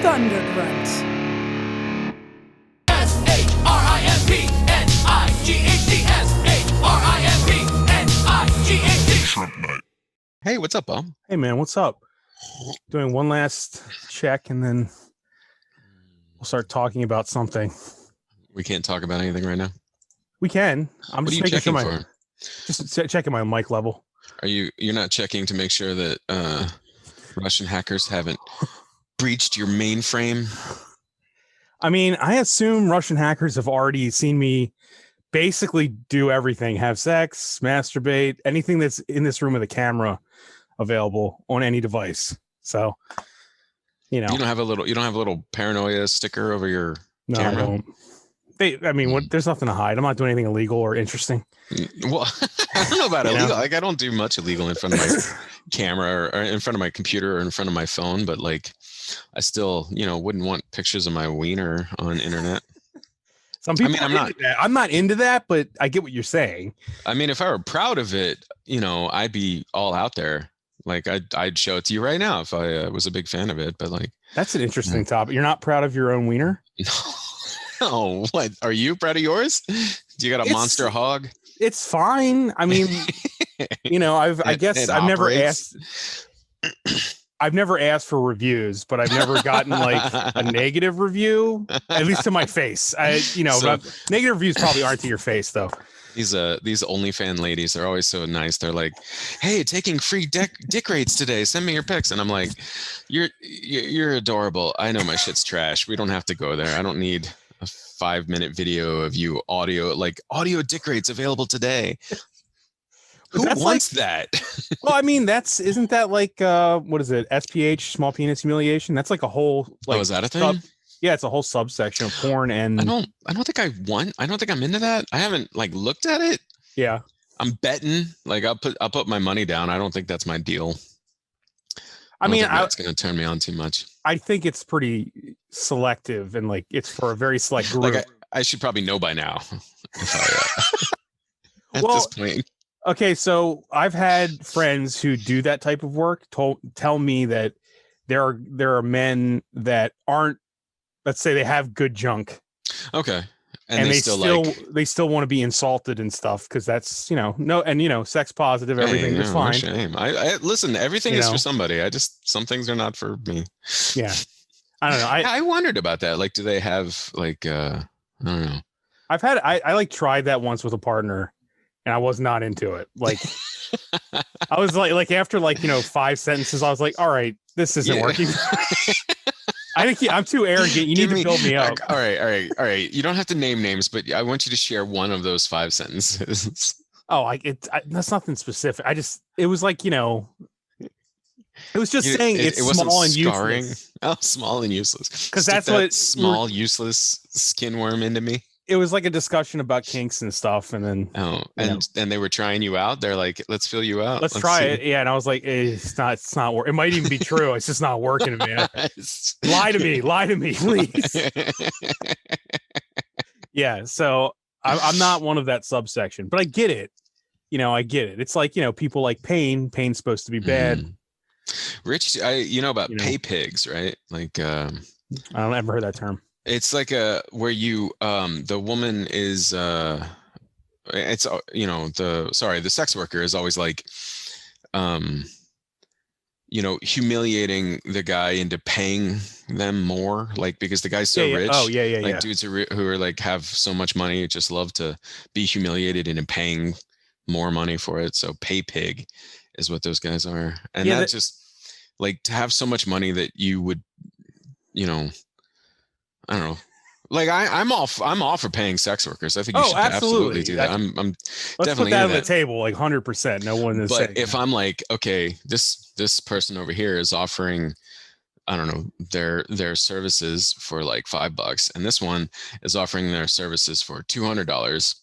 Thunder Grunt. Hey, what's up, Bob? Hey, man, what's up? Doing one last check, and then we'll start talking about something. We can't talk about anything right now. We can. I'm What are just you making checking sure for? just checking my mic level. You're not checking to make sure that Russian hackers haven't breached your mainframe? I mean, I assume Russian hackers have already seen me basically do everything: have sex, masturbate, anything that's in this room with a camera available on any device. So, You don't have a little paranoia sticker over your no, camera? I don't. There's nothing to hide. I'm not doing anything illegal or interesting. Well, I don't know about You know? illegal. Like, I don't do much illegal in front of my camera or in front of my computer or in front of my phone, but like, I still, wouldn't want pictures of my wiener on internet. Some people I'm not. I'm not into that, but I get what you're saying. I mean, if I were proud of it, I'd be all out there. Like, I'd show it to you right now if I was a big fan of it. But like, That's an interesting topic. You're not proud of your own wiener? no. What, are you proud of yours? Do you got a monster hog? It's fine. I mean, I've never asked. I've never asked for reviews, but I've never gotten like a negative review, at least to my face. But negative reviews probably aren't to your face though. These OnlyFans ladies, they're always so nice. They're like, "Hey, taking free dick rates today. Send me your pics." And I'm like, "You're adorable. I know my shit's trash. We don't have to go there. I don't need a 5-minute video of you audio dick rates available today." Who wants that? Well, I mean, isn't that like what is it? SPH, small penis humiliation? That's like a whole is that a thing? Yeah, it's a whole subsection of porn, and I don't think I don't think I'm into that. I haven't like looked at it. Yeah. I'm betting. Like, I'll put my money down. I don't think that's my deal. I mean, that's going to turn me on too much. I think it's pretty selective, and like it's for a very select group. Like, I should probably know by now. At this point. Okay, so I've had friends who do that type of work tell me that there are men that aren't, let's say they have good junk. Okay. And they still want to be insulted and stuff because that's, sex positive, everything is fine. No shame. I listen, everything is for somebody. Some things are not for me. Yeah. I don't know. I wondered about that. Like, do they have like I don't know. I like tried that once with a partner. And I was not into it. Like, I was like after 5 sentences, I was like, all right, this isn't working. I'm too arrogant. You need to build me up. All right. You don't have to name names, but I want you to share one of those 5 sentences. Oh, that's nothing specific. It was like, it was just saying it's small and useless. Oh, small and useless. Because that's what small, useless skin worm into me. It was like a discussion about kinks and stuff, and then and they were trying you out. They're like, "Let's feel you out. Let's try it." Yeah, and I was like, "It's not working. It might even be true. It's just not working, man. Lie to me, please." Yeah, so I'm not one of that subsection, but I get it. I get it. It's like people like pain. Pain's supposed to be bad. Rich, about pay pigs, right? Like, I don't ever heard that term. It's like where you the woman is the sex worker is always like humiliating the guy into paying them more, like, because the guy's so rich. Oh yeah. Like, dudes who are like have so much money just love to be humiliated into paying more money for it. So pay pig is what those guys are. And that's just like, to have so much money that you would I don't know. Like, I'm all for paying sex workers. I think you should absolutely do that. I'm let's definitely put that on the table, like 100%. No one is. But if I'm like, okay, this person over here is offering, I don't know, their services for like $5, and this one is offering their services for $200.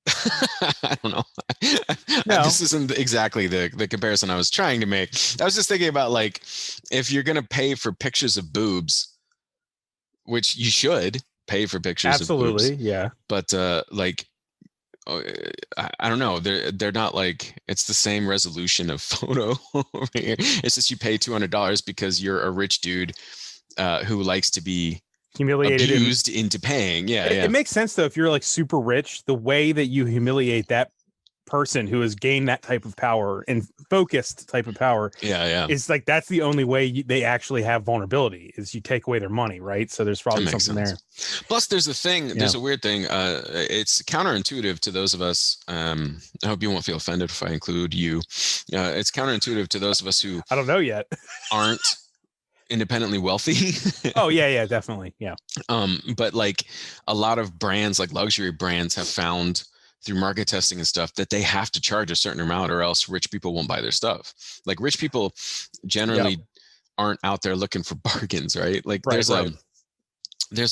I don't know. No. This isn't exactly the comparison I was trying to make. I was just thinking about, like, if you're gonna pay for pictures of boobs, which you should pay for pictures of boobs. Absolutely, yeah. But like, I don't know. They're not like it's the same resolution of photo over here. It's just you pay $200 because you're a rich dude who likes to be Humiliated abused into paying. Yeah, it makes sense though. If you're like super rich, the way that you humiliate that person who has gained that type of power and focused type of power is like that's the only way they actually have vulnerability is you take away their money, right? So there's probably something there. Plus there's there's a weird thing, it's counterintuitive to those of us, I hope you won't feel offended if I include you, it's counterintuitive to those of us who I don't know yet aren't independently wealthy. Oh yeah, definitely. Yeah. But like a lot of brands, like luxury brands, have found through market testing and stuff that they have to charge a certain amount or else rich people won't buy their stuff. Like rich people generally aren't out there looking for bargains, right? Like there's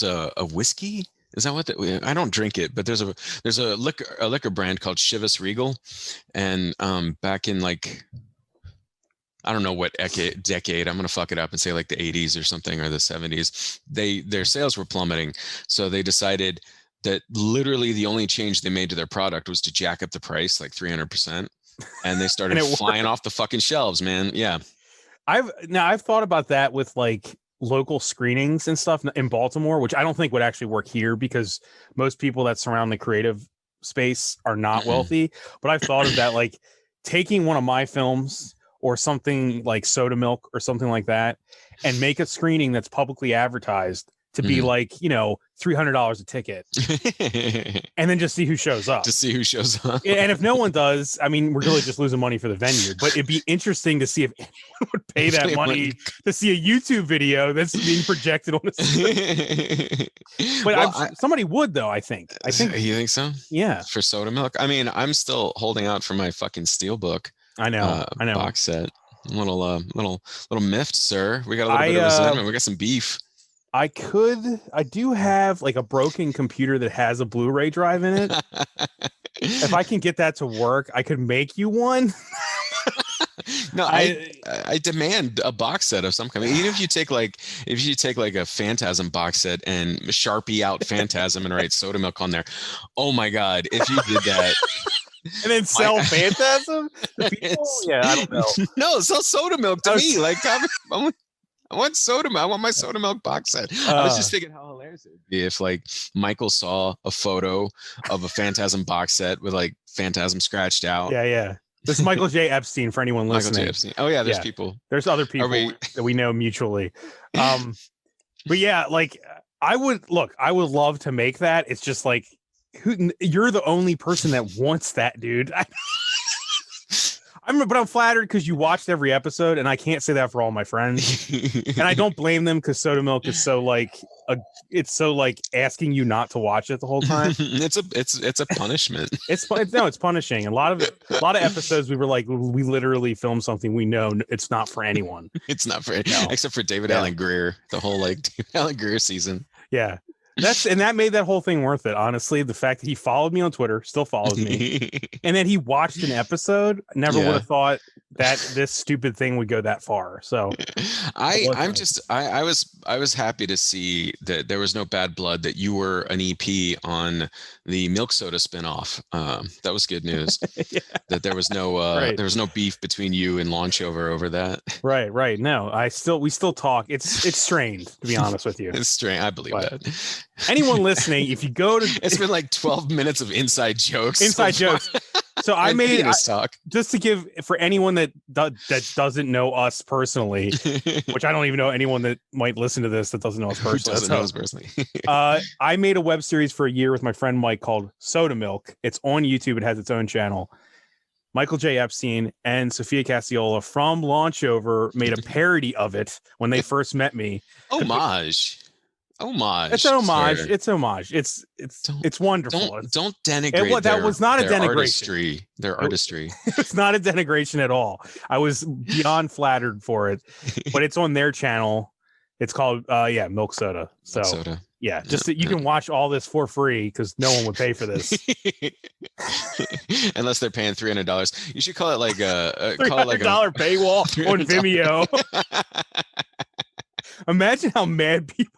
a whiskey. Is that what I don't drink it, but there's a liquor brand called Chivas Regal. And back in like, I don't know what decade, I'm going to fuck it up and say like the 80s or something, or the 70s, their sales were plummeting. So they decided that literally the only change they made to their product was to jack up the price like 300%. And they started flying off the fucking shelves, man. Yeah. I've thought about that with like local screenings and stuff in Baltimore, which I don't think would actually work here because most people that surround the creative space are not wealthy. But I've thought of that, like taking one of my films or something like Soda Milk or something like that and make a screening that's publicly advertised to be like, $300 a ticket and then just see who shows up. And if no one does, I mean, we're really just losing money for the venue, but it'd be interesting to see if anyone would pay that money to see a YouTube video that's being projected on the screen. But somebody would though, I think. You think so? Yeah. For Soda Milk? I mean, I'm still holding out for my fucking Steelbook. I know. Box set. Little miffed, sir. We got a little bit of resentment. We got some beef. I do have like a broken computer that has a Blu-ray drive in it. If I can get that to work, I could make you one. No, I demand a box set of some kind. Even if you take like a Phantasm box set and Sharpie out Phantasm and write Soda Milk on there. Oh my God, if you did that. And then sell Phantasm to people? Yeah, I don't know. No, sell Soda Milk to me. Like I want Soda Milk. I want my Soda Milk box set. I was just thinking how hilarious it would be if like Michael saw a photo of a Phantasm box set with like Phantasm scratched out. Yeah. This is Michael J. Epstein for anyone listening. Michael J. Epstein. Oh yeah, there's people. There's other people that we know mutually. But yeah, like I would love to make that. It's just like you're the only person that wants that, dude. But I'm flattered because you watched every episode, and I can't say that for all my friends. And I don't blame them because Soda Milk is so like it's so like asking you not to watch it the whole time. It's a punishment. It's punishing. A lot of episodes we were like, we literally filmed something we know it's not for anyone. It's not for except for David Allen Greer, the whole like David Allen Greer season. Yeah. That made that whole thing worth it. Honestly, the fact that he followed me on Twitter, still follows me, and then he watched an episode. Never would have thought that this stupid thing would go that far. So I was happy to see that there was no bad blood, that you were an EP on the Milk Soda spinoff. That was good news. That there was no beef between you and Launchover over that. Right. No, we still talk. It's strained, to be honest with you. It's strained. I believe that. Anyone listening, if you go to, it's been like 12 minutes of inside jokes. So I made talk just to give for anyone that doesn't know us personally, which I don't even know anyone that might listen to this that doesn't know us personally. I made a web series for a year with my friend Mike called Soda Milk. It's on YouTube. It has its own channel. Michael J. Epstein and Sophia Cassiola from Launchover made a parody of it when they first met me. Homage. It's homage. Sir. It's homage. It's wonderful. Don't denigrate. That was not a denigration. Their artistry. It's not a denigration at all. I was beyond flattered for it, but it's on their channel. It's called Milk Soda. So Milk Soda. Yeah, just you can watch all this for free because no one would pay for this unless they're paying $300. You should call it like a $300 paywall on Vimeo. Imagine how mad people.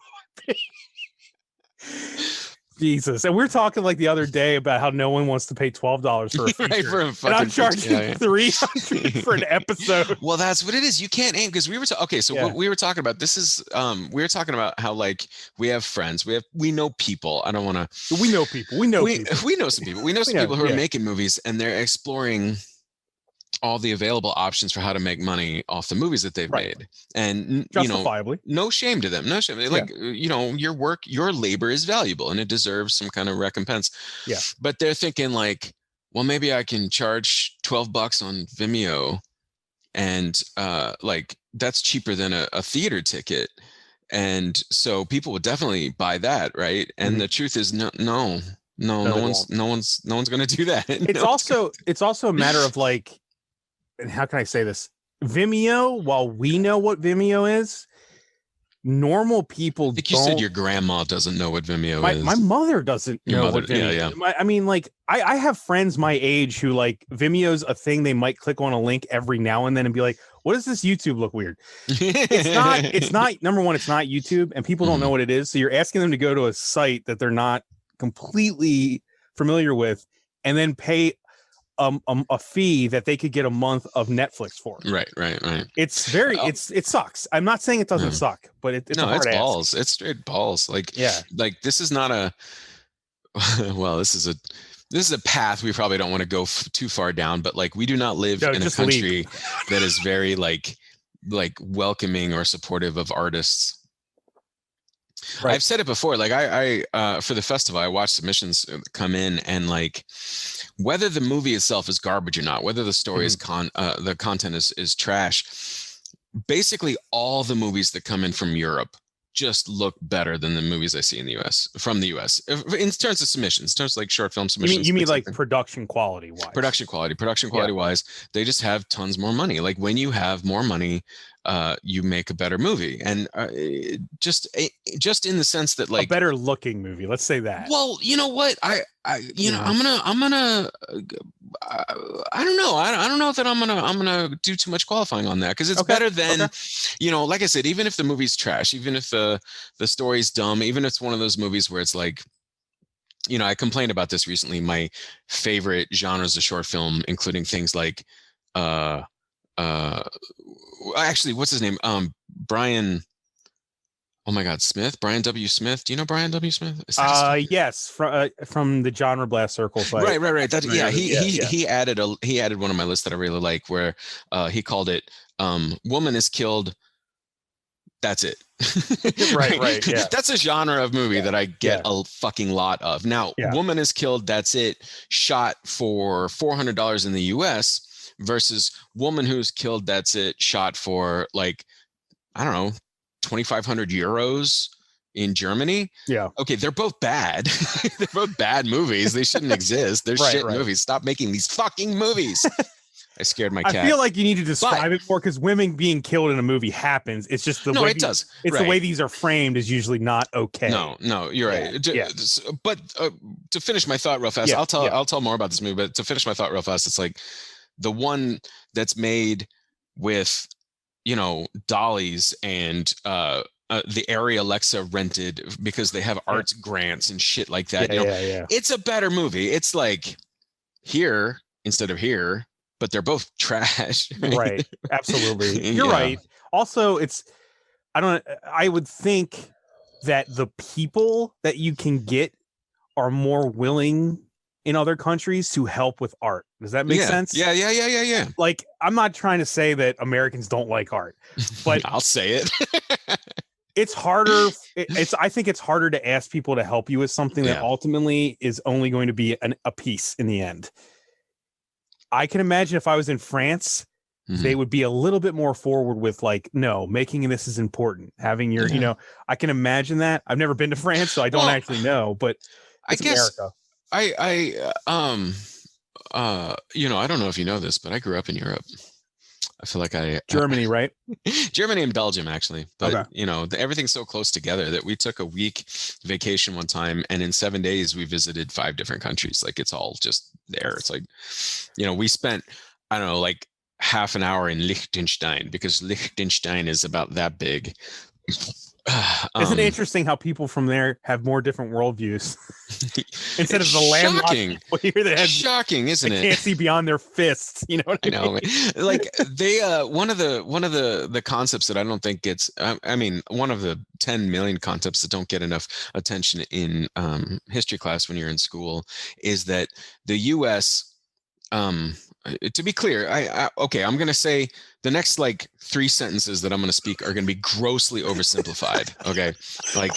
Jesus. And we're talking like the other day about how no one wants to pay $12 for a feature. Right, for a and I'm charging $300 for an episode. Well, that's what it is. You can't aim because we were what we were talking about. This is we were talking about how like we have friends, we know people. I don't want to. We know people. We know people. We know some people. We know some people who are making movies and they're exploring all the available options for how to make money off the movies that they've made, and justifiably, no shame to them, no shame. Like your work, your labor is valuable and it deserves some kind of recompense. Yeah, but they're thinking like, well, maybe I can charge $12 on Vimeo, and like that's cheaper than a theater ticket, and so people would definitely buy that, right? And the truth is, no one's going to do that. It's also a matter of like. And how can I say this? Vimeo, while we know what Vimeo is, normal people like you said, your grandma doesn't know what Vimeo is. My mother doesn't know what Vimeo is. I mean, like, I have friends my age who like Vimeo's a thing they might click on a link every now and then and be like, what does this YouTube look weird? It's not number one, it's not YouTube, and people don't know what it is. So you're asking them to go to a site that they're not completely familiar with and then pay a fee that they could get a month of Netflix for. Right. It's very, it sucks. I'm not saying it doesn't suck, but it's balls. It's straight balls. Like, like this is not a, well, this is a path we probably don't want to go too far down, but like we do not live in a country that is very like welcoming or supportive of artists. Right. I've said it before, like I for the festival, I watch submissions come in and like whether the movie itself is garbage or not, whether the story is the content is trash, basically all the movies that come in from Europe just look better than the movies I see in the US, from the US, in terms of submissions, in terms of like short film submissions. You mean like production quality wise? Production quality wise, they just have tons more money. Like when you have more money, you make a better movie, and just in the sense that like a better looking movie. Let's say that. Well, you know what, I'm gonna I don't know. I don't know that I'm gonna do too much qualifying on that because it's better than, like I said, even if the movie's trash, even if the story's dumb, even if it's one of those movies where it's like, I complained about this recently. My favorite genres of short film, including things like, actually, what's his name? Brian. Oh my God, Smith, Brian W. Smith. Do you know Brian W. Smith? Yes, from the Genre Blast Circle site. Right. He added one on my list that I really like, where he called it "Woman is Killed." That's it. right. Yeah. That's a genre of movie that I get a fucking lot of. Now, Woman is Killed. That's it. Shot for $400 in the U.S. versus Woman Who's Killed. That's it. Shot for like, I don't know, 2,500 euros in Germany. Yeah. Okay, they're both bad. They're both bad movies. They shouldn't exist. They're shit movies. Stop making these fucking movies. I scared my cat. I feel like you need to describe it more because women being killed in a movie happens. It's just the way it does. It's the way these are framed is usually not okay. No, you're right. Yeah. But to finish my thought real fast, I'll tell more about this movie. But to finish my thought real fast, it's like the one that's made with dollies and the area Alexa rented because they have arts grants and shit like that. It's a better movie. It's like here instead of here, but they're both trash. Right. Absolutely. You're right. Also, I would think that the people that you can get are more willing in other countries to help with art. Does that make sense? Yeah. Like, I'm not trying to say that Americans don't like art, but I'll say it. It's harder. I think it's harder to ask people to help you with something that ultimately is only going to be a piece in the end. I can imagine if I was in France, they would be a little bit more forward with like, no, making this is important. Having your, I can imagine that. I've never been to France, so I don't actually know, but it's America. I don't know if you know this, but I grew up in Europe. I feel like Germany, right? Germany and Belgium, actually. But, everything's so close together that we took a week vacation one time. And in 7 days, we visited 5 different countries. Like, it's all just there. It's like, we spent, I don't know, like half an hour in Liechtenstein because Liechtenstein is about that big. Isn't it interesting how people from there have more different worldviews instead of the landlocked people here that have shocking, isn't it? Can't see beyond their fists. You know what I know, mean? Like they, one of the concepts that I don't think gets, I mean, one of the 10 million concepts that don't get enough attention in history class when you're in school is that the U.S. To be clear, okay, I'm going to say the next like 3 sentences that I'm going to speak are going to be grossly oversimplified. Okay. Like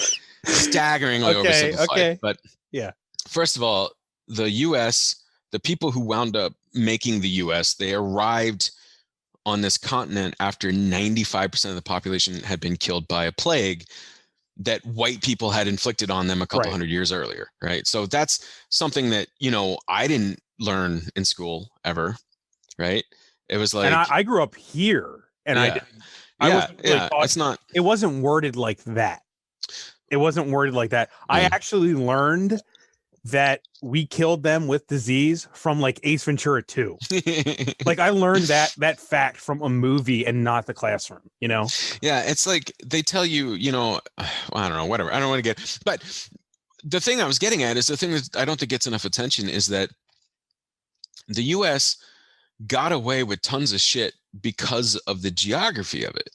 staggeringly oversimplified. Okay. But yeah, first of all, the US, the people who wound up making the US, they arrived on this continent after 95% of the population had been killed by a plague that white people had inflicted on them a couple hundred years earlier. Right. So that's something that, you know, I didn't learn in school ever. Right. It was like, and I grew up here and it's not, it wasn't worded like that. It wasn't worded like that. I actually learned that we killed them with disease from like Ace Ventura 2. Like I learned that fact from a movie and not the classroom, you know? Yeah. It's like they tell you, you know, I don't know, whatever. I don't want to get, but the thing I was getting at is the thing that I don't think gets enough attention is that the US got away with tons of shit because of the geography of it.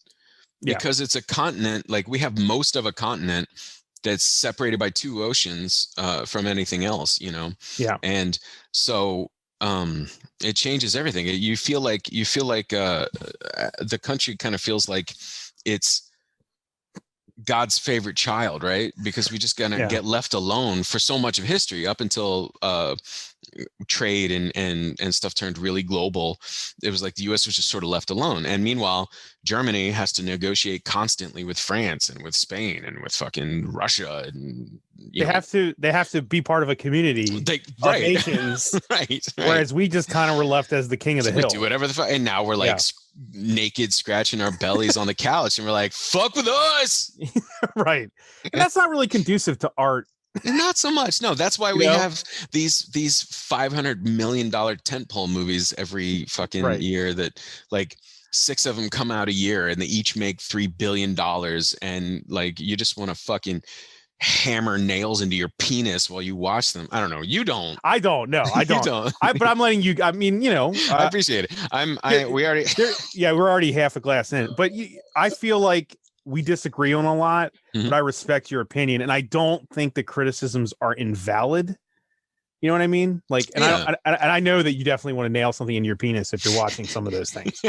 Because it's a continent, like we have most of a continent that's separated by 2 oceans from anything else, you know? Yeah. And so it changes everything. You feel like the country kind of feels like it's God's favorite child, right? Because we just gonna get left alone for so much of history up until trade and stuff turned really global. It was like the US was just sort of left alone. And meanwhile, Germany has to negotiate constantly with France and with Spain and with fucking Russia. And they have to be part of a community of nations. Right. Whereas we just kind of were left as the king of the hill. We do whatever the fuck. And now we're like naked, scratching our bellies on the couch. And we're like, fuck with us. Right. And that's not really conducive to art. Not so much. No, that's why we have these $500 million tentpole movies every fucking year that like 6 of them come out a year and they each make $3 billion. And like, you just want to fucking hammer nails into your penis while you watch them. I don't know. You don't. I don't. No, I don't. But I'm letting you, I mean, you know, I appreciate it. we're already half a glass in, but I feel like we disagree on a lot, but I respect your opinion. And I don't think the criticisms are invalid. You know what I mean? Like, and I know that you definitely want to nail something in your penis if you're watching some of those things.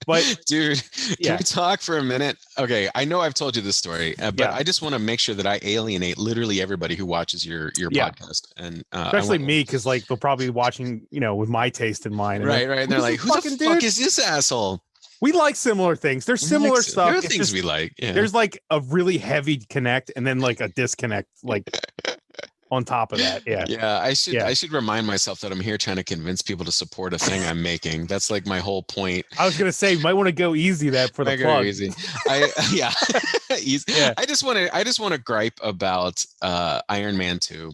But dude, can we talk for a minute? Okay. I know I've told you this story, but I just want to make sure that I alienate literally everybody who watches your podcast. And especially me, because like they'll probably be watching, you know, with my taste in mind. Right. And they're like, who the fuck is this asshole? We like similar things. There's similar stuff. There are things we like. Yeah. There's like a really heavy connect and then like a disconnect, like on top of that. Yeah. Yeah. I should remind myself that I'm here trying to convince people to support a thing I'm making. That's like my whole point. I was gonna say, you might want to go easy that for the plug. Easy. Easy. Yeah. I just want to gripe about Iron Man 2.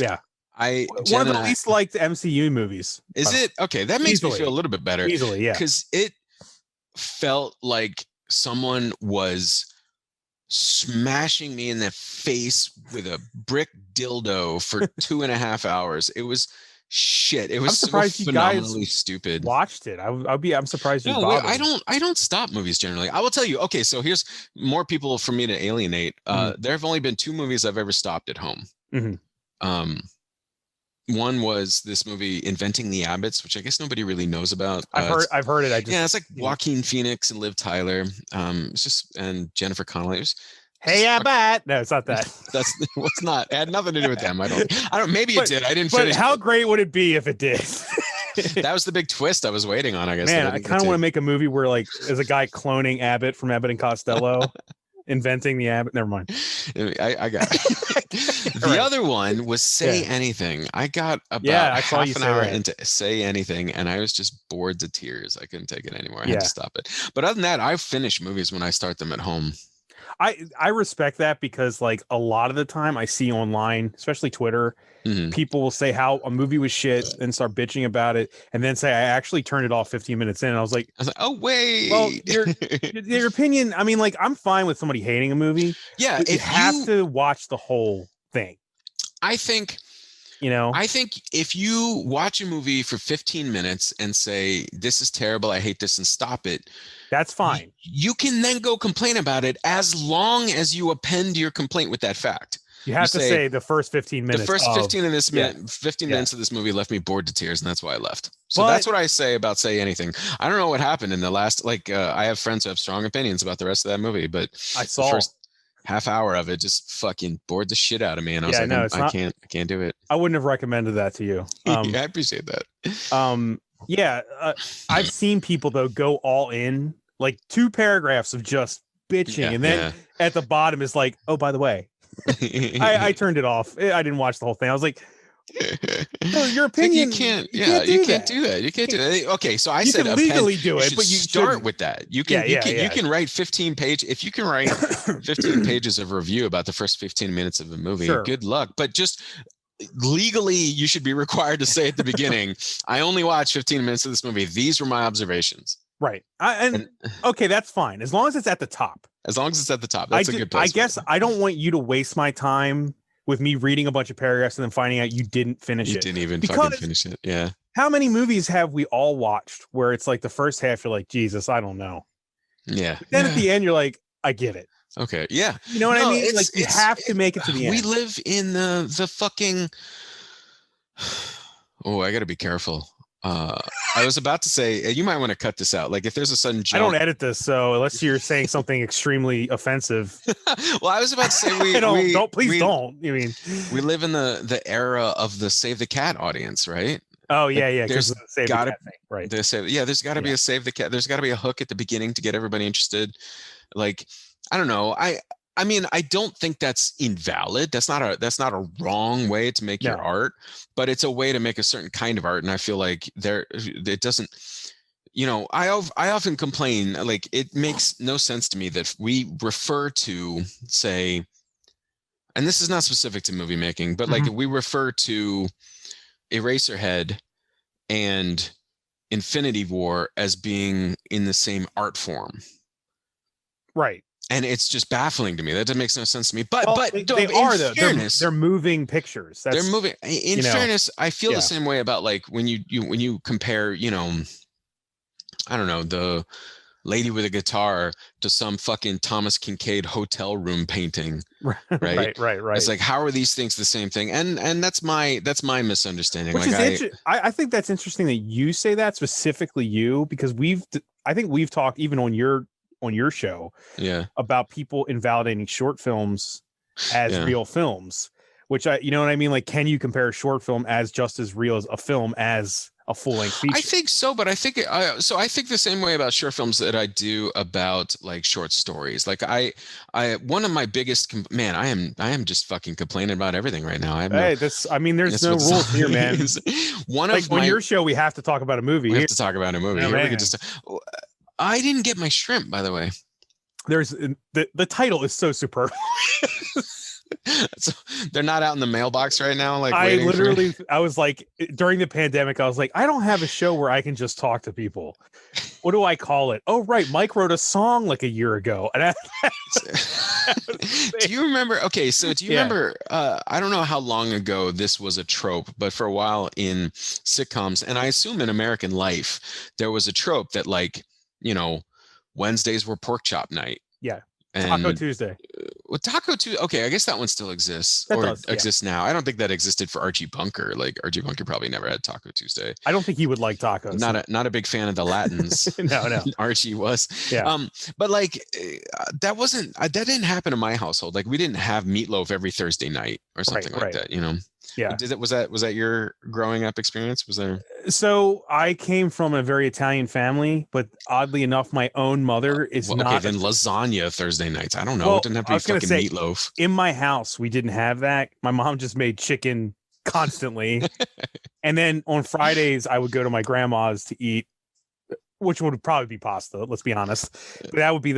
Yeah. One of the least liked MCU movies. Is it? Okay. That makes me feel a little bit better. Easily, yeah. Because it felt like someone was smashing me in the face with a brick dildo for 2.5 hours. It was shit. It was so phenomenally stupid. Watched it. I'm surprised you bothered. I don't stop movies generally. I will tell you. Okay, so here's more people for me to alienate. There have only been 2 movies I've ever stopped at home. One was this movie Inventing the Abbots, which I guess nobody really knows about. I've heard it. It's like Joaquin Phoenix and Liv Tyler. It's just, and Jennifer Connelly. Hey, Abbott. No, it's not that. That's what's not. It had nothing to do with them. I don't. Maybe it did. I didn't finish. But how great would it be if it did? That was the big twist I was waiting on. I guess. Man, I kind of want to make a movie where like there's a guy cloning Abbott from Abbott and Costello. Inventing the Abbott. Never mind. I got it. The other one was Say Anything. I got about half an hour into Say Anything, and I was just bored to tears. I couldn't take it anymore. I had to stop it. But other than that, I finish movies when I start them at home. I respect that because like a lot of the time I see online, especially Twitter, people will say how a movie was shit and start bitching about it, and then say I actually turned it off 15 minutes in. And I was like, oh wait. Well, your opinion. I mean, like I'm fine with somebody hating a movie. Yeah, but you have to watch the whole thing. I think if you watch a movie for 15 minutes and say this is terrible, I hate this, and stop it, that's fine. You can then go complain about it as long as you append your complaint with that fact. You have to say the first 15 minutes. The first 15 minutes of this movie left me bored to tears, and that's why I left. So that's what I say about Say Anything. I don't know what happened in the last, I have friends who have strong opinions about the rest of that movie, but I saw the first half hour of it just fucking bored the shit out of me, and I was I can't do it. I wouldn't have recommended that to you. Yeah, I appreciate that. I've seen people though go all in, like 2 paragraphs of just bitching, and then at the bottom is like, oh, by the way, I turned it off. I didn't watch the whole thing. I was like, your opinion. You can't do that. You can't do that. Okay, so I said legally do it, but you start with that. You can write 15 pages. If you can write 15 pages of review about the first 15 minutes of a movie, good luck. But just legally, you should be required to say at the beginning, I only watched 15 minutes of this movie. These were my observations. Right. Okay, that's fine. As long as it's at the top. As long as it's at the top. That's a good place. I guess I don't want you to waste my time with me reading a bunch of paragraphs and then finding out you didn't finish it. You didn't even fucking finish it. Yeah. How many movies have we all watched where it's like the first half, you're like, Jesus, I don't know. Yeah. But then at the end, you're like, I get it. Okay. Yeah. You know what I mean? Like you have to make it to the end. We live in the fucking. Oh, I got to be careful. I was about to say, you might want to cut this out. Like if there's a sudden jump. I don't edit this, so unless you're saying something extremely offensive. Well, I was about to say please don't. You mean we live in the era of the Save the Cat audience, right? Oh yeah. There's got to right. There's got to be a Save the Cat. There's got to be a hook at the beginning to get everybody interested. Like I don't know. I mean, I don't think that's invalid. That's not a wrong way to make your art, but it's a way to make a certain kind of art. And I feel like it doesn't, I often complain, like it makes no sense to me that we refer to, say, and this is not specific to movie making, but like we refer to Eraserhead and Infinity War as being in the same art form. Right. And it's just baffling to me. That makes no sense to me. But they are though. They're moving pictures. They're moving. In fairness, I feel the same way about like when you compare, I don't know, the Lady with a Guitar to some fucking Thomas Kincaid hotel room painting. Right. It's like, how are these things the same thing? And that's my misunderstanding. Which is I think that's interesting that you say that, specifically you, because I think we've talked even on your show about people invalidating short films as real films, which you know what I mean? Like, can you compare a short film as just as real as a film as a full-length feature? I think so, but I think I think the same way about short films that I do about like short stories. Like I one of my biggest I am just fucking complaining about everything right now. There's no rules here, man. On your show, we have to talk about a movie. We have to talk about a movie. Here we could just. I didn't get my shrimp, by the way. There's the title is so superb. So they're not out in the mailbox right now. Like I was like, during the pandemic, I was like, I don't have a show where I can just talk to people. What do I call it? Oh, right. Mike wrote a song like a year ago. And do you remember? Okay. So do you remember, I don't know how long ago this was a trope, but for a while in sitcoms, and I assume in American life, there was a trope that like, Wednesdays were pork chop night. Yeah. And Taco Tuesday. Taco Tuesday. Okay, I guess that one still exists exists now. I don't think that existed for Archie Bunker. Like Archie Bunker probably never had Taco Tuesday. I don't think he would like tacos. Not a big fan of the Latins. No. Archie was. Yeah. But like that didn't happen in my household. Like we didn't have meatloaf every Thursday night or something like that. Yeah. Was that your growing up experience? Was there? So I came from a very Italian family, but oddly enough, my own mother is not. Okay, then lasagna Thursday nights. I don't know. It didn't have to be fucking meatloaf. In my house, we didn't have that. My mom just made chicken constantly. And then on Fridays, I would go to my grandma's to eat which would probably be pasta. Let's be honest. But that would be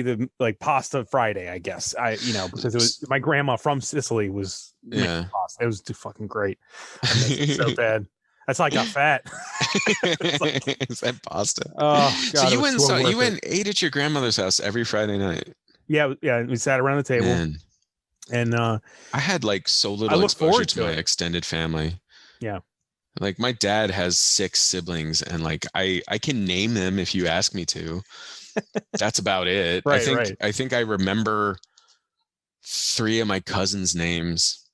the like pasta Friday, I guess. Because it was my grandma from Sicily was making pasta. It was too fucking great. I missed it so bad. That's how I got fat. Is that pasta? Oh God! So you went ate at your grandmother's house every Friday night. Yeah. We sat around the table. Man. And I had like so little exposure to my extended family. Yeah. Like my dad has 6 siblings, and like I can name them if you ask me to. That's about it. I think I remember 3 of my cousins' names.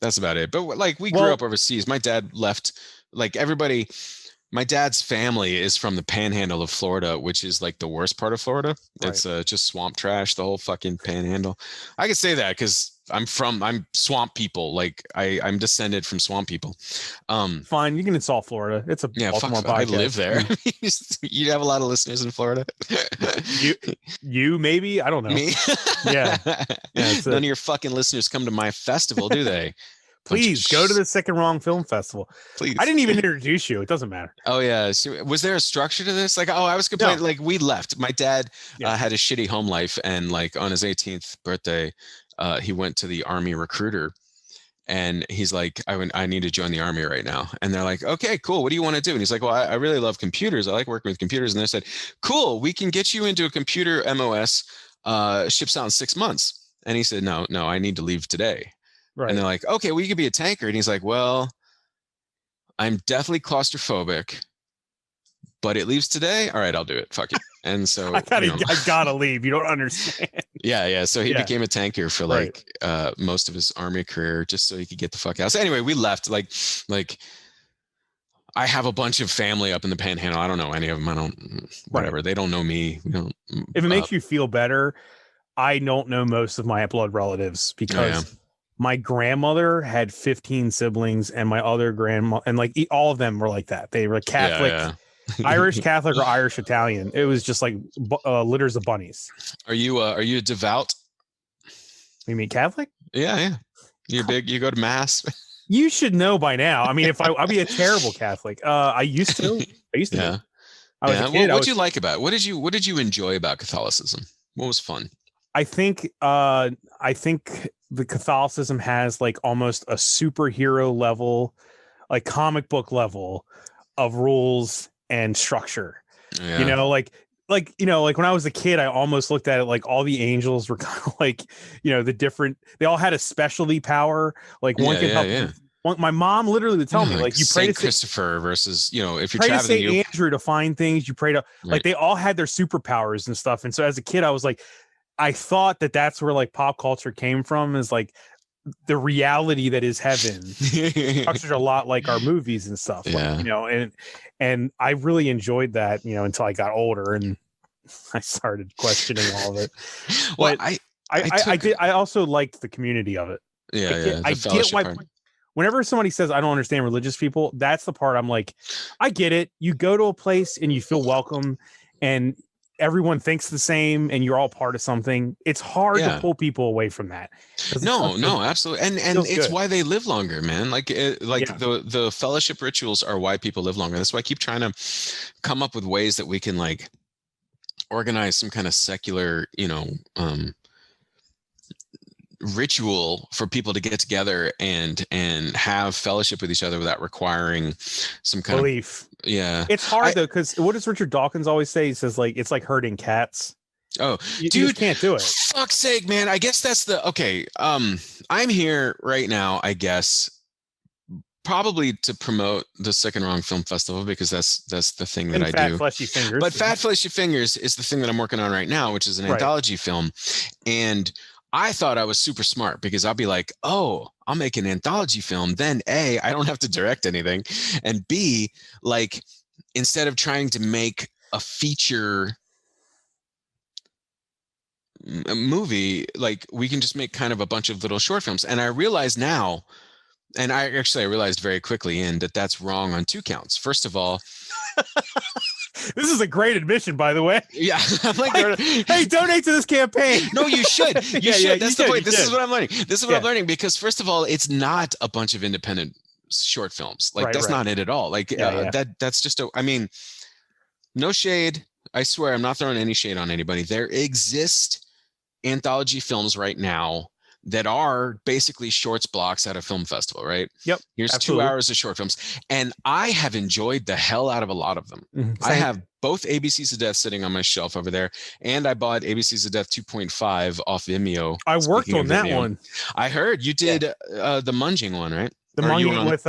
That's about it. But like we grew up overseas. My dad left, like everybody. My dad's family is from the panhandle of Florida, which is like the worst part of Florida. Right. It's just swamp trash, the whole fucking panhandle. I can say that because I'm swamp people. Like I'm descended from swamp people. Fine, you can insult Florida. It's a Baltimore podcast. I live there. You have a lot of listeners in Florida. you maybe, I don't know. Me? Yeah. None of your fucking listeners come to my festival, do they? Please go to the Second Wrong Film Festival. Please. I didn't even introduce you. It doesn't matter. Oh yeah. So, was there a structure to this? Like, I was complaining. No. Like we left. My dad had a shitty home life, and like on his 18th birthday, he went to the Army recruiter, and he's like, I need to join the Army right now. And they're like, okay, cool. What do you want to do? And he's like, well, I really love computers. I like working with computers. And they said, cool, we can get you into a computer MOS. Ships out in 6 months. And he said, no, I need to leave today. Right. And they're like, okay, well, you could be a tanker. And he's like, well, I'm definitely claustrophobic, but it leaves today. All right, I'll do it. Fuck it. And so I gotta leave. You don't understand. Yeah. So he became a tanker for like most of his Army career, just so he could get the fuck out. So anyway, we left. Like I have a bunch of family up in the Panhandle. I don't know any of them. I don't. Whatever. Right. They don't know me. We don't. If it makes you feel better, I don't know most of my blood relatives because. My grandmother had 15 siblings, and my other grandma, and like all of them were like that. They were Catholic, Irish Catholic or Irish Italian. It was just like litters of bunnies. Are you devout? You mean Catholic? Yeah. You're big. You go to mass. You should know by now. I mean, if I'd be a terrible Catholic. I used to. Yeah. I was a kid. What did you like about it? What did you enjoy about Catholicism? What was fun? I think the Catholicism has like almost a superhero level, like comic book level of rules and structure. Yeah. Like when I was a kid, I almost looked at it like all the angels were kind of like, they all had a specialty power. Like one can help. Yeah. My mom literally would tell me, like you pray to Christopher versus, if you're pray traveling, to St. Andrew to find things. You pray to like they all had their superpowers and stuff. And so as a kid, I was like, I thought that's where like pop culture came from, is like the reality that is heaven. Structured a lot like our movies and stuff. Yeah. Like, and I really enjoyed that, until I got older and I started questioning all of it. Well, but I also liked the community of it. Yeah. I get why. Whenever somebody says I don't understand religious people, that's the part I'm like, I get it. You go to a place and you feel welcome, and everyone thinks the same, and you're all part of something. It's hard to pull people away from that. No, absolutely. And it's why they live longer, man. Like the fellowship rituals are why people live longer. That's why I keep trying to come up with ways that we can like organize some kind of secular, ritual for people to get together and have fellowship with each other without requiring some kind belief. It's hard though, because what does Richard Dawkins always say? He says like it's like herding cats. Oh, dude, you just can't do it. Fuck's sake, man. I guess that's okay. I'm here right now, I guess, probably to promote the Second Wrong Film Festival, because that's the thing that I do. Fleshy Fingers. But Fat Fleshy Fingers is the thing that I'm working on right now, which is an anthology film. And I thought I was super smart, because I'll be like, oh, I'll make an anthology film. Then A, I don't have to direct anything. And B, like, instead of trying to make a feature movie, like, we can just make kind of a bunch of little short films. And I realize now, and I realized very quickly that that's wrong on 2 counts. First of all, this is a great admission, by the way. Yeah. I'm like, hey, donate to this campaign. No, you should. You should. That's the point. This is what I'm learning. This is what I'm learning, because first of all, it's not a bunch of independent short films. Like, that's not it at all. Like, that's just I mean, No shade. I swear, I'm not throwing any shade on anybody. There exist anthology films right now that are basically shorts blocks at a film festival, right? Yep. Here's Absolutely. 2 hours of short films. And I have enjoyed the hell out of a lot of them. I have both ABCs of Death sitting on my shelf over there. And I bought ABCs of Death 2.5 off Vimeo. I worked on that one. I heard you did the Munging one, right? The Munging with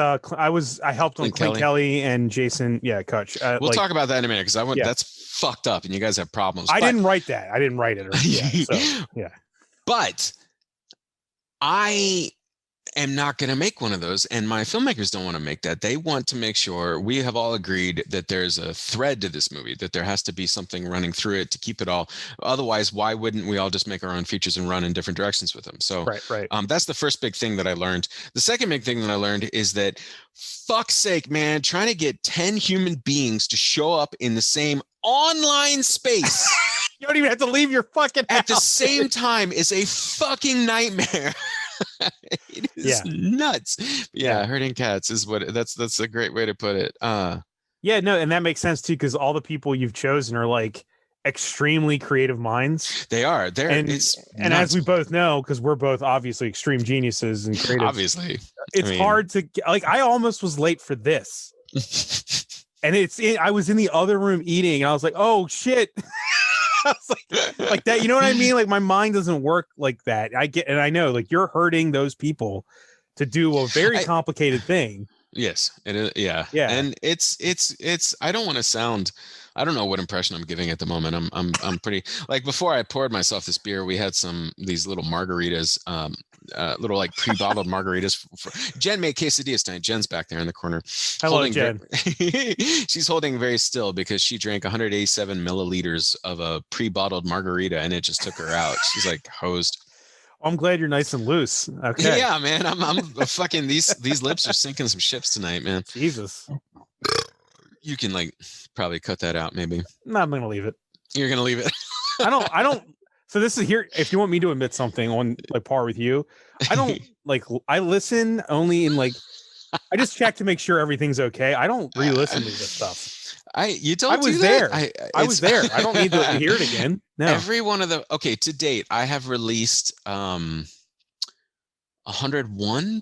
I helped on Clint Kelly and Jason. Yeah, Kutch. We'll talk about that in a minute because that's fucked up and you guys have problems. I didn't write that. I didn't write it. But I am not going to make one of those, and my filmmakers don't want to make that. They want to make sure we have all agreed that there's a thread to this movie, that there has to be something running through it to keep it all. Otherwise, why wouldn't we all just make our own features and run in different directions with them? So right. That's the first big thing that I learned. The second big thing that I learned is that, fuck's sake, man, trying to get 10 human beings to show up in the same online space you don't even have to leave your fucking house at the same time is a fucking nightmare. It is nuts. Yeah, herding cats is what that's a great way to put it. And that makes sense too, because all the people you've chosen are like extremely creative minds. They are. And as we both know, because we're both obviously extreme geniuses and creative. Obviously. It's hard to like. I almost was late for this. And I was in the other room eating and I was like, oh shit. I was like that, you know what I mean? Like my mind doesn't work like that. I know like you're hurting those people to do a very complicated thing. Yes, it is. Yeah. And it's I don't want to sound, I don't know what impression I'm giving at the moment. I'm pretty, like, before I poured myself this beer, we had these little margaritas, little like pre-bottled margaritas. Jen made quesadillas tonight. Jen's back there in the corner. Hello, Jen. She's holding very still because she drank 187 milliliters of a pre-bottled margarita and it just took her out. She's like hosed. I'm glad you're nice and loose. Okay. Yeah, man. I'm fucking these lips are sinking some ships tonight, man. Jesus. You can like probably cut that out, maybe. No, I'm gonna leave it. You're gonna leave it. I don't. So this is here. If you want me to admit something on like par with you, I don't like. I listen only in like. I just check to make sure everything's okay. I don't re-listen to this stuff. You don't. I was do there. That? I was there. I don't need to hear it again. No. Every one of the to date, I have released 101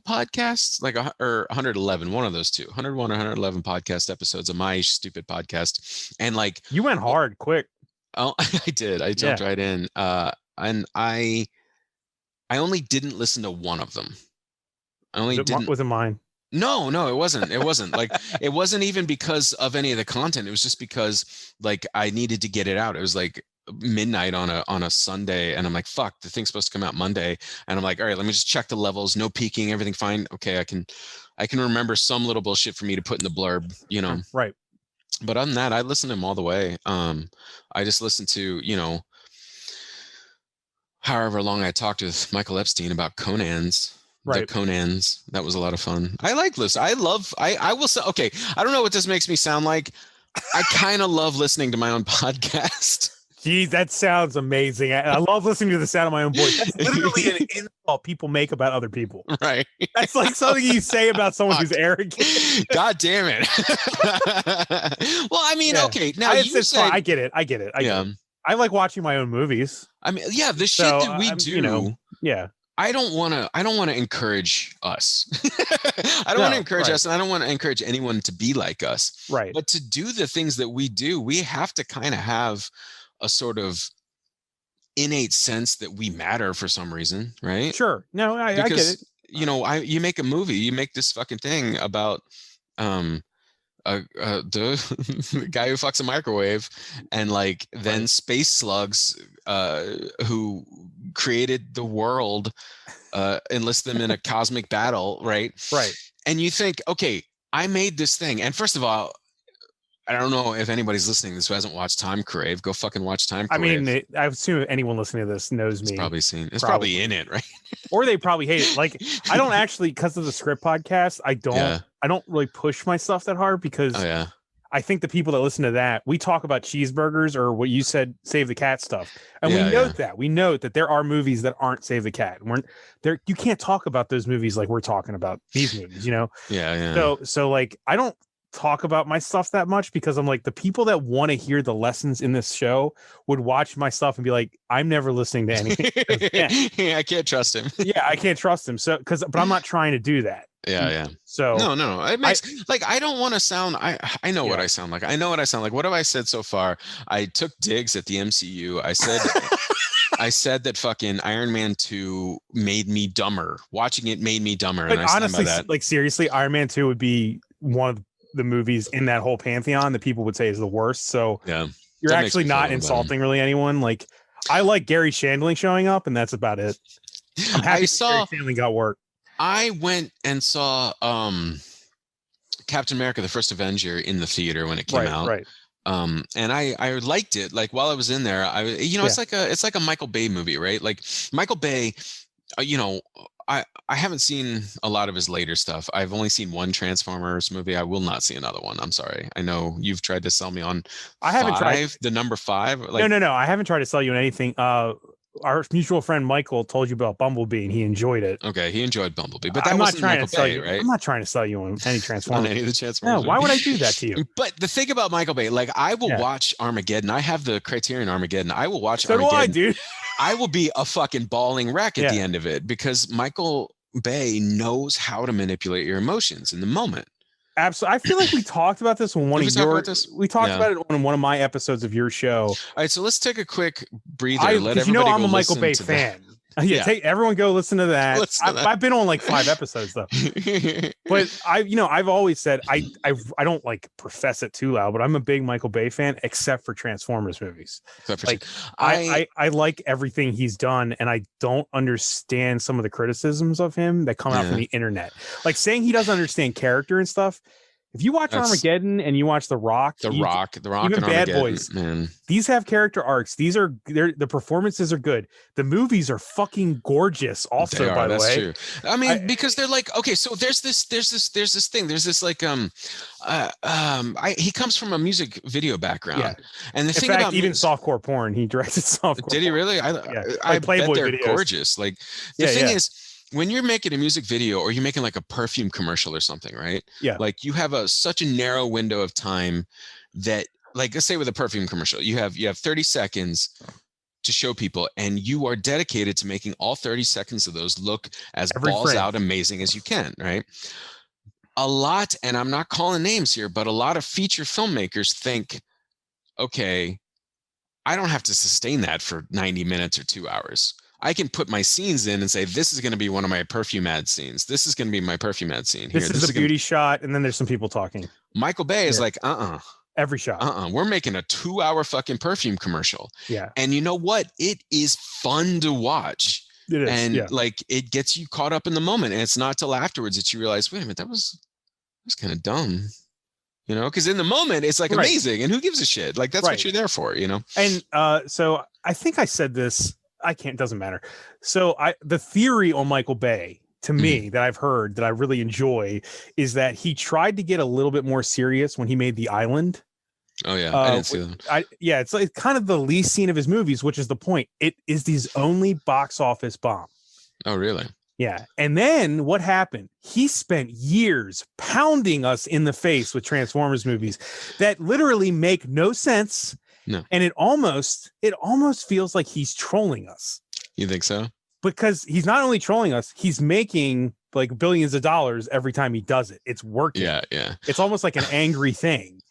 podcasts, or 111, one of those two, 101 or 111 podcast episodes of my stupid podcast, and like you went hard quick. Oh, I did. I jumped right in. And I only didn't listen to one of them. Was it mine? No, it wasn't. It wasn't like, it wasn't even because of any of the content. It was just because like I needed to get it out. It was like midnight on a Sunday and I'm like, fuck, the thing's supposed to come out Monday. And I'm like, all right, let me just check the levels. No peaking, everything fine. Okay. I can remember some little bullshit for me to put in the blurb, you know? Right. But other than that, I listened to them all the way. I just listened to, however long I talked with Michael Epstein about Conan's. Right. The Conans. That was a lot of fun. I like listening. I will say, okay, I don't know what this makes me sound like. I kind of love listening to my own podcast. Geez, that sounds amazing. I love listening to the sound of my own voice. That's literally an insult people make about other people. Right. That's like something you say about someone who's arrogant. God damn it. Well, I mean, okay. Now I get it. I get it. I like watching my own movies. I mean, yeah, the shit that we do. Yeah. I don't want to encourage us. I don't want to encourage us, and I don't want to encourage anyone to be like us. Right. But to do the things that we do, we have to kind of have a sort of innate sense that we matter for some reason, right? Sure. No, I get it. You make a movie, you make this fucking thing about the guy who fucks a microwave, and like then space slugs who created the world enlist them in a cosmic battle, right? And you think, okay, I made this thing, and first of all, I don't know if anybody's listening to this who hasn't watched Time Crave. Go fucking watch Time Crave. I mean, I assume anyone listening to this knows me. It's probably in it, right? Or they probably hate it. Like, I don't actually, because of the script podcast, I don't really push my stuff that hard because I think the people that listen to that, we talk about cheeseburgers or what you said, Save the Cat stuff. And we note that there are movies that aren't Save the Cat. You can't talk about those movies like we're talking about these movies, you know? Yeah. So like, I don't talk about my stuff that much because I'm like, the people that want to hear the lessons in this show would watch my stuff and be like, I'm never listening to anything. Yeah, I can't trust him. Yeah, I can't trust him. So, but I'm not trying to do that. Yeah. So no, it makes like I don't want to sound. I know what I sound like. I know what I sound like. What have I said so far? I took digs at the MCU. I said. I said that fucking Iron Man 2 made me dumber. Watching it made me dumber. But and I honestly, stand by that. like seriously, Iron Man 2 would be one of the movies in that whole pantheon that people would say is the worst. So yeah, you're actually not insulting really anyone. Like I like Gary Shandling showing up, and that's about it. I'm happy Gary Shandling got work. I went and saw Captain America: The First Avenger in the theater when it came out. Right. And I liked it. Like while I was in there, it's like a Michael Bay movie, right? Like Michael Bay, I haven't seen a lot of his later stuff. I've only seen one Transformers movie. I will not see another one. I'm sorry. I know you've tried to sell me on the number 5. Like, no. I haven't tried to sell you on anything. Our mutual friend Michael told you about Bumblebee and he enjoyed it. Okay, he enjoyed Bumblebee, but that I'm not wasn't trying Michael to sell Bay, you. right? I'm not trying to sell you on any Transformers. On any of the Transformers. No, why would I do that to you? But the thing about Michael Bay, like I will watch Armageddon. I have the Criterion Armageddon. I will watch Armageddon. So do I, dude. I will be a fucking bawling wreck at the end of it because Michael Bay knows how to manipulate your emotions in the moment. Absolutely. I feel like we talked about this on one of your. We talked about it on one of my episodes of your show. All right, so let's take a quick breather. Let everybody I'm a Michael Bay fan. Everyone go listen to that. I've been on like 5 episodes though. But I've always said I don't like profess it too loud, but I'm a big Michael Bay fan, except for Transformers movies. I like everything he's done, and I don't understand some of the criticisms of him that come out from the internet. Like saying he doesn't understand character and stuff. If you watch Armageddon and you watch The Rock, even and Bad Boys, man, these have character arcs. The performances are good. The movies are fucking gorgeous. Also, by the way, true. I mean, because they're like, okay, so there's this thing. There's this like, he comes from a music video background, and the thing about even softcore porn, he directed softcore. Did he really? I Playboy bet they're videos. Gorgeous. Like the thing is, when you're making a music video or you're making like a perfume commercial or something, right? Yeah. Like you have such a narrow window of time that, like, let's say with a perfume commercial, you have 30 seconds to show people, and you are dedicated to making all 30 seconds of those look as balls out amazing as you can, right? A lot, and I'm not calling names here, but a lot of feature filmmakers think, okay, I don't have to sustain that for 90 minutes or 2 hours. I can put my scenes in and say, this is going to be one of my perfume ad scenes. This is going to be my perfume ad scene. This is a beauty shot, and then there's some people talking. Michael Bay is like, every shot. We're making a 2-hour fucking perfume commercial. Yeah. And you know what? It is fun to watch. It is. And like it gets you caught up in the moment. And it's not till afterwards that you realize, wait a minute, that was kind of dumb. Because in the moment it's like amazing, and who gives a shit? Like that's what you're there for, And so I think I said this. Doesn't matter. So the theory on Michael Bay, to me, that I've heard that I really enjoy is that he tried to get a little bit more serious when he made The Island. Oh yeah, I didn't see that. It's like kind of the least seen of his movies, which is the point. It is his only box office bomb. Oh really? Yeah. And then what happened? He spent years pounding us in the face with Transformers movies that literally make no sense. No. And it almost feels like he's trolling us. You think so? Because he's not only trolling us, he's making like billions of dollars every time he does it. It's working. Yeah. It's almost like an angry thing,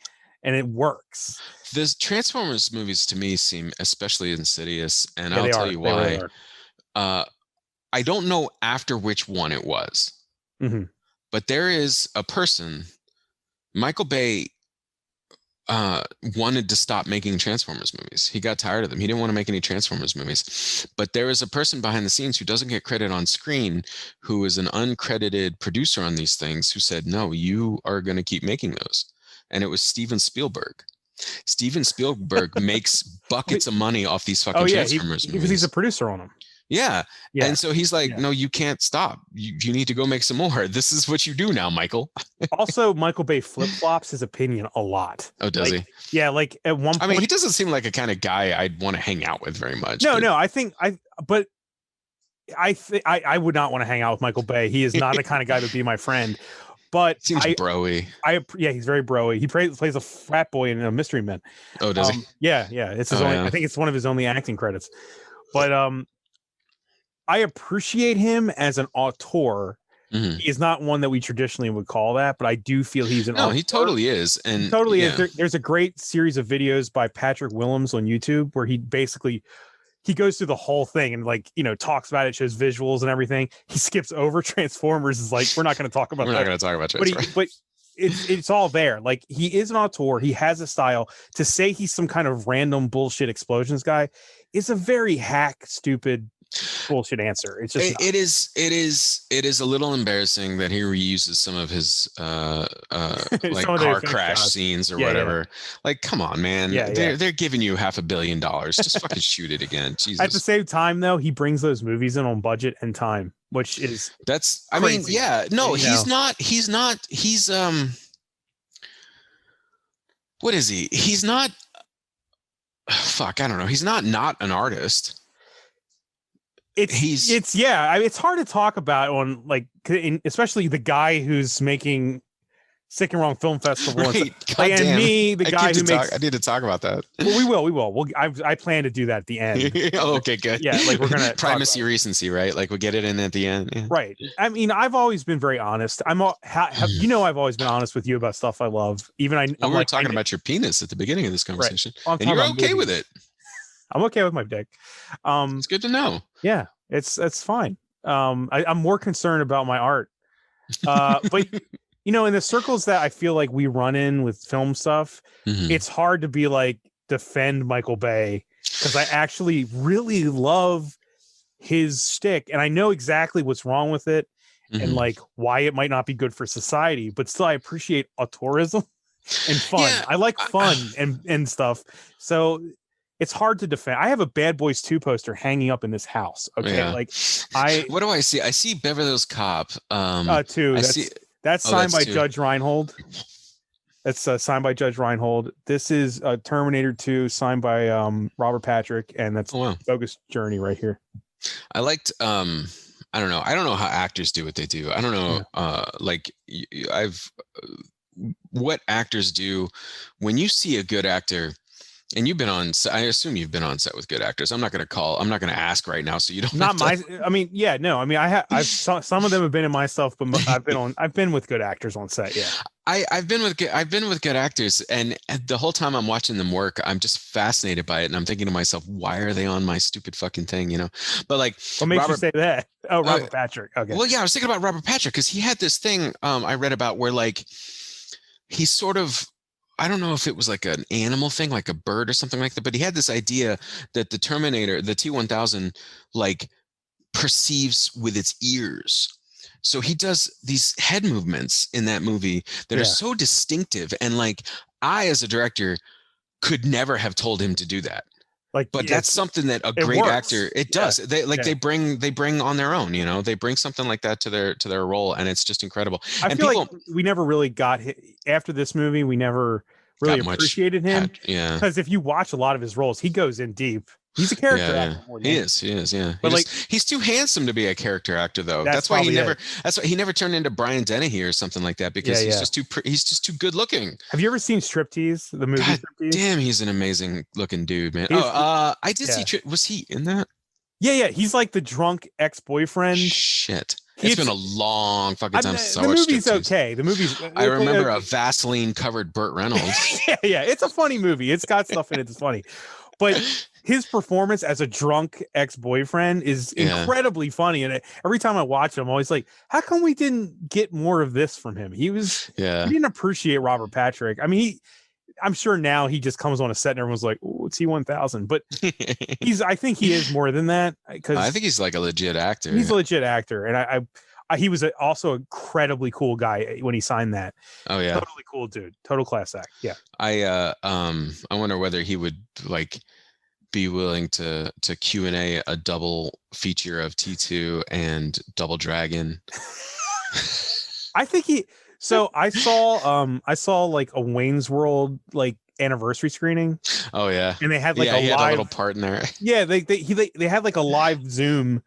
and it works. The Transformers movies to me seem especially insidious, and I'll tell you why. Really I don't know after which one it was, but there is a person, Michael Bay, wanted to stop making Transformers movies. He got tired of them. He didn't want to make any Transformers movies. But there is a person behind the scenes who doesn't get credit on screen, who is an uncredited producer on these things, who said, no, you are going to keep making those. And it was Steven Spielberg. Steven Spielberg makes buckets of money off these fucking Transformers movies. Because he's a producer on them. Yeah. And so he's like, no, you can't stop. You need to go make some more. This is what you do now, Michael. Also, Michael Bay flip-flops his opinion a lot. Oh, does he? Yeah, like at one point. I mean, he doesn't seem like a kind of guy I'd want to hang out with very much. No, I would not want to hang out with Michael Bay. He is not the kind of guy to be my friend. But Seems broy. Yeah, he's very broy. He plays a frat boy in Mystery Men. Oh, does he? Yeah. It's his only. Yeah. I think it's one of his only acting credits. But I appreciate him as an auteur. Mm-hmm. He is not one that we traditionally would call that, but I do feel he's an auteur. He totally is. And he totally is. There's a great series of videos by Patrick Willems on YouTube where he goes through the whole thing and talks about it, shows visuals and everything. He skips over Transformers. Is like, we're not going to talk about that. We're not going to talk about Transformers. But it's all there. Like, he is an auteur. He has a style. To say he's some kind of random bullshit explosions guy is a very hack, stupid bullshit answer. It's just it is a little embarrassing that he reuses some of his like car crash scenes or whatever. Like, come on, man. They're giving you $500 million. Just fucking shoot it again. Jesus. At the same time, though, he brings those movies in on budget and time, which is crazy. I mean, he's what is he? He's not I don't know. He's not an artist. It's hard to talk about on especially the guy who's making Sick and Wrong Film Festival, right. and me, the guy who makes. I need to talk about that. Well, we will. I plan to do that at the end. Okay, good. Yeah, we're gonna primacy, recency, right? Like, we'll get it in at the end. Yeah. Right. I mean, I've always been very honest. I've always been honest with you about stuff I love. Even we were talking about your penis at the beginning of this conversation, right. And you're okay with it. I'm okay with my dick. It's good to know. Yeah, it's fine. I'm more concerned about my art. But in the circles that I feel like we run in with film stuff, it's hard to be defend Michael Bay, because I actually really love his shtick and I know exactly what's wrong with it and why it might not be good for society, but still I appreciate auteurism and fun. Yeah, I like fun and stuff. So it's hard to defend. I have a Bad Boys 2 poster hanging up in this house. Okay. Yeah. What do I see? I see Beverly Hills Cop. 2. That's signed by Judge Reinhold. That's signed by Judge Reinhold. This is Terminator 2 signed by Robert Patrick. And that's Bogus Journey right here. I liked, I don't know how actors do what they do. I don't know. What actors do when you see a good actor. And I assume you've been on set with good actors. I'm not going to ask right now. So you don't. Some of them have been in my stuff, but I've been with good actors on set. Yeah. I've been with good actors, and the whole time I'm watching them work, I'm just fascinated by it. And I'm thinking to myself, why are they on my stupid fucking thing? But what makes you say that? Oh, Robert Patrick. Okay. Well, yeah, I was thinking about Robert Patrick because he had this thing I read about where he sort of, I don't know if it was like an animal thing, like a bird or something like that, but he had this idea that the Terminator, the T-1000, perceives with its ears. So he does these head movements in that movie that are so distinctive. And I, as a director, could never have told him to do that. But that's something that a great actor, it does. They bring on their own, they bring something like that to their role, and it's just incredible. I feel like we never really got after this movie. We never really appreciated him. Because if you watch a lot of his roles, he goes in deep. He's a character actor. He is. Yeah. But he's too handsome to be a character actor, though. That's why he never turned into Brian Dennehy or something like that, because he's just too good looking. Have you ever seen Striptease, the movie? Striptease? Damn, he's an amazing looking dude, man. I did see. Was he in that? Yeah. He's like the drunk ex-boyfriend. Shit. It's been a long fucking time since I watched the movie's okay. The movie's. I remember a Vaseline covered Burt Reynolds. yeah. It's a funny movie. It's got stuff in it that's funny, but his performance as a drunk ex-boyfriend is incredibly funny. And every time I watch him, I'm always like, how come we didn't get more of this from him? He didn't appreciate Robert Patrick. I mean, I'm sure now he just comes on a set and everyone's like, oh, it's T-1000. But I think he is more than that. Because I think he's like a legit actor. He's a legit actor. And he was also an incredibly cool guy when he signed that. Oh yeah. Totally cool dude. Total class act. Yeah. I wonder whether he would be willing to Q&A a double feature of T2 and Double Dragon. I think I saw like a Wayne's World anniversary screening. Oh yeah. And they had he had a little part in there. Yeah, they had like a live Zoom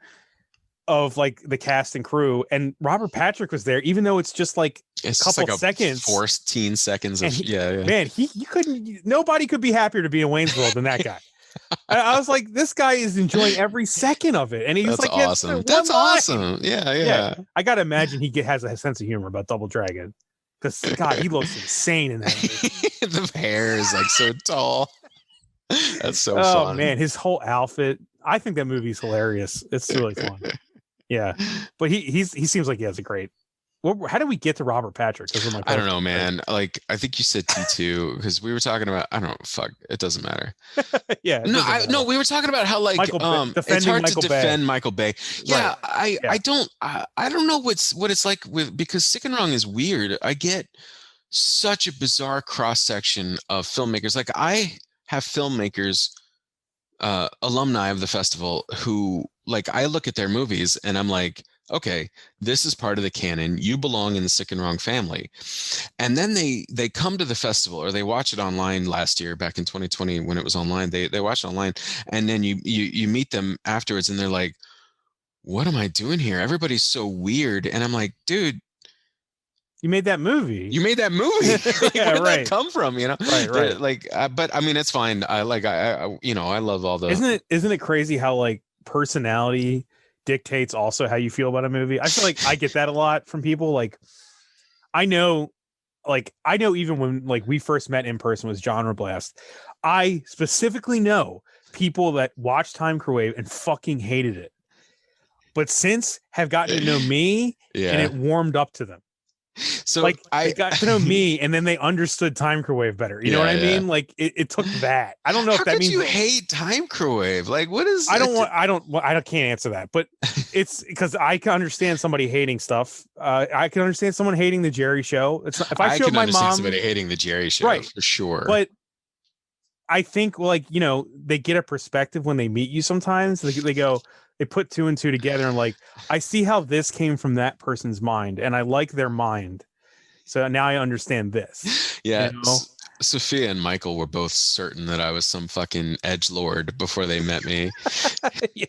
of like the cast and crew, and Robert Patrick was there, even though it's just like it's a couple just like seconds. 14 seconds of Man, you couldn't. Nobody could be happier to be in Wayne's World than that guy. I was like, this guy is enjoying every second of it, and he's That's like, awesome. That's awesome. Yeah. I gotta imagine he has a sense of humor about Double Dragon, because God, he looks insane in that movie. The hair is like so tall. That's so oh fun. Man, his whole outfit. I think that movie's hilarious. It's really fun. Yeah, but he seems like he has a great. How did we get to Robert Patrick? I don't know, man. Like, I think you said T2 because we were talking about. I don't know. Fuck, it doesn't matter. Yeah. No. We were talking about how like it's hard to defend Michael Bay. Yeah, right. I don't know what it's like with, because Sick and Wrong is weird. I get such a bizarre cross section of filmmakers. Like, I have filmmakers, alumni of the festival, who, like, I look at their movies and I'm like, okay, this is part of the canon. You belong in the Sick and Wrong family. And then they come to the festival, or they watch it online last year, back in 2020 when it was online. They watch it online, and then you meet them afterwards and they're like, what am I doing here? Everybody's so weird. And I'm like, dude, you made that movie. Like, yeah, where did that come from? You know, right. Like, but I mean, it's fine. I love all the. Isn't it crazy how like personality dictates also how you feel about a movie? I feel like I get that a lot from people. Like, I know even when like we first met in person was Genre Blast, I specifically know people that watched Time Crewave and fucking hated it, but since have gotten to know me and it warmed up to them. So like they got to know me, and then they understood Time Crewave better. You know what I mean? Like it took that. I don't know if that means you hate Time Crewave. Like, what is? I can't answer that, but it's because I can understand somebody hating stuff. I can understand someone hating the Jerry Show. It's not, if I showed my mom somebody hating the Jerry Show, for sure. But I think, like, you know, they get a perspective when they meet you. Sometimes they go. They put two and two together and like, I see how this came from that person's mind, and I like their mind. So now I understand this. Yeah. You know? Sophia and Michael were both certain that I was some fucking edgelord before they met me. Yeah.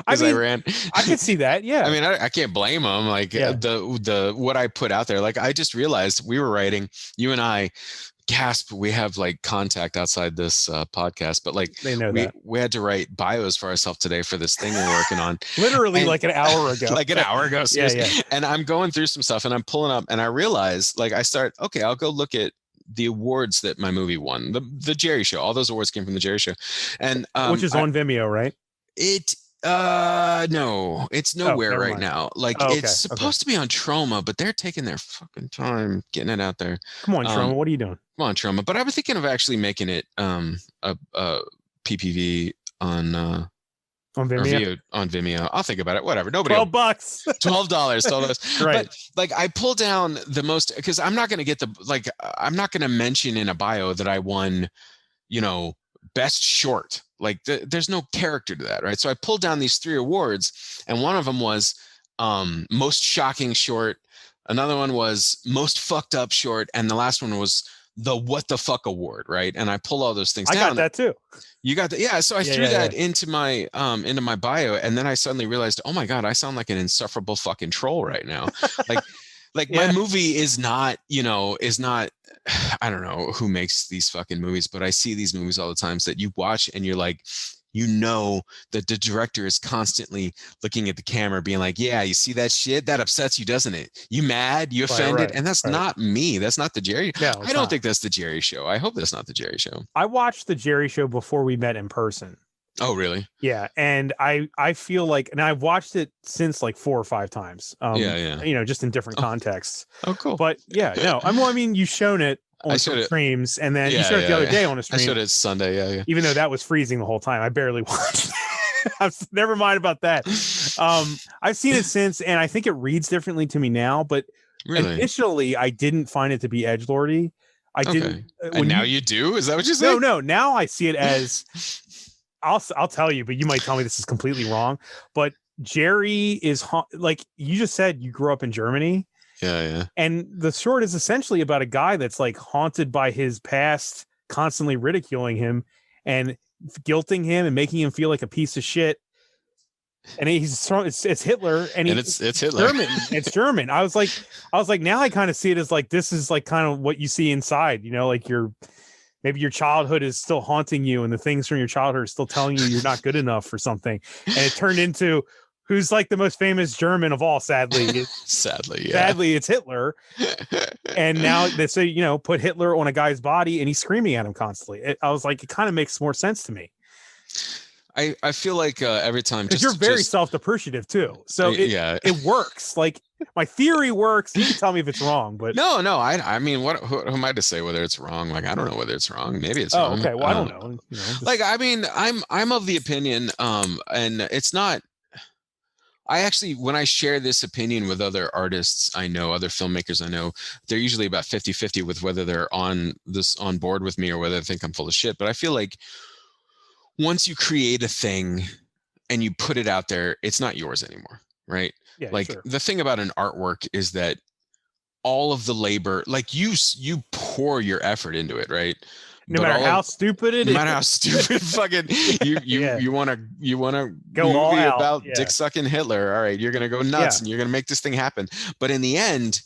I can see that. Yeah. I mean, I can't blame them. Like the what I put out there, like, I just realized we were writing, you and I, gasp, we have like contact outside this podcast, but like they know we had to write bios for ourselves today for this thing we're working on. Literally like an hour ago. Seriously. Yeah. And I'm going through some stuff and I'm pulling up, and I realize, like, I'll go look at the awards that my movie won. The Jerry Show, all those awards came from the Jerry Show, and which is on Vimeo, right? No, it's nowhere right now. Like, it's supposed to be on Trauma, but they're taking their fucking time getting it out there. Come on, Trauma, what are you doing? Come on, Trauma. But I was thinking of actually making it a PPV on Vimeo. On Vimeo. I'll think about it. Whatever. Nobody. $12. $12. Right. But like, I pull down the most, because I'm not going to mention in a bio that I won, you know, best short. Like, there's no character to that, right? So I pulled down these 3 awards, and one of them was most shocking short. Another one was most fucked up short, and the last one was the what the fuck award, right? And I pull all those things down. I got that too. You got that? Yeah. So I threw that into my bio, and then I suddenly realized, oh my God, I sound like an insufferable fucking troll right now. Like my movie is not, I don't know who makes these fucking movies, but I see these movies all the time that you watch and you're like, you know, that the director is constantly looking at the camera being like, yeah, you see that shit? That upsets you, doesn't it? You mad? You offended? And that's not me. That's not the Jerry. No, I don't think that's the Jerry Show. I hope that's not the Jerry Show. I watched the Jerry Show before we met in person. Oh, really? Yeah. And I feel like, and I've watched it since like 4 or 5 times. You know, just in different contexts. Oh, cool. But yeah, no, I mean, you've shown it on streams, and then you showed it the other day on a stream. I showed it Sunday. Yeah. Even though that was freezing the whole time, I barely watched it. Never mind about that. I've seen it since, and I think it reads differently to me now, but initially I didn't find it to be edgelordy. I didn't. And now you do? Is that what you're saying? No. Now I see it as, I'll tell you, but you might tell me this is completely wrong. But Jerry is like you just said, you grew up in Germany. Yeah. And the short is essentially about a guy that's like haunted by his past, constantly ridiculing him and guilting him and making him feel like a piece of shit. and it's Hitler, and it's Hitler. German. It's German. I was like, now I kind of see it as like, this is like kind of what you see inside, like maybe your childhood is still haunting you, and the things from your childhood are still telling you you're not good enough for something. And it turned into who's like the most famous German of all, sadly. Sadly, it's Hitler. And now they say, put Hitler on a guy's body and he's screaming at him constantly. I was like, it kind of makes more sense to me. I feel like every time, because you're very self-depreciative too, so it works. Like, my theory works. You can tell me if it's wrong, but no. I mean, who am I to say whether it's wrong? Like, I don't know whether it's wrong. Maybe it's wrong. Okay, well, I don't know. Like, I mean, I'm of the opinion, and it's not. I actually, when I share this opinion with other artists I know, other filmmakers I know, they're usually about 50-50 with whether they're on board with me or whether they think I'm full of shit. But I feel like once you create a thing and you put it out there, it's not yours anymore, right? Yeah, like, sure. The thing about an artwork is that all of the labor, like, you pour your effort into it, right? No matter how stupid it is. No matter how stupid fucking you want to go all out about dick sucking Hitler. All right, you're gonna go nuts and you're gonna make this thing happen. But in the end,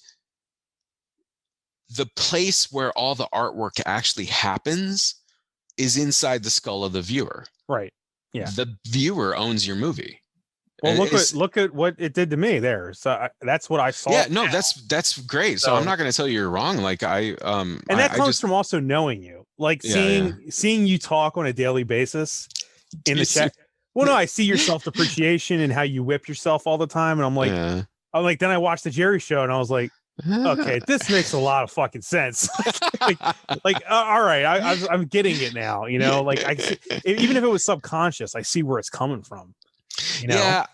the place where all the artwork actually happens is inside the skull of the viewer. Right. Yeah. The viewer owns your movie. Well, look at what it did to me there. So that's what I saw. Yeah, no, that's great. So I'm not going to tell you you're wrong. Like, and that comes from also knowing you, like seeing you talk on a daily basis in the chat. Well, no, I see your self-depreciation and how you whip yourself all the time, and I'm like, then I watched the Jerry Show, and I was like, okay, this makes a lot of fucking sense. All right, I'm getting it now. Like, I see, even if it was subconscious, I see where it's coming from. Yeah,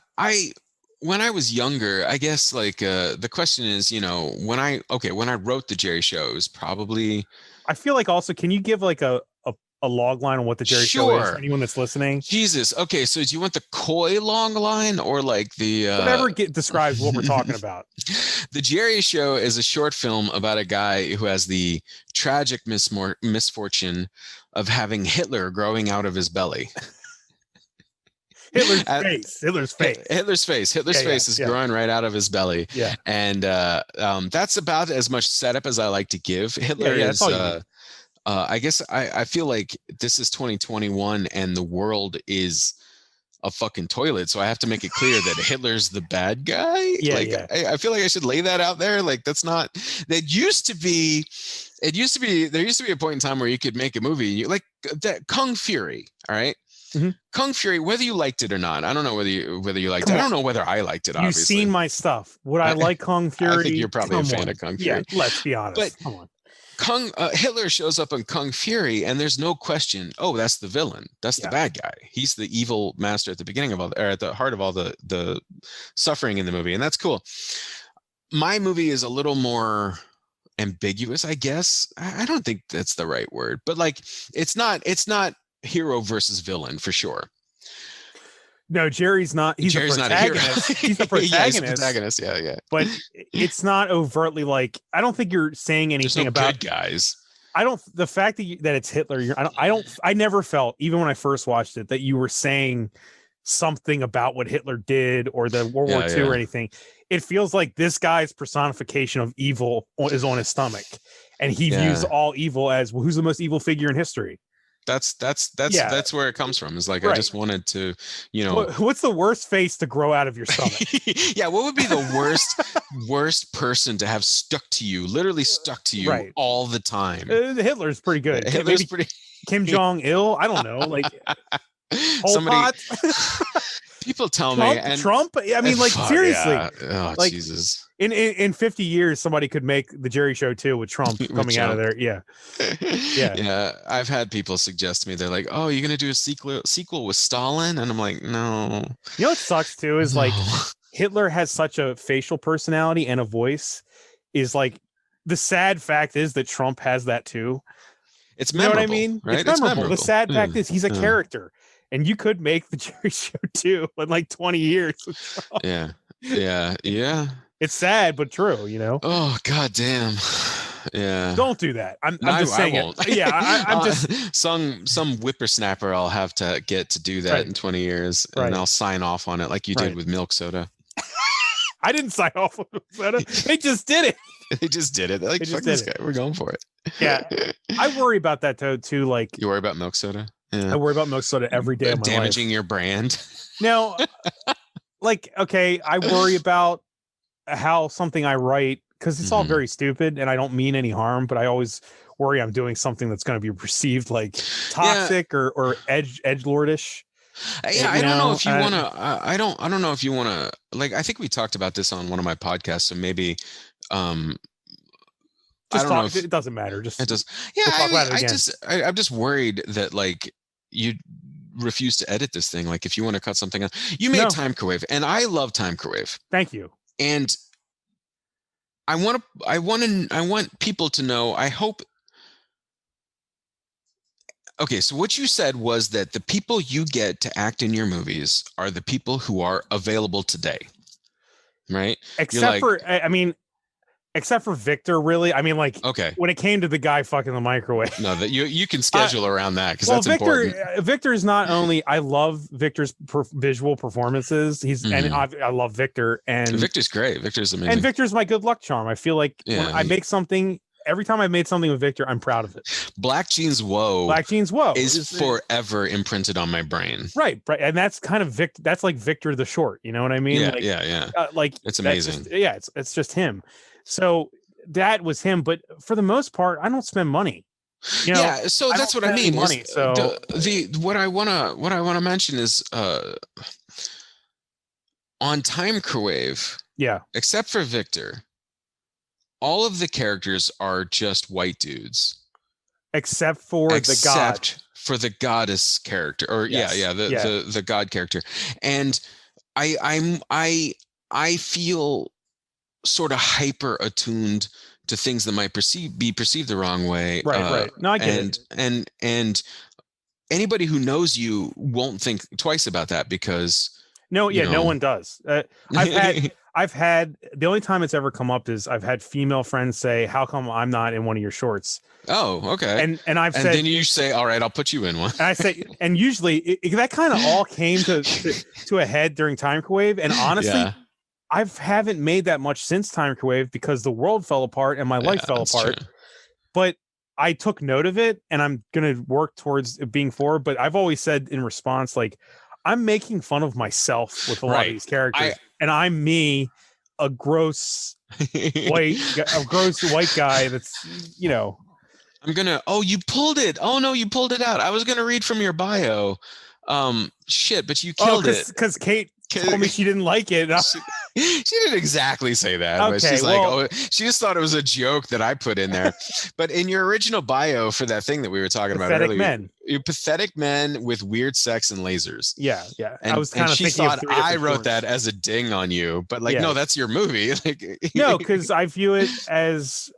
when I was younger, I guess, like, the question is, when I wrote the Jerry Show, it was probably. I feel like also, can you give like a log line on what the Jerry Show is for anyone that's listening? Jesus. Okay, so do you want the coy long line or like the whatever describes what we're talking about? The Jerry Show is a short film about a guy who has the tragic misfortune of having Hitler growing out of his belly. Hitler's face. Hitler's face is growing right out of his belly. Yeah. And that's about as much setup as I like to give. Hitler is I guess I feel like this is 2021 and the world is a fucking toilet, so I have to make it clear that Hitler's the bad guy. I feel like I should lay that out there. Like, there used to be a point in time where you could make a movie like that, Kung Fury, all right? Mm-hmm. Kung Fury, whether you liked it or not, I don't know whether you liked it. I don't know whether I liked it. You've seen my stuff. Would I like Kung Fury? I think you're probably a fan of Kung Fury. Yeah, let's be honest. But come on. Hitler shows up in Kung Fury, and there's no question. Oh, that's the villain. That's the bad guy. He's the evil master at the beginning of all, or at the heart of all the suffering in the movie, and that's cool. My movie is a little more ambiguous, I guess. I don't think that's the right word, but like, it's not hero versus villain for sure. No, Jerry's not. He's Jerry's a protagonist. He's the protagonist. Yeah, he's a protagonist. Yeah. But it's not overtly like. I don't think you're saying anything about good guys. I don't. The fact that it's Hitler. I never felt, even when I first watched it, that you were saying something about what Hitler did or the World War II or anything. It feels like this guy's personification of evil is on his stomach, and he views all evil as, well, who's the most evil figure in history. That's where it comes from. It's like, I just wanted to, what's the worst face to grow out of your stomach? Yeah, what would be the worst person to have literally stuck to you all the time? Hitler's pretty good. Hitler's pretty. Kim Jong-il, I don't know, like people tell me, and Trump. I mean, like, seriously. Yeah. Oh, like, Jesus. In 50 years, somebody could make the Jerry Show too with Trump coming out of there. Yeah. I've had people suggest to me, they're like, "Oh, you're gonna do a sequel with Stalin?" And I'm like, "No." You know what sucks too is like Hitler has such a facial personality and a voice. Is like, the sad fact is that Trump has that too. It's memorable. You know what I mean? Right? It's memorable. The sad fact is he's a character, and you could make the Jerry Show too in like 20 years. Yeah. It's sad but true, Oh, god damn. Yeah. Don't do that. I'm No, just saying I won't. it. Yeah, I'm just some whippersnapper I'll have to get to do that Right. in 20 years, and Right. I'll sign off on it like you Right. did with milk soda. I didn't sign off on it. They just did it. They just did it. They're like, They fuck just this did guy. We're going for it. Yeah. I worry about that though too. Like You worry about milk soda? Yeah. I worry about milk soda every day of my Damaging life. your brand. Now, like, okay, I worry about how something I write, because it's all very stupid and I don't mean any harm, but I always worry I'm doing something that's going to be perceived like toxic or edgelordish. Yeah, I don't know if you want to. I don't know if you want to. Like, I think we talked about this on one of my podcasts, so maybe. I don't know if it doesn't matter. Just it does. Yeah, we'll talk about it again. I'm just worried that like you refuse to edit this thing. Like, if you want to cut something out, you made Timecrowave, and I love Timecrowave. Thank you. And I want people to know. I hope. Okay, so what you said was that the people you get to act in your movies are the people who are available today, right? Except for Victor, really. I mean, like, okay, when it came to the guy fucking the microwave. No, that you can schedule around that because that's Victor, important. Victor is not only. I love Victor's visual performances. And I love Victor, and Victor's great. Victor's amazing, and Victor's my good luck charm. I feel like when I make something. Every time I've made something with Victor, I'm proud of it. Black Jeans Whoa is forever imprinted on my brain. Right. And that's kind of Victor. That's like Victor the Short. You know what I mean? Yeah. Like it's amazing. It's just him. So that was him. But for the most part, I don't spend money. You know, yeah. So that's what I mean. Money. So what I wanna mention is on Timecrowave. Yeah. Except for Victor. All of the characters are just white dudes, except for the goddess character, or the god character, and I feel sort of hyper attuned to things that might be perceived the wrong way. Right. No, I get it. And anybody who knows you won't think twice about that because no one does. I've had the only time it's ever come up is I've had female friends say, "How come I'm not in one of your shorts?" Oh, okay. And I've said, then you say, "All right, I'll put you in one." And I say, and usually that kind of all came to a head during Timecrowave. And honestly, I haven't made that much since Timecrowave because the world fell apart and my life fell apart. True. But I took note of it, and I'm gonna work towards it being forward. But I've always said in response, like, I'm making fun of myself with a lot of these characters. And I'm me, a gross white guy that's, you know. You pulled it. Oh no, you pulled it out. I was gonna read from your bio. Shit, but you killed it. Because Kate told me she didn't like it. She didn't exactly say that, but she's she just thought it was a joke that I put in there. But in your original bio for that thing that we were talking about earlier, you're pathetic men with weird sex and lasers. Yeah. And, I was kind of she thinking thought I wrote that as a ding on you, but no, that's your movie. No, because I view it as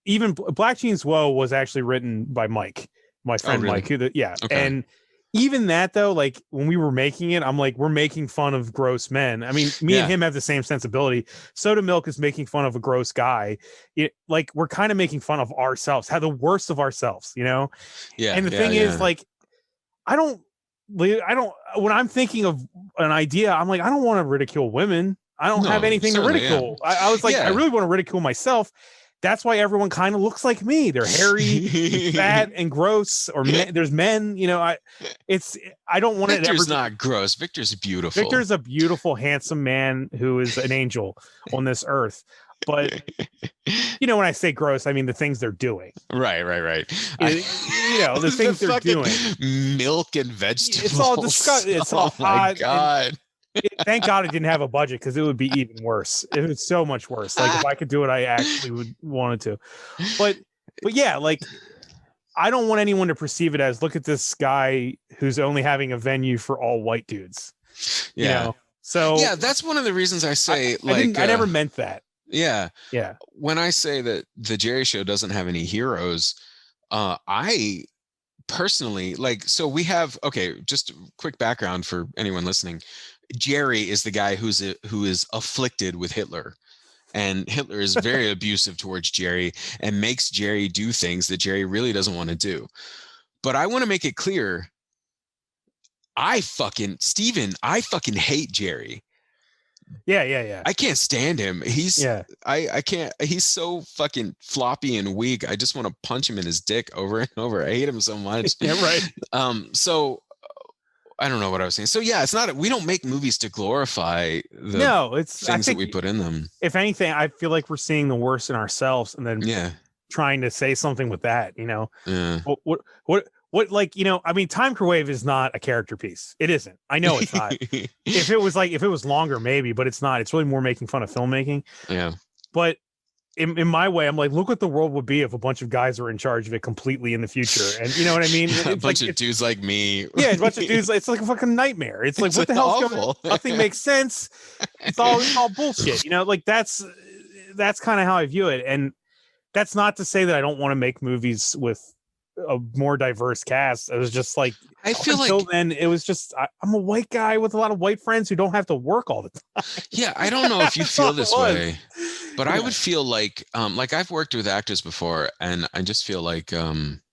even Black Jeans Whoa was actually written by Mike, my friend Mike. Okay. And even that though, like when we were making it, I'm like, we're making fun of gross men. I mean, me and him have the same sensibility. Soda Milk is making fun of a gross guy. Like we're kind of making fun of ourselves, how the worst of ourselves, you know? Yeah. And the thing is, like, I don't, when I'm thinking of an idea, I'm like, I don't want to ridicule women. I don't have anything to ridicule. Yeah. I was like, I really want to ridicule myself. That's why everyone kind of looks like me. They're hairy, fat, and gross. Or there's men, you know. I don't want it. Victor's not gross. Victor's beautiful. Victor's a beautiful, handsome man who is an angel on this earth. But you know, when I say gross, I mean the things they're doing. Right. You know, the things they're doing. Milk and vegetables. It's all disgusting. It's all hot. My God. Thank God it didn't have a budget because it would be even worse. It was so much worse. Like if I could do it, I actually would wanted to. But yeah, like I don't want anyone to perceive it as look at this guy who's only having a venue for all white dudes. Yeah. You know? So yeah, that's one of the reasons I say I never meant that. Yeah. Yeah. When I say that the Jerry Show doesn't have any heroes, I personally so we have just quick background for anyone listening. Jerry is the guy who is afflicted with Hitler, And Hitler is very abusive towards Jerry and makes Jerry do things that Jerry really doesn't want to do. But I want to make it clear, I fucking hate Jerry. Yeah. I can't stand him. I can't. He's so fucking floppy and weak. I just want to punch him in his dick over and over. I hate him so much. Yeah, right. So I don't know what I was saying. So yeah, it's not. We don't make movies to glorify the things that we put in them. If anything, I feel like we're seeing the worst in ourselves, and then trying to say something with that. You know, what like, you know, I mean, Time Microwave is not a character piece. It isn't. I know it's not. If it was longer, maybe, but it's not. It's really more making fun of filmmaking. Yeah. But in my way, I'm like, look what the world would be if a bunch of guys were in charge of it completely in the future. And you know what I mean? A bunch of dudes like me. Yeah, a bunch of dudes. It's like a fucking nightmare. It's like, what the hell's going on? Nothing makes sense. It's all bullshit. You know, like that's kind of how I view it. And that's not to say that I don't want to make movies with a more diverse cast. It was just like, I feel until then it was just I'm a white guy with a lot of white friends who don't have to work all the time. Yeah, I don't know if you feel this way, but I would feel like I've worked with actors before, and I just feel like I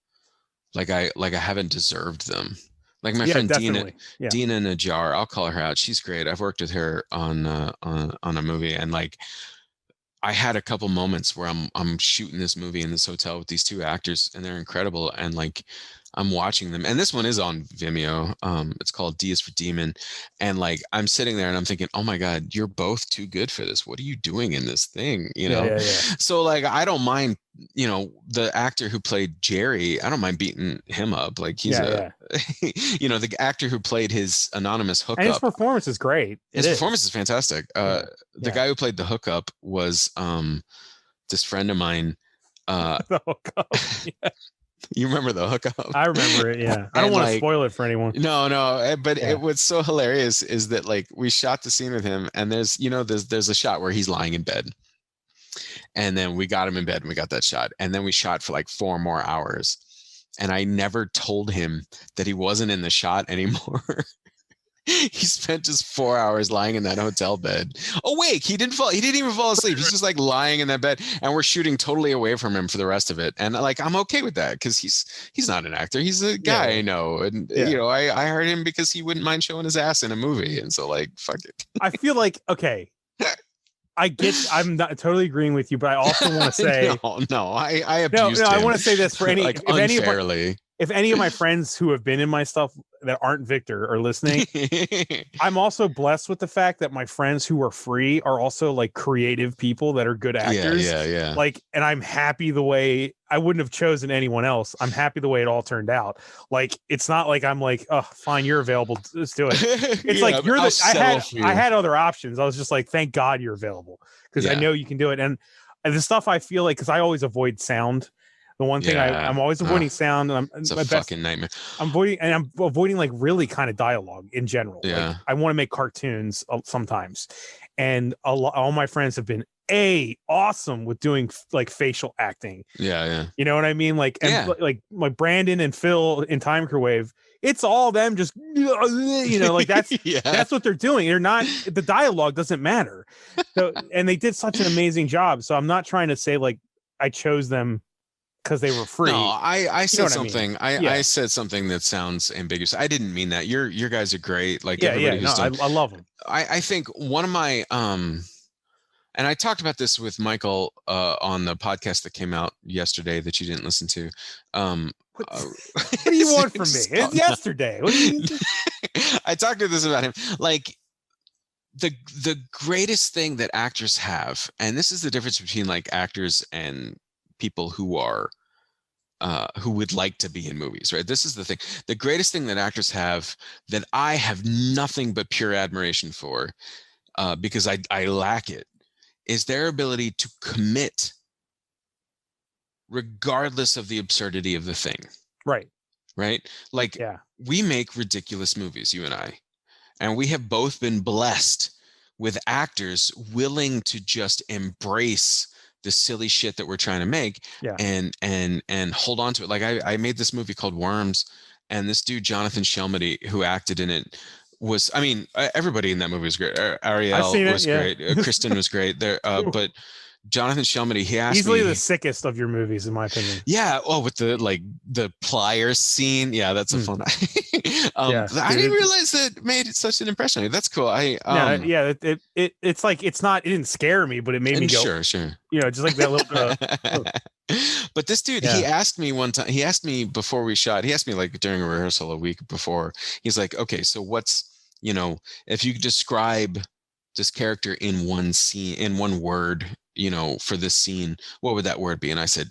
haven't deserved them. Like my friend Dina Najjar, I'll call her out. She's great. I've worked with her on a movie, and like I had a couple moments where I'm shooting this movie in this hotel with these two actors, and they're incredible. And like I'm watching them, and this one is on Vimeo. It's called D is for Demon, and like I'm sitting there and I'm thinking, oh my God, you're both too good for this. What are you doing in this thing? You know? Yeah. So like I don't mind, you know, the actor who played Jerry, I don't mind beating him up. Like he's you know, the actor who played his anonymous hookup. And his performance is great. His performance is fantastic. The guy who played the hookup was this friend of mine. The hookup. Yeah. You remember the hookup? I remember it. Yeah. I don't want to spoil it for anyone. No. But it was so hilarious is that like we shot the scene with him, and there's a shot where he's lying in bed. And then we got him in bed and we got that shot. And then we shot for like 4 more hours. And I never told him that he wasn't in the shot anymore. He spent just 4 hours lying in that hotel bed. Awake. He didn't even fall asleep. He's just like lying in that bed, and we're shooting totally away from him for the rest of it. And like, I'm okay with that because he's not an actor. He's a guy I know. And you know, I hired him because he wouldn't mind showing his ass in a movie. And so like, fuck it. I feel like, okay. I'm not totally agreeing with you, but I also want to say I abused him. I want to say this for like unfairly. If any of my friends who have been in my stuff that aren't Victor are listening, I'm also blessed with the fact that my friends who are free are also like creative people that are good actors. Yeah. Like, and I'm happy the way I wouldn't have chosen anyone else. I'm happy the way it all turned out. Like, it's not like I'm like, oh, fine, you're available. Let's do it. It's like I had other options. I was just like, thank God you're available because I know you can do it. And the stuff I feel like, because I always avoid sound. The one thing I'm always avoiding sound. It's a fucking nightmare. I'm avoiding like really kind of dialogue in general. Yeah. Like, I want to make cartoons sometimes, and all my friends have been awesome with doing like facial acting. Yeah. You know what I mean? Like, and like my Brandon and Phil in Time Microwave, it's all them just, you know, like that's that's what they're doing. They're not, the dialogue doesn't matter. So, and they did such an amazing job. So I'm not trying to say like I chose them because they were free. No, I said something. I said something that sounds ambiguous. I didn't mean that. Your guys are great. Like everybody who's done. I love them. I think one of my and I talked about this with Michael on the podcast that came out yesterday that you didn't listen to. What do you want from me? It's yesterday. What do you I talked to this about him. Like the greatest thing that actors have, and this is the difference between like actors and people who are who would like to be in movies, right? This is the thing. The greatest thing that actors have that I have nothing but pure admiration for, because I lack it, is their ability to commit regardless of the absurdity of the thing. Right. Like we make ridiculous movies, you and I, and we have both been blessed with actors willing to just embrace the silly shit that we're trying to make and hold on to it. Like I made this movie called Worms, and this dude, Jonathan Shelmity, who acted in it, was, I mean, everybody in that movie was great. I've Ariel seen it. was Yeah. great. Kristen was great there. But Jonathan Shelmity, he asked Easily me, the sickest of your movies, in my opinion. yeah, oh, with the pliers scene, yeah, that's a fun. Yeah, I didn't realize that made such an impression on me. That's cool. yeah, it's like it didn't scare me, but it made me go, sure. Just like that little. But this dude, he asked me one time. He asked me before we shot. He asked me like during a rehearsal a week before. He's like, okay, so what's if you could describe this character in one scene, in one word, for this scene, what would that word be? And I said,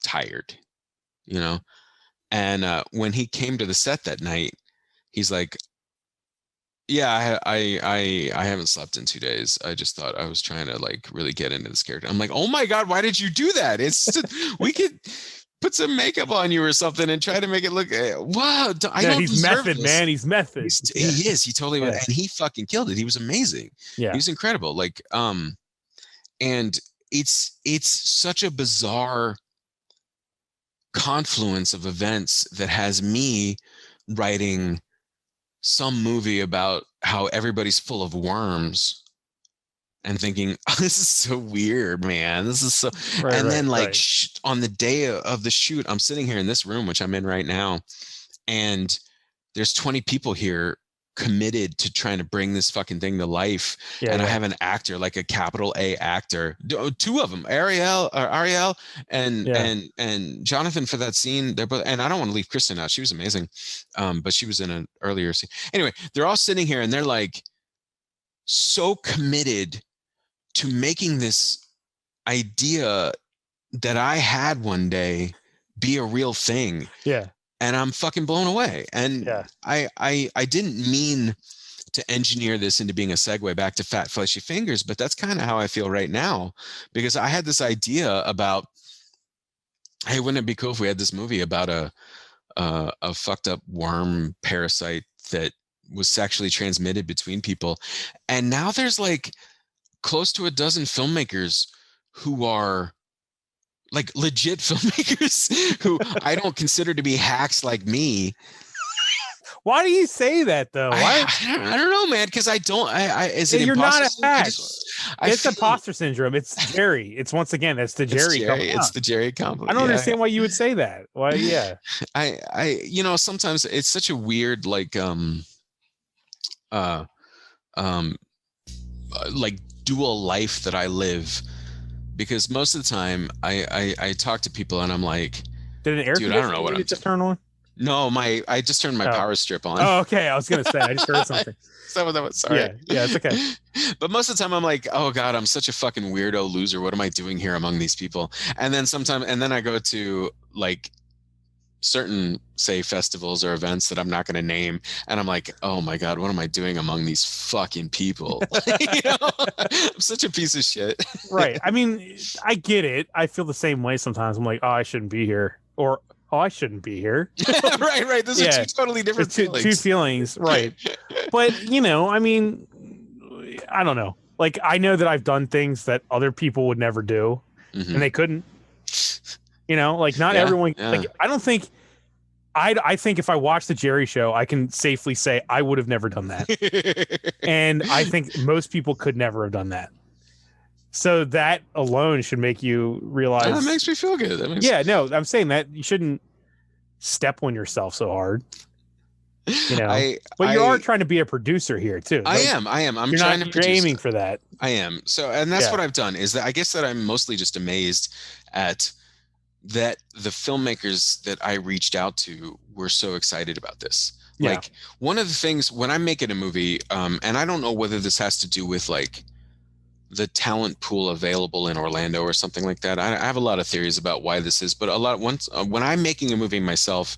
tired. And when he came to the set that night, he's like, yeah, I haven't slept in 2 days. I just thought I was trying to like really get into this character. I'm like, oh my God, why did you do that? We could put some makeup on you or something and try to make it look, wow. He's method, man. He's method. He is. He totally was. And he fucking killed it. He was amazing. Yeah. He was incredible. Like, and it's such a bizarre confluence of events that has me writing some movie about how everybody's full of worms and thinking, oh, this is so weird, man. This is so, then on the day of the shoot, I'm sitting here in this room, which I'm in right now, and there's 20 people here committed to trying to bring this fucking thing to life. I have an actor, like a capital A actor, 2 of them, Ariel and Jonathan, for that scene. They're both, and I don't want to leave Kristen out. She was amazing. But she was in an earlier scene. Anyway, they're all sitting here and they're like so committed to making this idea that I had one day be a real thing. Yeah. And I'm fucking blown away. And I didn't mean to engineer this into being a segue back to Fat Fleshy Fingers, but that's kind of how I feel right now, because I had this idea about, hey, wouldn't it be cool if we had this movie about a fucked up worm parasite that was sexually transmitted between people? And now there's like close to a dozen filmmakers who are like legit filmmakers who I don't consider to be hacks like me. Why do you say that though? Why? I don't know, man. Because I don't. You're not a hack. It's imposter syndrome. It's Jerry. It's once again. That's the Jerry. It's the Jerry compliment. I don't understand why you would say that. Why? Yeah. I sometimes it's such a weird like like dual life that I live. Because most of the time I talk to people and I'm like, did an air dude, I don't know what I'm just turn on? No, I just turned my power strip on. Oh, okay. I was gonna say I just heard something. So that was sorry. Yeah, it's okay. But most of the time I'm like, oh God, I'm such a fucking weirdo loser. What am I doing here among these people? And then I go to like certain, say, festivals or events that I'm not going to name, and I'm like, oh my God, what am I doing among these fucking people? I'm such a piece of shit. Right. I mean, I get it. I feel the same way sometimes. I'm like, oh, I shouldn't be here, or oh, I shouldn't be here. Right. Those are 2 totally different feelings. 2 feelings, right? But I mean, I don't know. Like, I know that I've done things that other people would never do, and they couldn't. Like not everyone. Yeah. Like, I don't think. I think if I watch the Jerry Show, I can safely say I would have never done that, and I think most people could never have done that. So that alone should make you realize. That makes me feel good. No, I'm saying that you shouldn't step on yourself so hard. But you are trying to be a producer here too. I am. I'm trying to produce. You're aiming for that. I am. So, and that's what I've done. Is that I guess that I'm mostly just amazed at that the filmmakers that I reached out to were so excited about this. Yeah. Like, one of the things when I'm making a movie, and I don't know whether this has to do with like the talent pool available in Orlando or something like that. I have a lot of theories about why this is, but when I'm making a movie myself,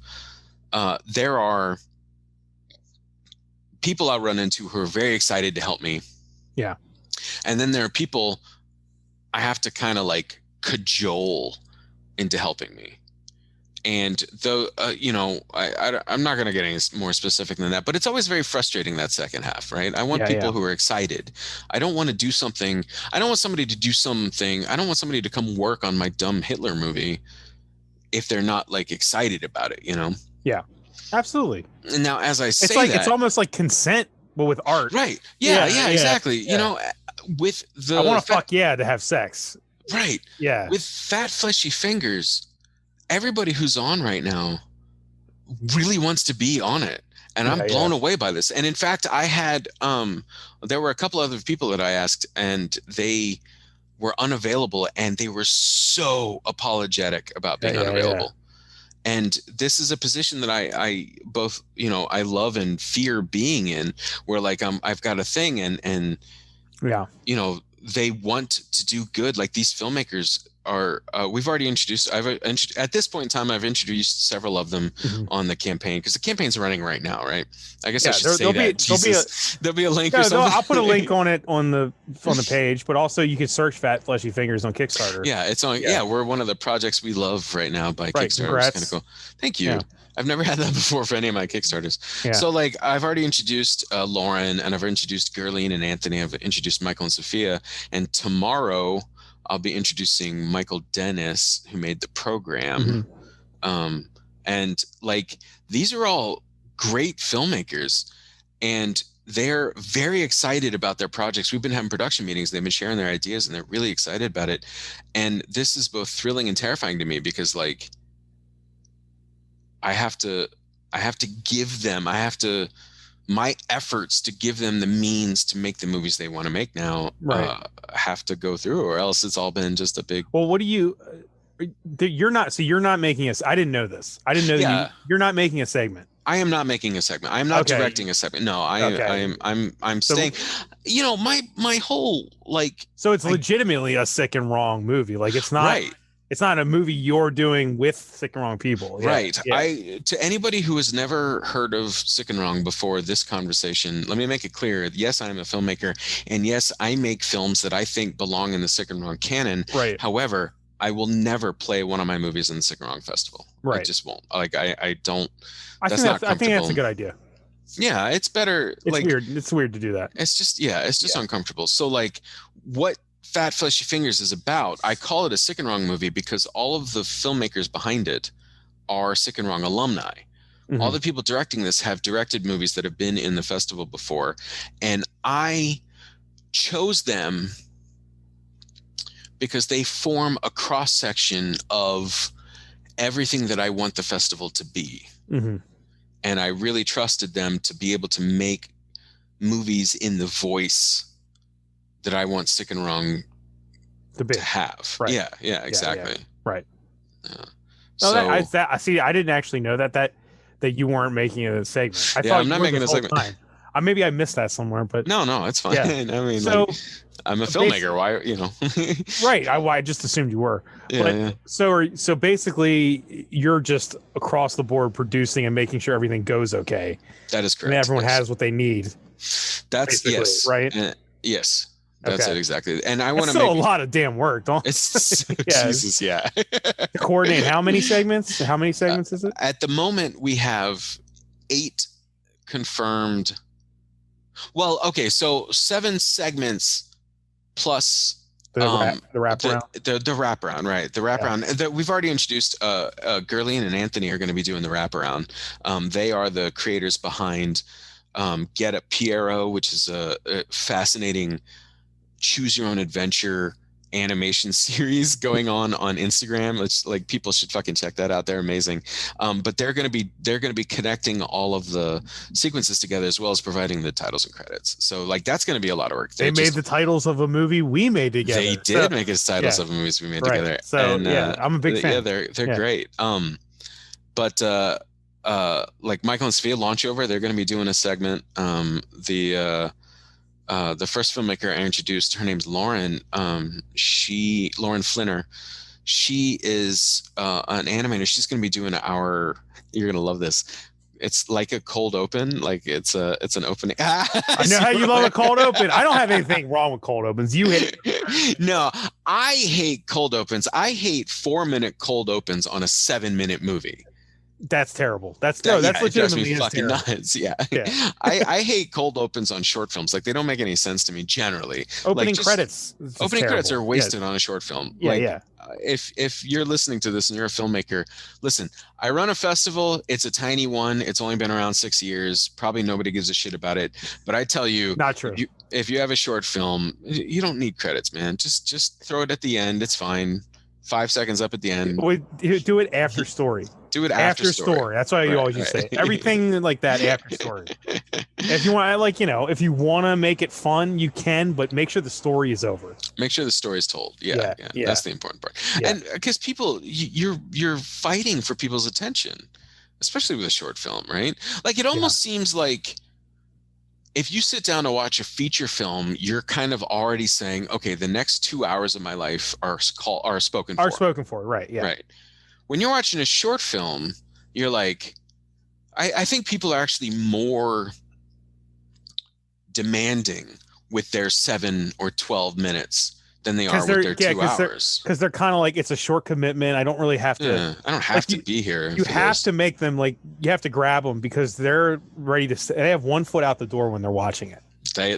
there are people I run into who are very excited to help me. Yeah. And then there are people I have to kind of like cajole into helping me. And though, I'm not going to get any more specific than that, but it's always very frustrating, that second half, right? I want people who are excited. I don't want to do something. I don't want somebody to do something. I don't want somebody to come work on my dumb Hitler movie if they're not like excited about it, Yeah, absolutely. And now, as I say, it's almost like consent Well, with art. Right. Yeah, exactly. Yeah. You know, with the I want to fuck yeah to have sex. Right. Yeah. With fat fleshy fingers, everybody who's on right now really wants to be on it. And I'm blown away by this. And in fact, I had there were a couple other people that I asked, and they were unavailable, and they were so apologetic about being unavailable. And this is a position that I both, you know, I love and fear being in, where like I've got a thing, and you know, they want to do good. Like these filmmakers are, we've already introduced, at this point in time, I've introduced several of them on the campaign, because the campaign's running right now, right? I guess I should say that. There'll be a link or something. I'll put a link on it on the page, but also you can search Fat Fleshy Fingers on Kickstarter. Yeah, it's on. Yeah, we're one of the projects we love right now by Kickstarter. Congrats. It's kind of cool. Thank you. Yeah. I've never had that before for any of my Kickstarters. Yeah. So like I've already introduced Lauren, and I've introduced Gerline and Anthony. I've introduced Michael and Sophia, and tomorrow I'll be introducing Michael Dennis, who made the program. And like these are all great filmmakers, and they're very excited about their projects. We've been having production meetings. They've been sharing their ideas, and they're really excited about it. And this is both thrilling and terrifying to me, because like I have to give them, my efforts to give them the means to make the movies they want to make now have to go through, or else it's all been just a big. Well, what do you? You're not making us. I didn't know this. I didn't know that you're not making a segment. I am not making a segment. I am not directing a segment. No, I'm staying. You know, my whole like. So it's legitimately a Sick and Wrong movie. Like it's not. Right. It's not a movie you're doing with Sick and Wrong people. Yeah. Right. Yeah. To anybody who has never heard of Sick and Wrong before this conversation, let me make it clear. Yes, I am a filmmaker, and yes, I make films that I think belong in the Sick and Wrong canon. Right. However, I will never play one of my movies in the Sick and Wrong Festival. Right. I just won't. Like I don't. I think that's a good idea. Yeah, it's better. It's weird. It's weird to do that. It's just uncomfortable. So like what Fat Fleshy Fingers is about, I call it a Sick and Wrong movie because all of the filmmakers behind it are Sick and Wrong alumni. All the people directing this have directed movies that have been in the festival before, and I chose them because they form a cross section of everything that I want the festival to be. And I really trusted them to be able to make movies in the voice that I want Sick and Wrong to have. Right. Yeah, exactly. Yeah. Right. Yeah. So I see. I didn't actually know that you weren't making a segment. I thought I'm not making a segment. Maybe I missed that somewhere, but no, it's fine. Yeah. I mean, so like, I'm a filmmaker. Why, you know? Right. I just assumed you were. So basically, you're just across the board producing and making sure everything goes okay. That is correct. And everyone has what they need. That's yes. Right. Yes. That's it exactly. And I want to make a lot of damn work, don't it's Jesus, yeah. To coordinate how many segments? How many segments is it? At the moment we have 8 confirmed. Well, okay, so 7 segments plus the wraparound. The wraparound, right? The wraparound. We've already introduced Gerline and Anthony are going to be doing the wraparound. They are the creators behind Get Up Piero, which is a fascinating choose your own adventure animation series going on Instagram. It's like people should fucking check that out. They're amazing. But they're going to be connecting all of the sequences together as well as providing the titles and credits. So like that's going to be a lot of work. They made the titles of a movie we made together. They did make us titles of movies we made together. So and, I'm a big fan. Yeah, they're great. But like Michael and Sophia Launch Over, they're going to be doing a segment. The first filmmaker I introduced, her name's Lauren. Lauren Flinner. She is an animator. She's going to be doing you're going to love this. It's like a cold open. Like it's an opening. I know how you love a cold open. I don't have anything wrong with cold opens. You hate it. No, I hate cold opens. I hate 4-minute cold opens on a 7-minute movie. That's terrible. That's That, that's yeah, it drives legitimately me is fucking terrible. nuts. Yeah. Yeah. I hate cold opens on short films. Like they don't make any sense to me generally. Like Opening just credits is just opening credits are terrible. Yeah. wasted on a short film. Yeah. Like Yeah. if you're listening to this and you're a filmmaker, listen, I run a festival. It's a tiny one. It's only been around 6 years. Probably nobody gives a shit about it. But I tell you, Not true. if you have a short film, you don't need credits, man. Just throw it at the end. It's fine. 5 seconds up at the end. Do it after story. Do it after story. That's why you always say everything like that after story. If you want, like, if you want to make it fun, you can, but make sure the story is over. Make sure the story is told. Yeah. That's the important part. Yeah. And because people, you're fighting for people's attention, especially with a short film, right? Like it almost seems like if you sit down to watch a feature film, you're kind of already saying, okay, the next 2 hours of my life are spoken for. Are spoken for, right? Yeah. Right. When you're watching a short film, you're like, I think people are actually more demanding with their 7 or 12 minutes than they are with their 2 hours. Because they're kind of like, it's a short commitment. I don't really have to. Yeah, I don't have to be here. You have to make them like, you have to grab them because they're ready to. They have 1 foot out the door when they're watching it.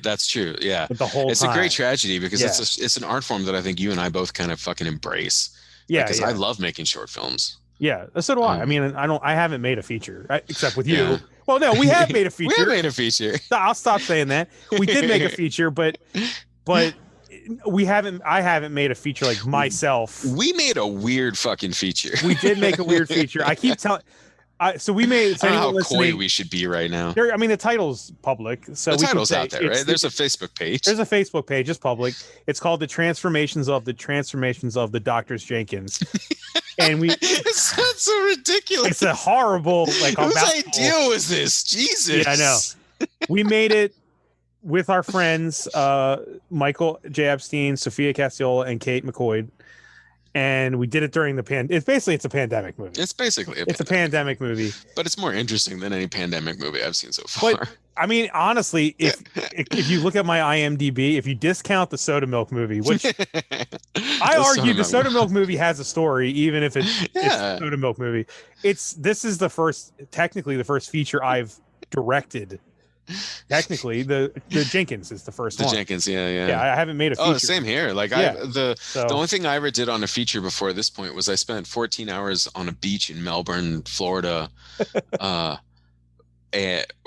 That's true. Yeah, the whole it's time. A great tragedy because it's an art form that I think you and I both kind of fucking embrace. Yeah, because I love making short films. Yeah, so do I. I mean, I haven't made a feature except with you. Yeah. Well, no, we have made a feature. We have made a feature. I'll stop saying that. We did make a feature, but we haven't. I haven't made a feature like myself. We made a weird fucking feature. We did make a weird feature. I keep telling. So we made. So I don't know how coy we should be right now. I mean, the title's public, so the title's out there, right? There's a Facebook page. There's a Facebook page. It's public. It's called the Transformations of the Doctors Jenkins, and we. It sounds so ridiculous. It's a horrible Whose idea was this? Jesus. Yeah, I know. We made it with our friends, Michael J. Epstein, Sophia Castiola, and Kate McCoy. And we did it during the it's a pandemic movie. It's basically a pandemic movie. But it's more interesting than any pandemic movie I've seen so far. But I mean, honestly, if you look at my IMDb, if you discount the Soda Milk movie, which I argue the Soda Milk movie has a story, even if it's a Soda Milk movie. This is technically the first feature I've directed. Technically, the Jenkins is the first one. The Jenkins, yeah. I haven't made a feature. Oh, same here. Like the only thing I ever did on a feature before this point was I spent 14 hours on a beach in Melbourne, Florida,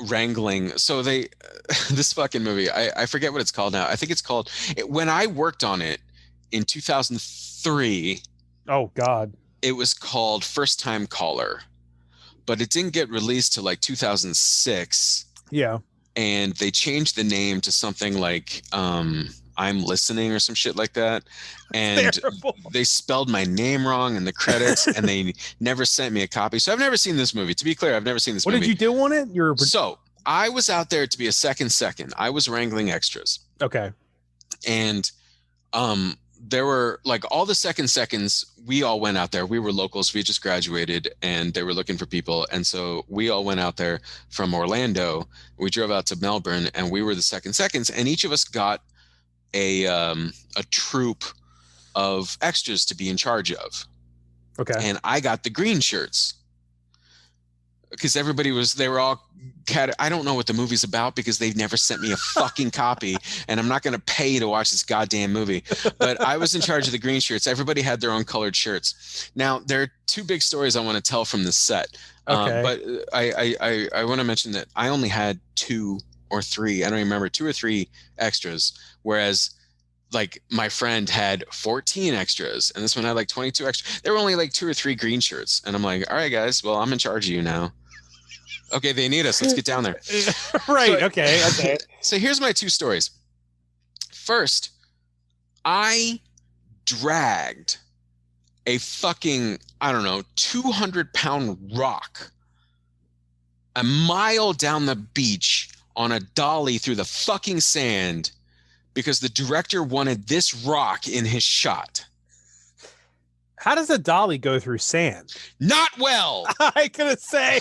wrangling. So this fucking movie, I forget what it's called now. I think it's called. When I worked on it in 2003. Oh God. It was called First Time Caller, but it didn't get released till like 2006. Yeah. And they changed the name to something like I'm Listening or some shit like that. And they spelled my name wrong in the credits and they never sent me a copy. So I've never seen this movie. To be clear, I've never seen this movie. What did you do on it? So I was out there to be a second. I was wrangling extras. Okay. And there were like all the seconds, we all went out there. We were locals. We just graduated and they were looking for people. And so we all went out there from Orlando. We drove out to Melbourne and we were the seconds. And each of us got a troop of extras to be in charge of. Okay. And I got the green shirts because they were all I don't know what the movie's about because they've never sent me a fucking copy and I'm not going to pay to watch this goddamn movie. But I was in charge of the green shirts. Everybody had their own colored shirts. Now, there are 2 big stories I want to tell from this set. Okay. But I want to mention that I only had 2 or 3, I don't remember, 2 or 3 extras, whereas like my friend had 14 extras and this one had like 22 extras. There were only like 2 or 3 green shirts. And I'm like, all right, guys, well, I'm in charge of you now. Okay, they need us. Let's get down there. Right. Okay. So here's my 2 stories. First, I dragged a fucking, 200-pound rock a mile down the beach on a dolly through the fucking sand because the director wanted this rock in his shot. How does a dolly go through sand? Not well. I couldn't say.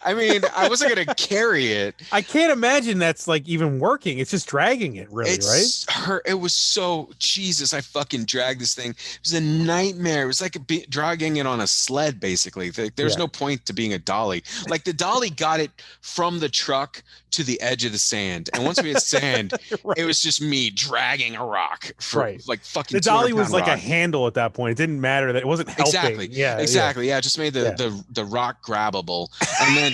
I mean, I wasn't gonna carry it. I can't imagine that's like even working. It's just dragging it, really, right? It was so Jesus. I fucking dragged this thing. It was a nightmare. It was like dragging it on a sled, basically. There's no point to being a dolly. Like the dolly got it from the truck to the edge of the sand, and once we had sand, right. It was just me dragging a rock for like fucking. The dolly was like a handle at that point. It didn't matter that it wasn't helping. Exactly. Yeah. It just made the rock grabbable. And then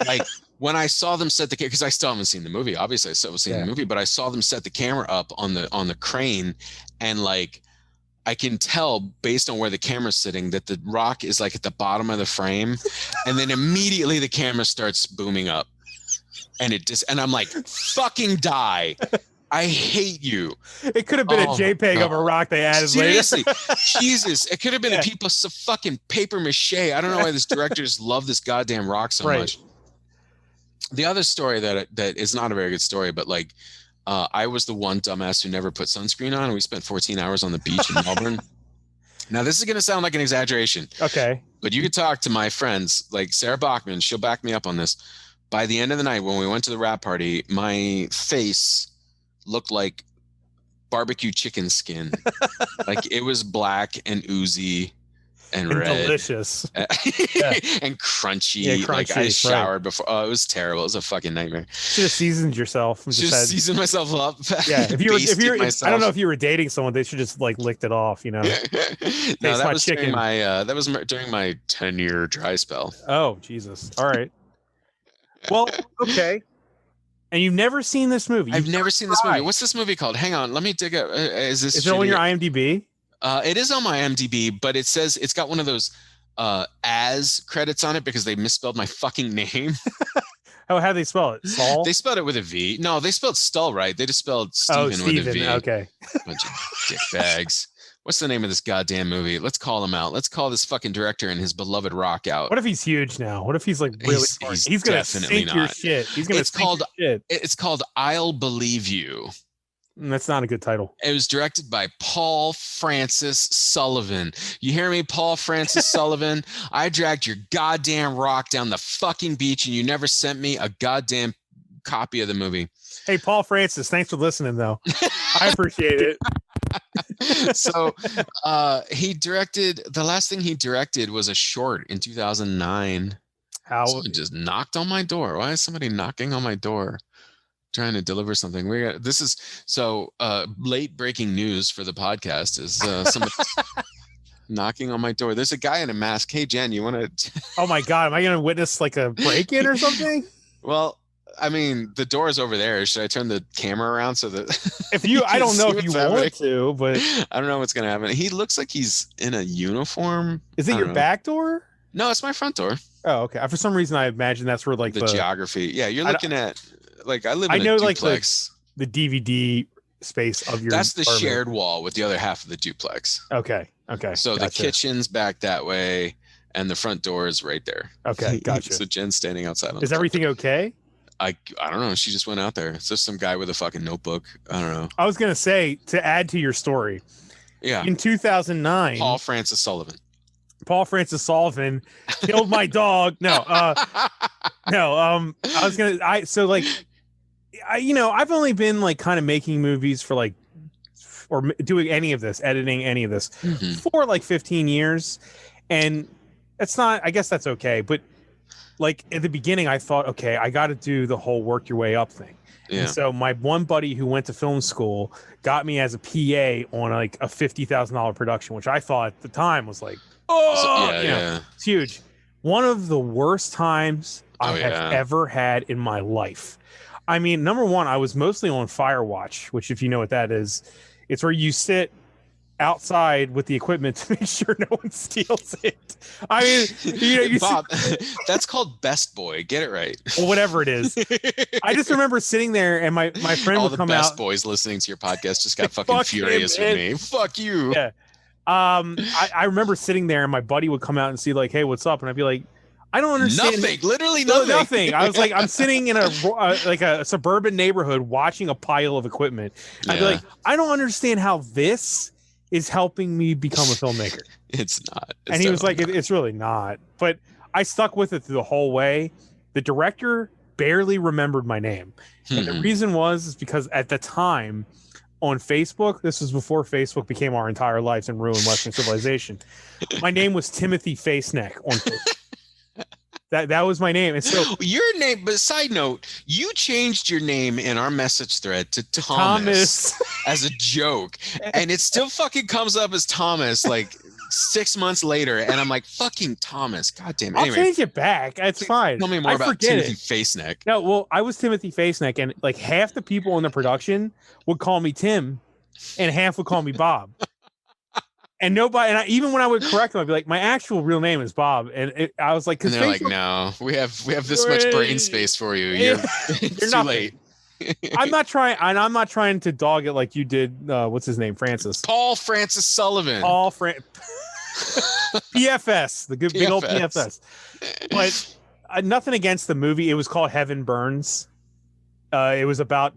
like when I saw them set the camera, because I still haven't seen the movie, obviously I still haven't seen the movie, but I saw them set the camera up on the crane, and like I can tell based on where the camera's sitting that the rock is like at the bottom of the frame, and then immediately the camera starts booming up, and and I'm like, fucking die. I hate you. It could have been a JPEG of a rock they added Seriously, later. Jesus. It could have been a piece of fucking paper mache. I don't know why this directors love this goddamn rock so much. The other story that is not a very good story, but like I was the one dumbass who never put sunscreen on, and we spent 14 hours on the beach in Melbourne. Now, this is going to sound like an exaggeration. Okay. But you could talk to my friends, like Sarah Bachman. She'll back me up on this. By the end of the night, when we went to the wrap party, my face looked like barbecue chicken skin. Like it was black and oozy and red. Delicious. And crunchy. Yeah, crunchy. Like I showered before. Oh, it was terrible. It was a fucking nightmare. Should have seasoned yourself. Just seasoned myself up. Yeah. If you're I don't know if you were dating someone, they should just like licked it off, you know. No, that was during during my 10-year dry spell. Oh, Jesus. All right. Well, okay. And you've never seen this movie? I've never seen this movie. What's this movie called? Hang on, let me dig up. Is it on your IMDb? It is on my IMDb, but it says it's got one of those as credits on it because they misspelled my fucking name. Oh, how do they spell it? Saul? They spelled it with a V. No, they spelled Stull right. They just spelled Steven with a V. Okay. Bunch of dick bags. What's the name of this goddamn movie? Let's call him out. Let's call this fucking director and his beloved rock out. What if he's huge now? What if he's like really he's gonna sink your shit. He's gonna sink your shit. It's called I'll Believe You. That's not a good title. It was directed by Paul Francis Sullivan. You hear me, Paul Francis Sullivan? I dragged your goddamn rock down the fucking beach and you never sent me a goddamn copy of the movie. Hey, Paul Francis, thanks for listening, though. I appreciate it. So the last thing he directed was a short in 2009. Someone just knocked on my door. Why is somebody knocking on my door trying to deliver something? Late breaking news for the podcast is somebody knocking on my door. There's a guy in a mask. Hey, Jen, you want to? Oh my God. Am I going to witness like a break-in or something? Well, I mean, the door is over there. Should I turn the camera around so that if you I don't know if you want to, but I don't know what's gonna happen. He looks like he's in a uniform. Is it your back door? No, it's my front door. Oh, okay. For some reason I imagine that's where like the geography. Yeah, you're looking at like I live in a duplex. Like the DVD space of your That's the apartment. Shared wall with the other half of the duplex. Okay. So the kitchen's back that way and the front door is right there. Okay, gotcha. So Jen's standing outside. Is everything okay? I don't know. She just went out there. It's just some guy with a fucking notebook. I don't know. I was going to say, to add to your story. Yeah. In 2009. Paul Francis Sullivan killed my dog. No. I was going to, I've only been like kind of making movies for like, or doing any of this, editing any of this for like 15 years. And it's not, I guess that's okay. But like at the beginning, I thought, okay, I got to do the whole work your way up thing. Yeah. And so my one buddy who went to film school got me as a PA on like a $50,000 production, which I thought at the time was like, it's huge. One of the worst times I have ever had in my life. I mean, number one, I was mostly on Firewatch, which if you know what that is, it's where you sit outside with the equipment to make sure no one steals it. I mean, Bob, that's called Best Boy. Get it right. Well, whatever it is. I just remember sitting there and my friend would come out. All the Best Boys listening to your podcast just got fucking furious with me. Fuck you. Yeah. I remember sitting there and my buddy would come out and see like, hey, what's up? And I'd be like, I don't understand. Nothing. Literally nothing. Nothing. I was like, I'm sitting in a suburban neighborhood watching a pile of equipment. I'd be like, I don't understand how this is helping me become a filmmaker. It's not. And he was like, it's really not. But I stuck with it through the whole way. The director barely remembered my name. And the reason is because at the time on Facebook, this was before Facebook became our entire lives and ruined Western civilization. My name was Timothy Faceneck on Facebook. That was my name. And so your name, but side note, you changed your name in our message thread to Thomas as a joke. And it still fucking comes up as Thomas like 6 months later. And I'm like, fucking Thomas. God damn it. Anyway, I'll change it back. It's fine. Tell me more about Timothy Faceneck. No, well, I was Timothy Faceneck, and like half the people in the production would call me Tim and half would call me Bob. And nobody, and even when I would correct them, I'd be like, "My actual real name is Bob." And I was like, "Because they're like, no, we have this much brain space for you. You're too late." I'm not trying to dog it like you did. What's his name? Paul Francis Sullivan. PFS, the good big old PFS. But nothing against the movie. It was called Heaven Burns. It was about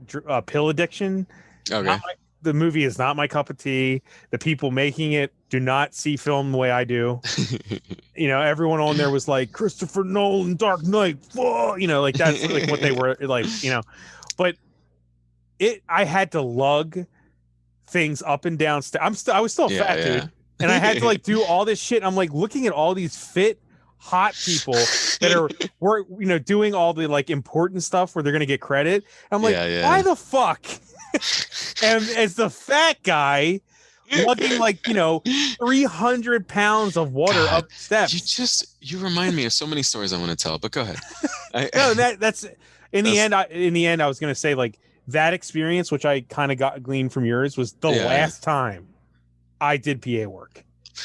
pill addiction. Okay. The movie is not my cup of tea. The people making it do not see film the way I do. Everyone on there was like Christopher Nolan, Dark Knight. Whoa! Like that's like what they were like. But I had to lug things up and down. I was still a fat dude, and I had to like do all this shit. I'm like looking at all these fit, hot people that were doing all the like important stuff where they're gonna get credit. I'm like, why the fuck? And as the fat guy lugging 300 pounds of water up steps. You remind me of so many stories I want to tell, but go ahead. That's in the end I was going to say like that experience, which I kind of gleaned from yours, was the last time I did PA work.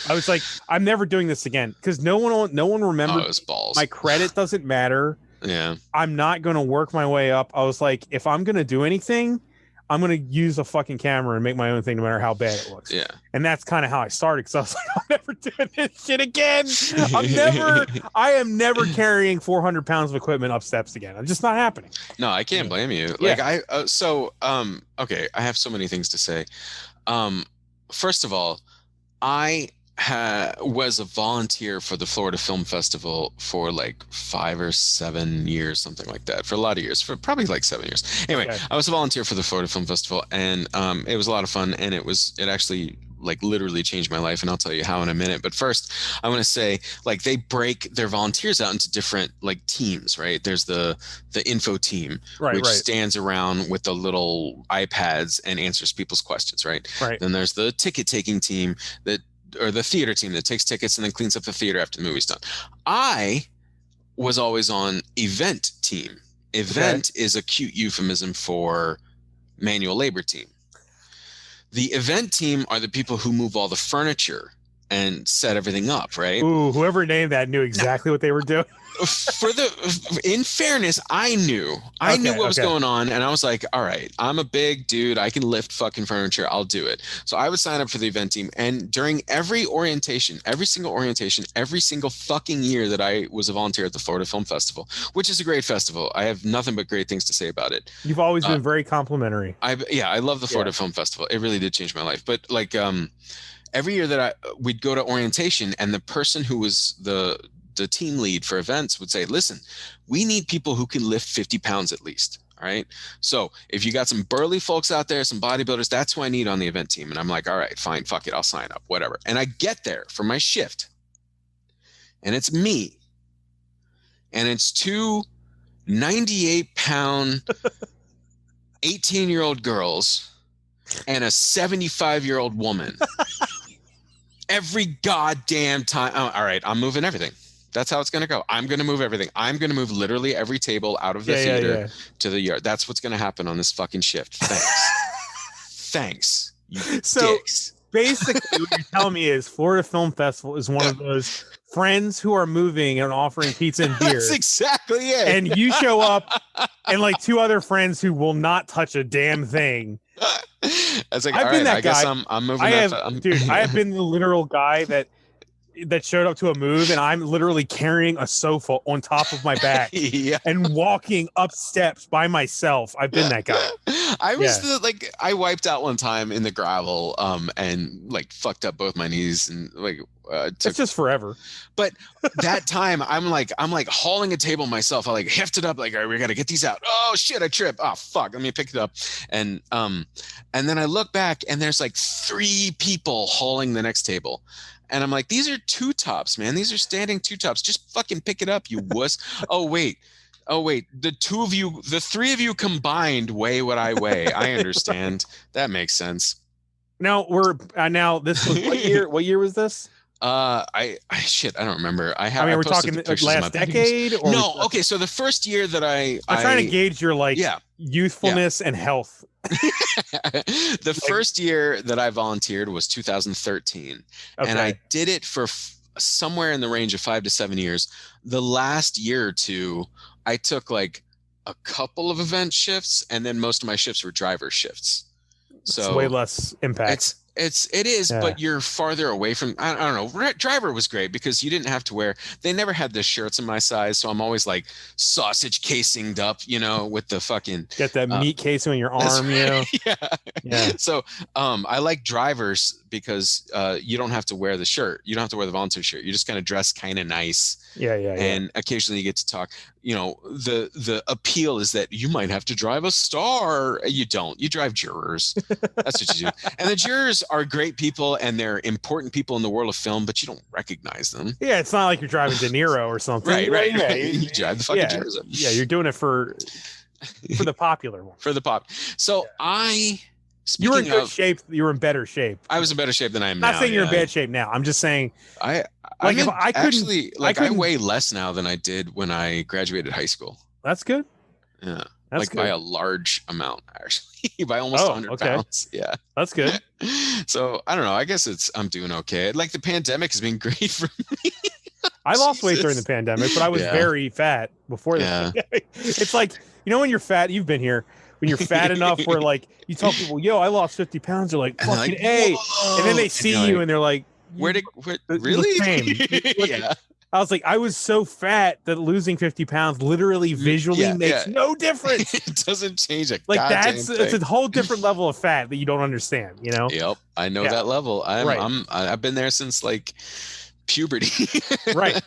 I was like, I'm never doing this again because no one remembers. Balls. My credit doesn't matter. Yeah. I'm not going to work my way up. I was like, if I'm going to do anything, I'm going to use a fucking camera and make my own thing no matter how bad it looks. Yeah. And that's kind of how I started. Cause I was like, I'm never doing this shit again. I am never carrying 400 pounds of equipment up steps again. It's just not happening. No, I can't blame you. Yeah. Okay. I have so many things to say. First of all, I was a volunteer for the Florida Film Festival for like 5 or 7 years, something like that, for a lot of years, for probably like 7 years. Anyway, okay. I was a volunteer for the Florida Film Festival, and it was a lot of fun, and it actually like literally changed my life, and I'll tell you how in a minute. But first, I want to say like they break their volunteers out into different like teams, right? There's the info team, which stands around with the little iPads and answers people's questions, right? Then there's the ticket taking team or the theater team that takes tickets and then cleans up the theater after the movie's done. I was always on event team. Event is a cute euphemism for manual labor team. The event team are the people who move all the furniture and set everything up, right? Ooh, whoever named that knew exactly what they were doing. In fairness, I knew what was going on, and I was like, all right, I'm a big dude, I can lift fucking furniture, I'll do it. So I would sign up for the event team, and during every single fucking year that I was a volunteer at the Florida Film Festival, which is a great festival, I have nothing but great things to say about it. You've always been very complimentary. I love the Florida Film Festival. It really did change my life. But like every year that we'd go to orientation, and the person who was the team lead for events would say, listen, we need people who can lift 50 pounds at least. All right. So if you got some burly folks out there, some bodybuilders, that's who I need on the event team. And I'm like, all right, fine, fuck it, I'll sign up, whatever. And I get there for my shift, and it's me, and it's two 98-pound 18-year-old girls and a 75-year-old woman. Every goddamn time. Oh, all right, I'm moving everything. That's how it's going to go. I'm going to move everything. I'm going to move literally every table out of the theater to the yard. That's what's going to happen on this fucking shift. Thanks. Thanks. So basically what you're telling me is Florida Film Festival is one of those friends who are moving and offering pizza and beer. That's exactly it. And you show up and like two other friends who will not touch a damn thing. That's like, I've been that guy. I'm moving. I have been the literal guy that showed up to a move, and I'm literally carrying a sofa on top of my back and walking up steps by myself. I've been that guy. I was I wiped out one time in the gravel, and like fucked up both my knees and like It's just forever. But that time I'm like hauling a table myself. I like heft it up like, all right, we got to get these out. Oh shit, I trip. Oh fuck, let me pick it up. And then I look back and there's like 3 people hauling the next table. And I'm like, these are 2 tops, man. These are standing 2 tops. Just fucking pick it up, you wuss. Oh wait. The 3 of you combined weigh what I weigh. I understand. That makes sense. Now this was what year was this? I don't remember. I mean, we're talking like last decade, or no? Okay, so the first year that I'm trying to gauge your youthfulness and health. The first year that I volunteered was 2013, and I did it for somewhere in the range of 5 to 7 years. The last year or 2, I took like a couple of event shifts, and then most of my shifts were driver shifts. So it's way less impact. It is, but you're farther away from. I don't know. Driver was great because you didn't have to wear. They never had the shirts in my size, so I'm always like sausage casinged up, with the fucking. Get that meat casing on your arm, Yeah. So I like drivers because you don't have to wear the shirt. You don't have to wear the volunteer shirt. You just kind of dress kind of nice. Yeah. And occasionally you get to talk. The appeal is that you might have to drive a star. You don't. You drive jurors. That's what you do. And the jurors are great people and they're important people in the world of film, but you don't recognize them. Yeah, it's not like you're driving De Niro or something. Right. Yeah, you drive the fucking jurors. Yeah, you're doing it for the popular one. For the pop. So you were in good shape. You were in better shape. I was in better shape than I am now. Not saying you're in bad shape now. I'm just saying. I weigh less now than I did when I graduated high school. That's good. Yeah. That's good. By a large amount, actually. By almost 100 pounds. Yeah. That's good. So I don't know. I guess I'm doing okay. Like the pandemic has been great for me. I lost weight during the pandemic, but I was very fat before the pandemic. It's like, when you're fat, you've been here. When you're fat enough where like you tell people, yo, I lost 50 pounds. They're like, fucking A. And then they see you and they're like, really? Yeah. I was like, I was so fat that losing 50 pounds literally visually makes no difference. It doesn't change it. Like it's a whole different level of fat that you don't understand, Yep. I know that level. I've been there since like puberty. Right.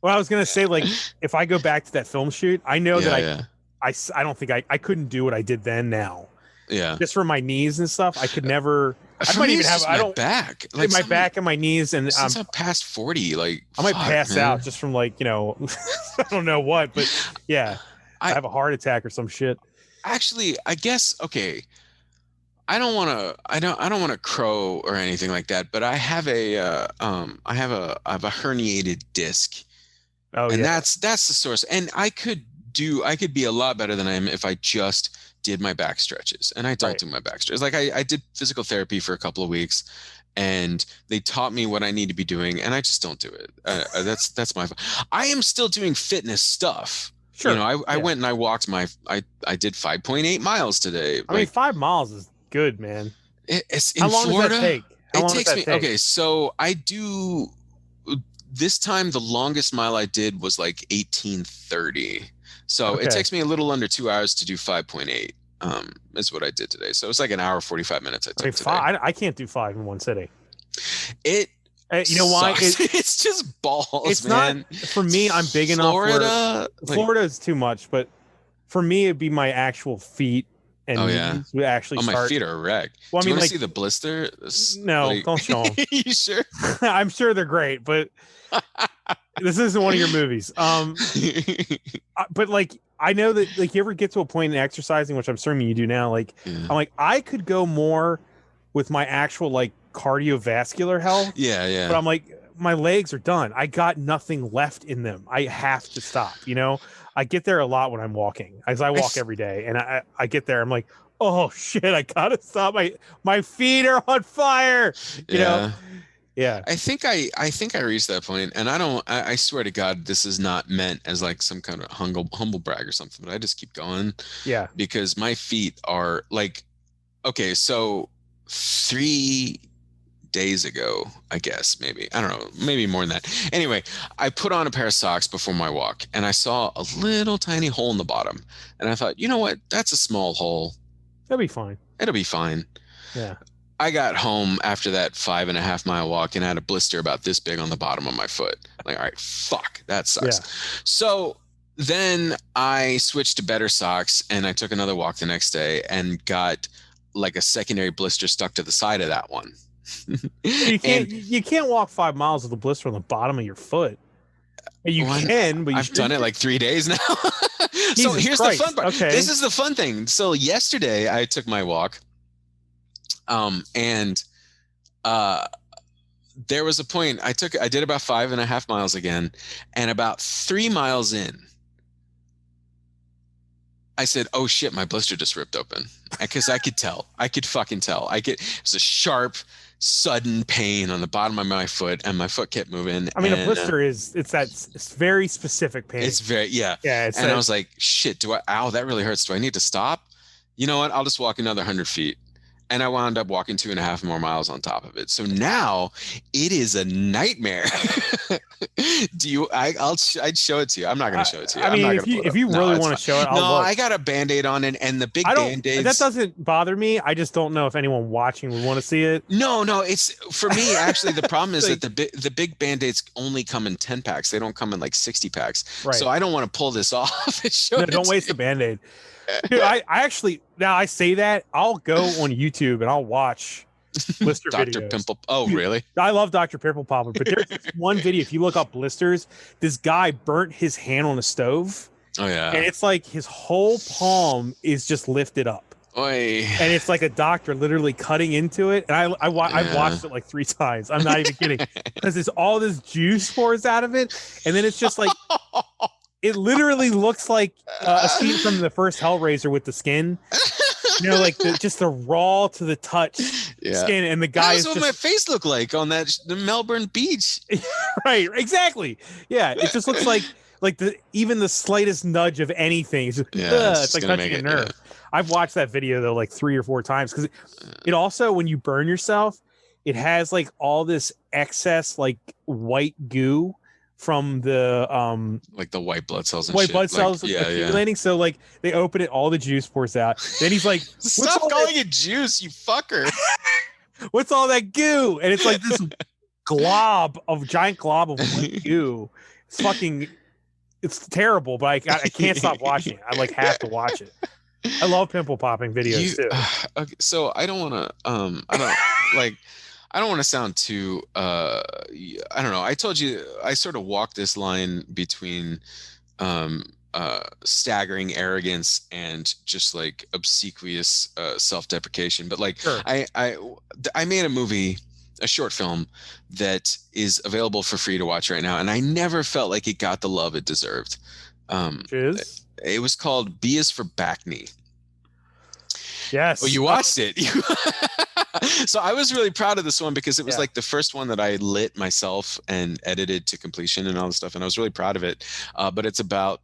Well, I was going to say, like, if I go back to that film shoot, I know that I don't think I couldn't do what I did then now. Yeah. Just for my knees and stuff. I could never. I might even have. I don't back. Like my back and my knees, and since I'm past 40, like I might pass out just from like I don't know what, but I have a heart attack or some shit. Actually, I guess I don't want to crow or anything like that, but I have a herniated disc. Oh, and that's the source. And I could be a lot better than I am if I just did my back stretches, and I don't do my back stretches. Like I did physical therapy for a couple of weeks, and they taught me what I need to be doing, and I just don't do it. That's my. I am still doing fitness stuff. Sure. I went and I walked I did 5.8 miles today. I mean, 5 miles is good, man. It's in How long Florida. Does that take? It takes me. Okay, so I do. This time, the longest mile I did was like 18:30. So it takes me a little under 2 hours to do 5.8. Is what I did today. So it's like an hour 45 minutes I took today. I can't do 5 in one sitting. You know why? It's just balls. It's man. Not for me. I'm big enough. Florida is too much, but for me, it'd be my actual feet and knees would actually start. My feet are wrecked. Well, do you want to see the blister? No, don't show them. You sure? I'm sure they're great, but this isn't one of your movies. But like, I know that like you ever get to a point in exercising, which I'm assuming you do now. Like, I'm like, I could go more with my actual like cardiovascular health. Yeah. But I'm like, my legs are done. I got nothing left in them. I have to stop. I get there a lot when I'm walking, as I walk every day, and I get there. I'm like, oh shit, I gotta stop. My feet are on fire. You know. Yeah. I think I reached that point, and I swear to God, this is not meant as like some kind of humble brag or something, but I just keep going. Yeah. Because my feet are like, okay, so 3 days ago, I guess, maybe, I don't know, maybe more than that. Anyway, I put on a pair of socks before my walk, and I saw a little tiny hole in the bottom, and I thought, you know what? That's a small hole. That'll be fine. It'll be fine. Yeah. I got home after that 5.5 mile walk and had a blister about this big on the bottom of my foot. Like, all right, fuck, that sucks. Yeah. So then I switched to better socks and I took another walk the next day and got like a secondary blister stuck to the side of that one. You can't walk 5 miles with a blister on the bottom of your foot. You can, but I've done it like 3 days now. So here's Christ. the fun part. Okay. This is the fun thing. So yesterday I took my walk, and there was a point I did about 5.5 miles again, and about 3 miles in, I said, "Oh shit, my blister just ripped open," because I could tell. I could fucking tell. It was a sharp, sudden pain on the bottom of my foot, and my foot kept moving. I mean, a blister it's very specific pain. It's very yeah. Yeah. I was like, shit, ow, that really hurts. Do I need to stop? You know what? I'll just walk another 100 feet. And I wound up walking 2.5 more miles on top of it. So now it is a nightmare. I'd show it to you. I'm not going to show it to you. I mean, if you really want to show it, I'll look. I got a Band-Aid on it, and the big Band-Aids. That doesn't bother me. I just don't know if anyone watching would want to see it. No, it's for me. Actually, the problem is that the big Band-Aids only come in 10 packs. They don't come in like 60 packs. Right. So I don't want to pull this off and show it. Don't waste the Band-Aid. Dude, I actually, now I say that, I'll go on YouTube and I'll watch blister Dr. videos. Pimple. Oh, really? I love Dr. Pimple Popper, but there's one video, if you look up blisters, this guy burnt his hand on a stove. Oh, yeah. And it's like his whole palm is just lifted up. Oy. And it's like a doctor literally cutting into it. And I've watched it like 3 times. I'm not even kidding. Because there's all this juice pours out of it. And then it's just like... It literally looks like a scene from the first Hellraiser with the skin, like just the raw to the touch skin, and the guy. That's what my face looked like on the Melbourne beach. Right, exactly. Yeah, it just looks like even the slightest nudge of anything. It's, it's like touching a nerve. Yeah. I've watched that video though like 3 or 4 times because it also, when you burn yourself, it has like all this excess like white goo from the like the white blood cells and white shit. blood cells accumulating. Yeah. So like they open it, all the juice pours out. Then he's like, stop calling it juice, you fucker. What's all that goo? And it's like this giant glob of white goo. It's terrible, but I can't stop watching it. I like have to watch it. I love pimple popping videos too. Okay, so I don't want to I don't want to sound too, I don't know. I told you, I sort of walk this line between staggering arrogance and just like obsequious self-deprecation. But like, sure. I made a short film that is available for free to watch right now. And I never felt like it got the love it deserved. It was called B is for Back Knee. Yes. Oh, you watched it. So I was really proud of this one because it was like the first one that I lit myself and edited to completion and all this stuff. And I was really proud of it. But it's about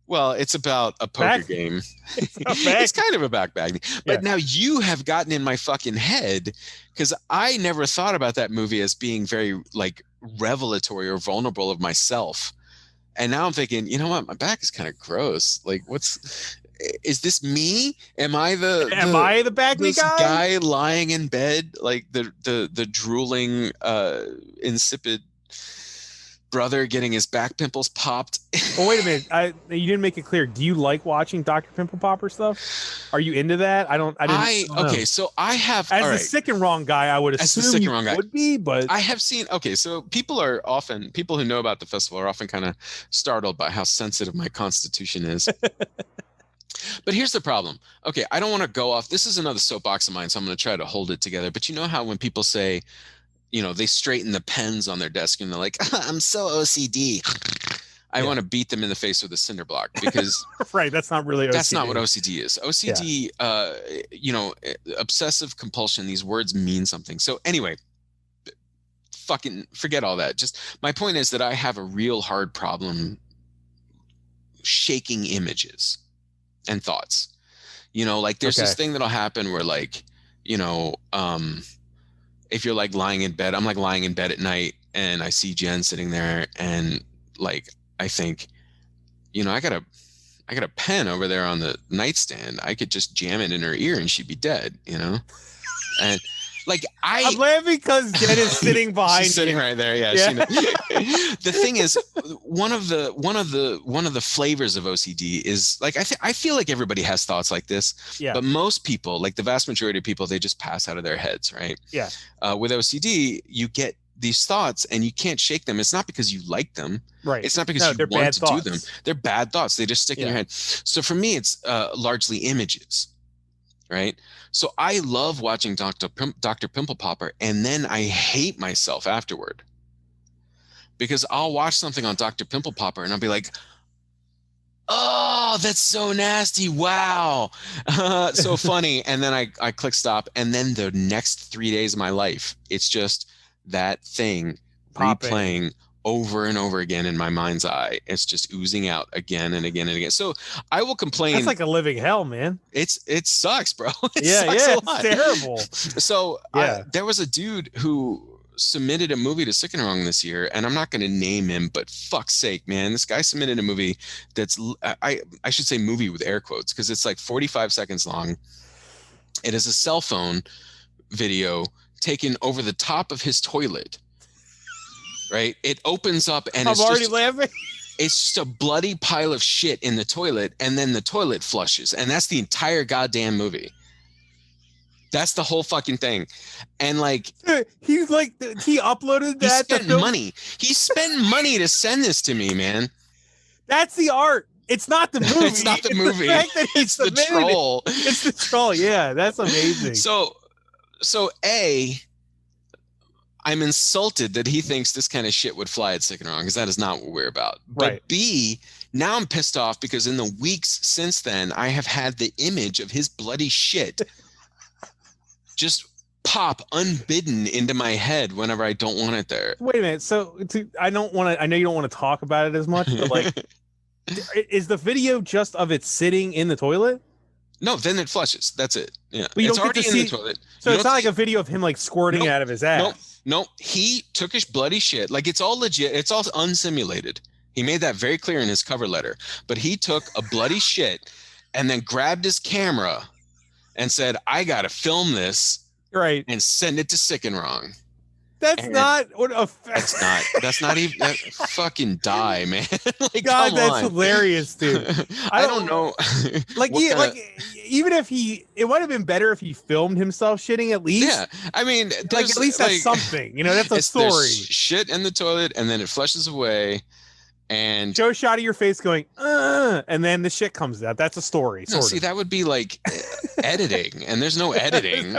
a poker game. It's kind of a back knee. But now you have gotten in my fucking head because I never thought about that movie as being very like revelatory or vulnerable of myself. And now I'm thinking, you know what? My back is kind of gross. Like, is this me? Am I the back knee guy lying in bed, like the drooling, insipid brother getting his back pimples popped? Oh, wait a minute. You didn't make it clear. Do you like watching Dr. Pimple Popper stuff? Are you into that? I don't know. Okay, so I have as a sick and wrong guy, I would assume you would be, but I have seen. Okay, so people who know about the festival are often kind of startled by how sensitive my constitution is. But here's the problem. Okay, I don't want to go off. This is another soapbox of mine, so I'm going to try to hold it together. But you know how when people say, they straighten the pens on their desk and they're like, I'm so OCD. I want to beat them in the face with a cinder block because right, that's not really OCD. That's not what OCD is. OCD, obsessive compulsion, these words mean something. So anyway, fucking forget all that. Just my point is that I have a real hard problem shaking images and thoughts. Like there's this thing that'll happen where like, if you're like lying in bed, I'm like lying in bed at night and I see Jen sitting there and like, I think, I I got a pen over there on the nightstand. I could just jam it in her ear and she'd be dead, you know? And like I'm laughing because Jen is sitting behind she's sitting right there. Yeah. Yeah. The thing is, one of the flavors of OCD is like, I feel like everybody has thoughts like this, Yeah. but most people, like the vast majority of people, they just pass out of their heads. Right. Yeah. With OCD, you get these thoughts and you can't shake them. It's not because you like them. Right. It's not because you want to do them. They're bad thoughts. They just stick in your head. So for me, it's largely images. Right. So I love watching Dr. Pimple Popper, and then I hate myself afterward because I'll watch something on Dr. Pimple Popper and I'll be like, oh, that's so nasty. Wow. So funny. And then I click stop. And then the next 3 days of my life, it's just that thing replaying over and over again in my mind's eye. It's just oozing out again and again and again. So I will complain. That's like a living hell, man. It sucks, bro. It sucks a lot. It's terrible. So there was a dude who submitted a movie to Sick and Wrong this year, and I'm not going to name him, but fuck's sake, man, this guy submitted a movie that's I should say movie with air quotes because it's like 45 seconds long. It is a cell phone video taken over the top of his toilet. Right? It opens up and I'm already laughing. It's just a bloody pile of shit in the toilet, and then the toilet flushes, and that's the entire goddamn movie. That's the whole fucking thing. And like he's like he uploaded that. He spent money. He spent money to send this to me, man. That's the art. It's not the movie. It's not the movie. It's the troll. It's the troll. Yeah, that's amazing. So I'm insulted that he thinks this kind of shit would fly at Sick and Wrong because that is not what we're about. But B, now I'm pissed off because in the weeks since then, I have had the image of his bloody shit just pop unbidden into my head whenever I don't want it there. Wait a minute. So I know you don't want to talk about it as much, but like, is the video just of it sitting in the toilet? No, then it flushes. That's it. Yeah, but it's already in the toilet. So it's not like a video of him like squirting out of his ass. No, he took his bloody shit. Like it's all legit. It's all unsimulated. He made that very clear in his cover letter. But he took a bloody shit and then grabbed his camera and said, I got to film this and send it to Sick and Wrong. That's not what that's not even that fucking die, man. Like, God, that's hilarious, dude. I don't know. Like, even if it might have been better if he filmed himself shitting at least. Yeah, I mean, like at least that's something. You know, that's a story. Shit in the toilet, and then it flushes away. And show a shot of your face going, and then the shit comes out. That's a story. No, see, that would be like editing, and there's no editing.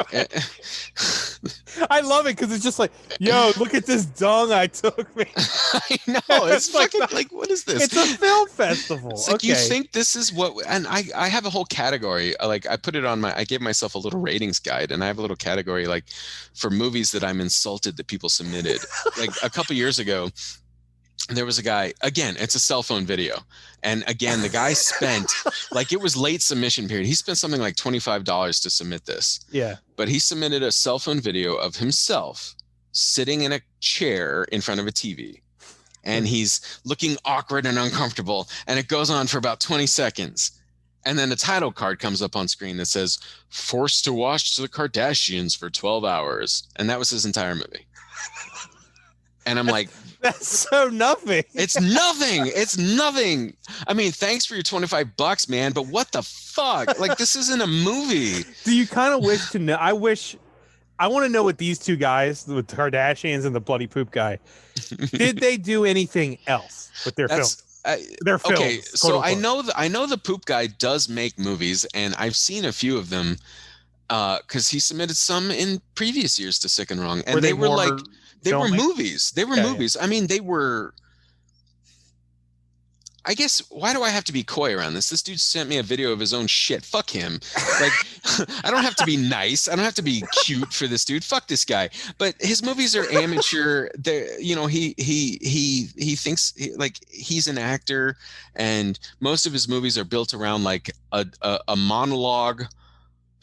I love it because it's just like, yo, look at this dung I took, man. I know. It's fucking like, what is this? It's a film festival. It's like, you think this is what, and I have a whole category. Like I put it on I gave myself a little ratings guide, and I have a little category like for movies that I'm insulted that people submitted. Like a couple years ago, there was a guy, again, it's a cell phone video. And again, the guy spent, like, it was late submission period. He spent something like $25 to submit this. Yeah. But he submitted a cell phone video of himself sitting in a chair in front of a TV. And he's looking awkward and uncomfortable. And it goes on for about 20 seconds. And then a title card comes up on screen that says, forced to watch the Kardashians for 12 hours. And that was his entire movie. And I'm like, that's so nothing. It's nothing. It's nothing. I mean, thanks for your $25, man. But what the fuck? Like, this isn't a movie. Do you kind of wish to know? I want to know what these two guys, the Kardashians and the bloody poop guy, did they do anything else with their films? Their films. Okay, so I know the poop guy does make movies, and I've seen a few of them because he submitted some in previous years to Sick and Wrong, and they were like. They were movies. They were movies. Yeah. I mean, they were. I guess, why do I have to be coy around this? This dude sent me a video of his own shit. Fuck him. Like, I don't have to be nice. I don't have to be cute for this dude. Fuck this guy. But his movies are amateur. They're, you know, he thinks like he's an actor, and most of his movies are built around like a monologue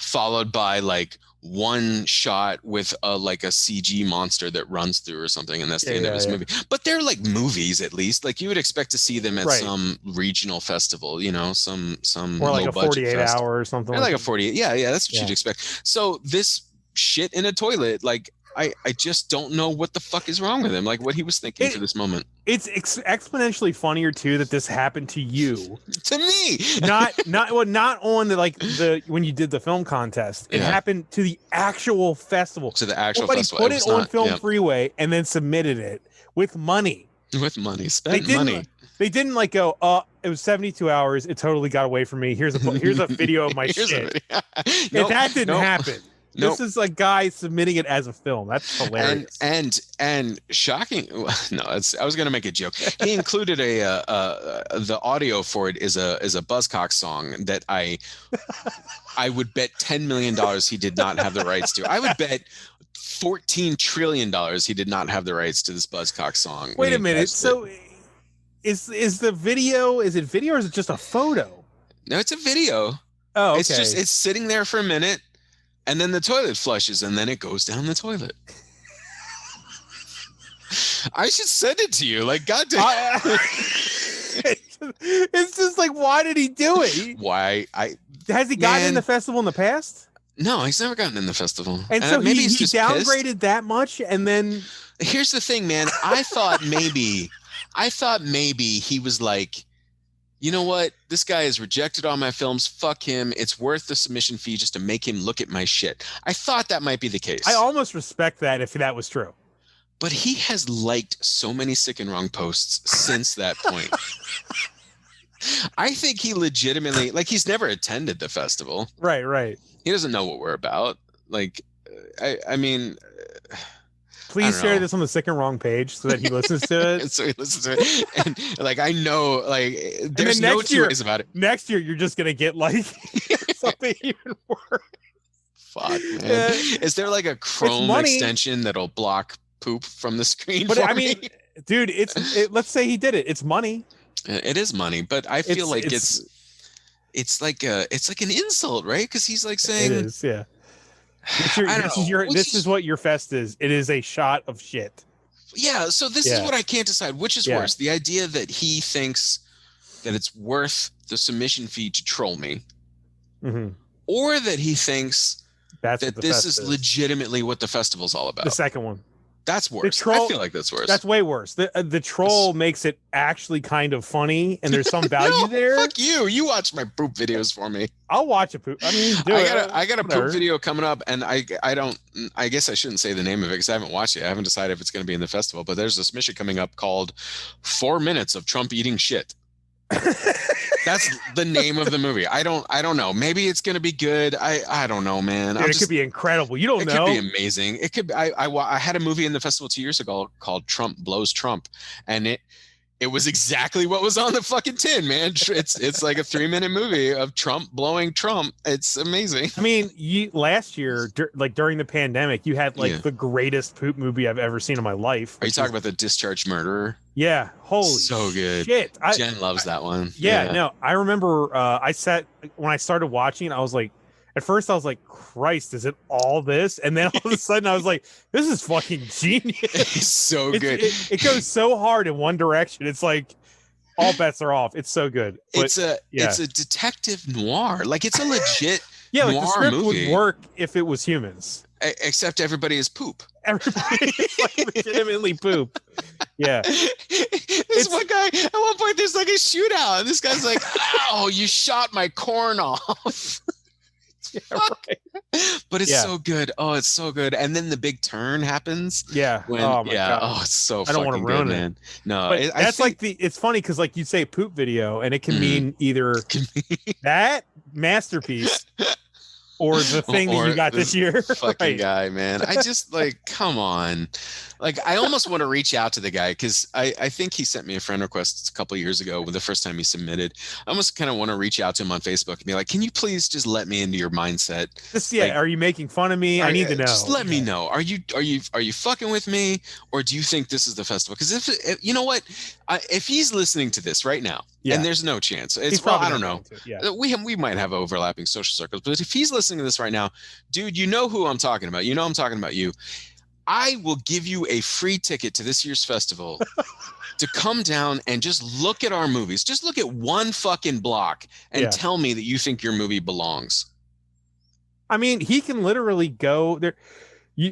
followed by like one shot with a like a CG monster that runs through or something, and that's the end of his movie. But they're like movies, at least. Like you would expect to see them at some regional festival, you know, some or like low a budget 48 hour or something. Or like a 48. Yeah, that's what you'd expect. So this shit in a toilet, like I just don't know what the fuck is wrong with him. Like what he was thinking for this moment. It's exponentially funnier too that this happened to you. To me. not on the when you did the film contest. It happened to the actual festival. To the actual Somebody festival. Put it on Film Freeway and then submitted it with money. With money. Spent money. They didn't like go, it was 72 hours. It totally got away from me. Here's a video of my shit. That didn't happen. This is a guy submitting it as a film. That's hilarious. And shocking. No, I was going to make a joke. He included the audio for it is a Buzzcock song that I would bet $10 million he did not have the rights to. I would bet $14 trillion he did not have the rights to this Buzzcock song. Wait a minute. So is the video? Is it video or is it just a photo? No, it's a video. Oh, okay. It's sitting there for a minute. And then the toilet flushes, and then it goes down the toilet. I should send it to you. Like, goddamn. It's just like, why did he do it? Why? Has he gotten in the festival in the past? No, he's never gotten in the festival. And so maybe he downgraded pissed. That much, and then. Here's the thing, man. I thought maybe he was like, you know what? This guy has rejected all my films. Fuck him. It's worth the submission fee just to make him look at my shit. I thought that might be the case. I almost respect that if that was true. But he has liked so many Sick and Wrong posts since that point. I think he legitimately, like, he's never attended the festival. Right. He doesn't know what we're about. Like, I mean... Please share this on the Sick and Wrong page so that he listens to it. So he listens to it. And like, I know, like, there's no two ways about it. Next year, you're just going to get like something even worse. Fuck, man. Is there like a Chrome extension that'll block poop from the screen? But I mean, dude, let's say he did it. It's money. It is money, but I feel like it's like an insult, right? Because he's like saying, it is, yeah. This is what your fest is. It is a shot of shit. Yeah. So this is what I can't decide. Which is worse? The idea that he thinks that it's worth the submission fee to troll me, or that he thinks that this is legitimately what the festival's all about. The second one. That's worse. I feel like that's worse. That's way worse. The troll makes it actually kind of funny, and there's some value there. Fuck you. You watch my poop videos for me. I'll watch a poop. I mean, I got a poop video coming up, and I guess I shouldn't say the name of it because I haven't watched it. I haven't decided if it's going to be in the festival, but there's this mission coming up called 4 Minutes of Trump Eating Shit. That's the name of the movie. I don't know. Maybe it's gonna be good. I don't know, man. Dude, it could be incredible. You don't know. It could be amazing. It could. I had a movie in the festival 2 years ago called Trump Blows Trump, and it was exactly what was on the fucking tin, man. It's like a 3-minute movie of Trump blowing Trump. It's amazing. I mean, last year, like during the pandemic, you had like the greatest poop movie I've ever seen in my life. Are you talking about The Discharged Murderer? Yeah. Holy so good. Shit. Jen loves that one. Yeah. No, I remember when I started watching, I was like, at first I was like, Christ, is it all this? And then all of a sudden I was like, this is fucking genius. It's so good. It goes so hard in one direction. It's like all bets are off. It's so good. But, it's a detective noir. Like it's a legit noir like the script movie. Would work if it was humans. Except everybody is poop. Everybody is like legitimately poop. Yeah. This one guy, at one point there's like a shootout and this guy's like, ow, you shot my corn off. Yeah, right. But it's so good. Oh, it's so good. And then the big turn happens. Yeah. Oh my God. Oh, it's so fucking good, man. I don't want to ruin it. No, but that's like it's funny because like you say poop video and it can mean either that masterpiece or the thing that you got this year. Fucking guy, man. I just like, come on. Like, I almost want to reach out to the guy because I think he sent me a friend request a couple of years ago when the first time he submitted. I almost kind of want to reach out to him on Facebook and be like, can you please just let me into your mindset? Like, are you making fun of me? I need to know. Just let me know. Are you fucking with me, or do you think this is the festival? Because if you know what, if he's listening to this right now, Yeah. And there's no chance. It's He's well, probably I don't not know. going to, yeah. We might have overlapping social circles, but if he's listening to this right now, dude, you know who I'm talking about. You know I'm talking about you. I will give you a free ticket to this year's festival to come down and just look at our movies. Just look at one fucking block and Yeah. tell me that you think your movie belongs. I mean, he can literally go there.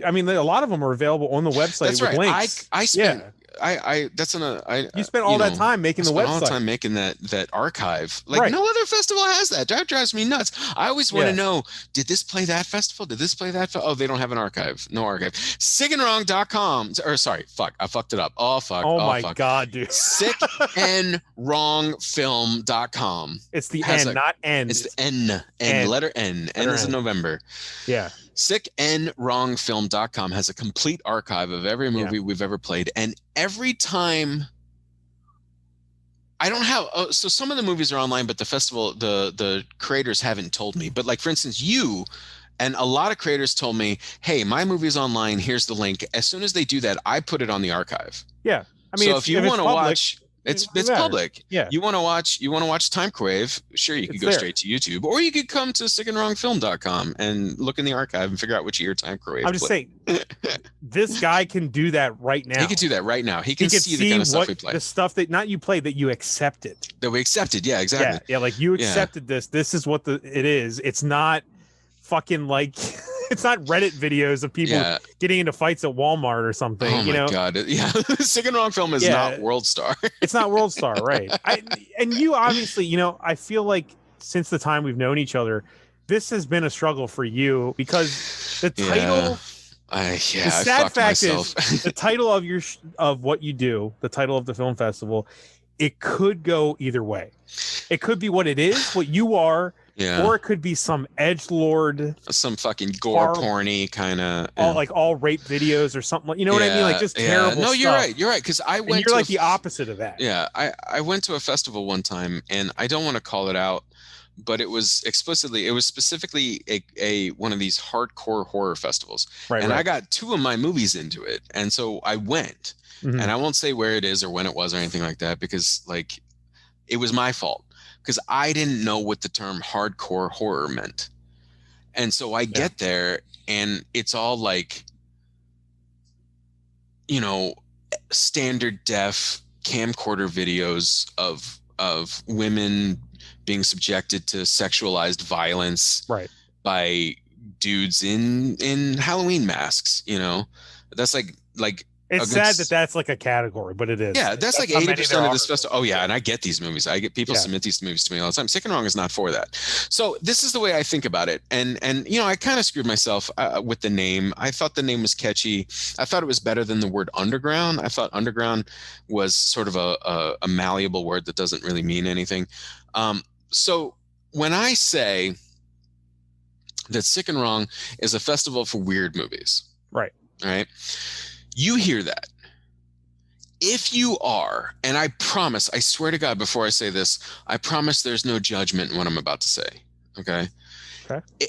I mean, a lot of them are available on the website. That's with right. links. I spent You spent all that time making the website. All the time making that archive. Like Right. no other festival has that. That drives me nuts. I always want to Yeah. know, did this play that festival? Did this play that? Oh, they don't have an archive. No archive. Sickandwrong.com. Or sorry, fuck. I fucked it up. Oh, fuck. Oh my fuck. God, dude. Sickandwrongfilm.com. It's the N, not N. It's the N. Letter N. N is in November. Yeah. Sickandwrongfilm.com has a complete archive of every movie we've ever played. And every time I don't have, so some of the movies are online, but the festival, the creators haven't told me. But like, for instance, you and a lot of creators told me, hey, my movie's online. Here's the link. As soon as they do that, I put it on the archive. Yeah. I mean, so if you want to watch, it's public. Yeah. You want to watch Timecrave? Sure, you could go straight to YouTube, or you could come to sickandwrongfilm.com and look in the archive and figure out which year Timecrave. I'm just saying, this guy can do that right now. He could do that right now. He can see the kind of stuff we play. The stuff that not you played, that you accepted. That we accepted. Yeah, exactly. Yeah, like you accepted this. This is what it is. It's not fucking like. It's not Reddit videos of people getting into fights at Walmart or something. Oh my God. Yeah. Sick and Wrong Film is not World Star. It's not World Star, right? And you obviously, I feel like since the time we've known each other, this has been a struggle for you because the title. The sad fact is the title of what you do, the title of the film festival, it could go either way. It could be what it is, what you are. Yeah. Or it could be some edgelord, some fucking gore porny kind of, all rape videos or something. You know what I mean? Like just terrible. No, stuff. You're right. You're right. Because I went. You're like the opposite of that. Yeah, I went to a festival one time, and I don't want to call it out, but it was specifically a one of these hardcore horror festivals, right? And I got 2 of my movies into it, and so I went, and I won't say where it is or when it was or anything like that because like it was my fault. Because I didn't know what the term hardcore horror meant. And so I get there and it's all like, standard def camcorder videos of women being subjected to sexualized violence by dudes in Halloween masks, That's like it's sad that that's like a category, but it is. Yeah, that's like 80% of this festival. Oh yeah, and I get these movies. I get people submit these movies to me all the time. Sick and Wrong is not for that. So this is the way I think about it. And I kind of screwed myself with the name. I thought the name was catchy. I thought it was better than the word underground. I thought underground was sort of a malleable word that doesn't really mean anything. So when I say that Sick and Wrong is a festival for weird movies, right? You hear that. If you are, and I promise, I swear to God, before I say this, I promise there's no judgment in what I'm about to say. Okay.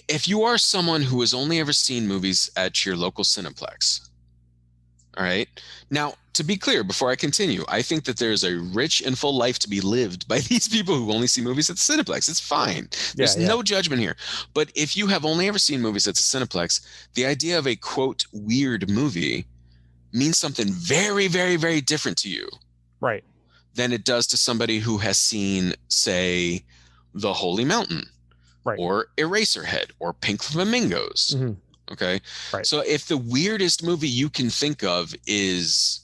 If you are someone who has only ever seen movies at your local Cineplex, all right. Now, to be clear, before I continue, I think that there's a rich and full life to be lived by these people who only see movies at the Cineplex. It's fine. There's no judgment here. But if you have only ever seen movies at the Cineplex, the idea of a quote weird movie means something very, very, very different to you, right, than it does to somebody who has seen, say, The Holy Mountain, right, or Eraserhead, or Pink Flamingos. Okay, right. So if the weirdest movie you can think of is,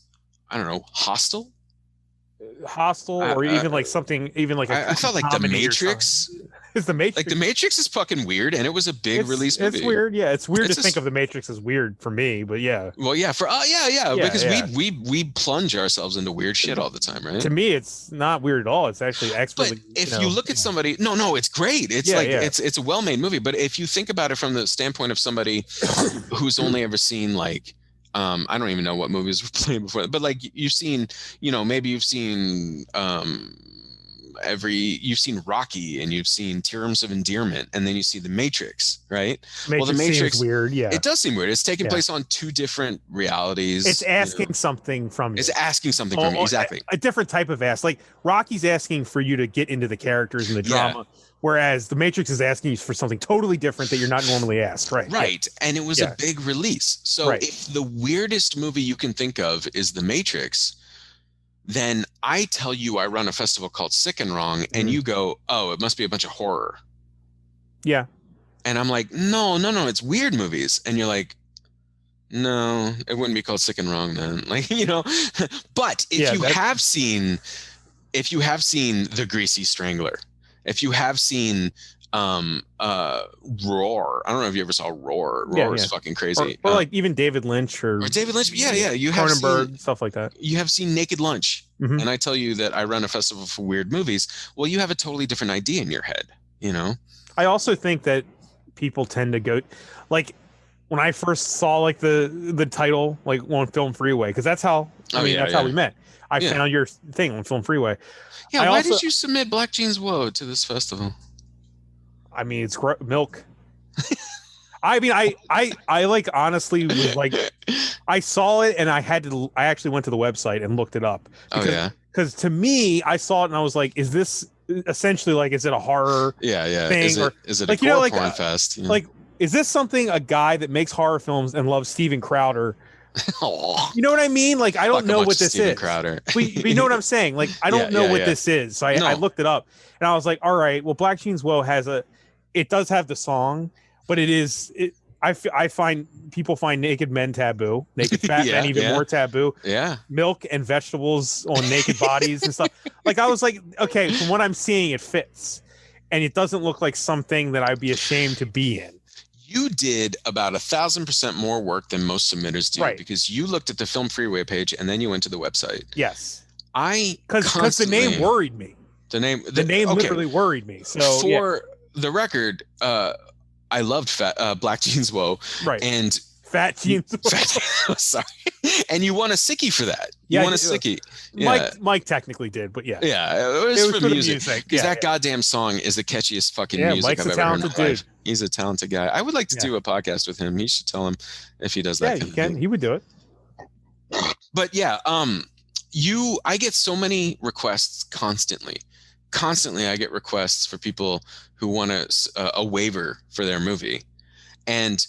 I don't know, Hostel, or even like something, even like I felt like The Matrix. Is The Matrix? Like The Matrix is fucking weird, and it was a big release movie. It's weird, yeah. It's weird to think of The Matrix as weird for me, but yeah. Well, yeah, because we plunge ourselves into weird shit all the time, right? To me, it's not weird at all. It's actually expertly. But if you look at somebody, no, it's great. It's it's a well-made movie. But if you think about it from the standpoint of somebody who's only ever seen like. I don't even know what movies were playing before, but like you've seen, maybe you've seen you've seen Rocky and you've seen Terms of Endearment, and then you see The Matrix, right? Matrix, The Matrix seems weird. Yeah, it does seem weird. It's taking place on two different realities. It's asking something from you. It's asking something from you. Exactly. A different type of ask. Like Rocky's asking for you to get into the characters and the drama, whereas The Matrix is asking you for something totally different that you're not normally asked. Right. Right. Yeah. And it was a big release. So if the weirdest movie you can think of is The Matrix, then I tell you I run a festival called Sick and Wrong, and you go, oh, it must be a bunch of horror. Yeah. And I'm like, no, it's weird movies. And you're like, no, it wouldn't be called Sick and Wrong then. Like, but if you have seen The Greasy Strangler, if you have seen Roar, I don't know if you ever saw Roar. Roar is fucking crazy. Or like even David Lynch or David Lynch. Yeah. You have Cronenberg, stuff like that. You have seen Naked Lunch. Mm-hmm. And I tell you that I run a festival for weird movies. Well, you have a totally different idea in your head, I also think that people tend to go like when I first saw like the title like on Film Freeway, because that's how how we met. I found your thing on Film Freeway. Yeah, why did you submit Black Jeans Woe to this festival? I mean, it's milk. I mean, I like honestly was like, I saw it and I actually went to the website and looked it up. Because to me, I saw it and I was like, is this essentially like, is it a horror thing? Is it like, a porn fest? Like, is this something a guy that makes horror films and loves Steven Crowder? You know what I mean? Like, I don't know what this is. Crowder. But you know what I'm saying? Like, I don't know what this is. So I looked it up and I was like, all right, well, Black Jeans Woe it does have the song, but I find people find naked men taboo, naked fat men even more taboo. Yeah. Milk and vegetables on naked bodies and stuff. Like, I was like, okay, from what I'm seeing, it fits. And it doesn't look like something that I'd be ashamed to be in. You did about 1,000% more work than most submitters do, because you looked at the Film Freeway page and then you went to the website. Yes. Because the name worried me. The name literally worried me. So for the record, I loved Black Jeans Woe. Right. And Fat Jeans Woe. Sorry. And you won a sickie for that. You won a sickie. Mike technically did, but yeah. Yeah. It was for music. Because that goddamn song is the catchiest fucking music Mike's I've ever heard in my life. He's a talented guy. I would like to do a podcast with him. He should tell him if he does that. Yeah, he would do it. But yeah, I get so many requests constantly. Constantly, I get requests for people who want a waiver for their movie, and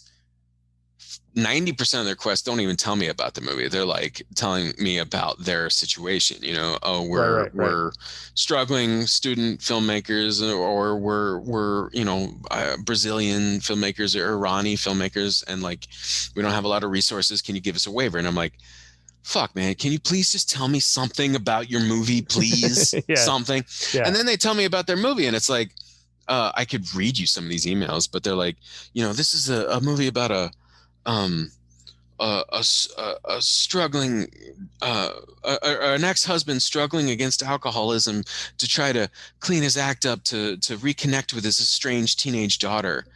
90% of their requests don't even tell me about the movie. They're like telling me about their situation. We're struggling student filmmakers, or we're Brazilian filmmakers or Irani filmmakers, and like we don't have a lot of resources. Can you give us a waiver? And I'm like, fuck, man, can you please just tell me something about your movie, please? Something. Yeah. And then they tell me about their movie, and it's like, I could read you some of these emails, but they're like, this is a movie about a struggling, an ex-husband struggling against alcoholism to try to clean his act up to reconnect with his estranged teenage daughter.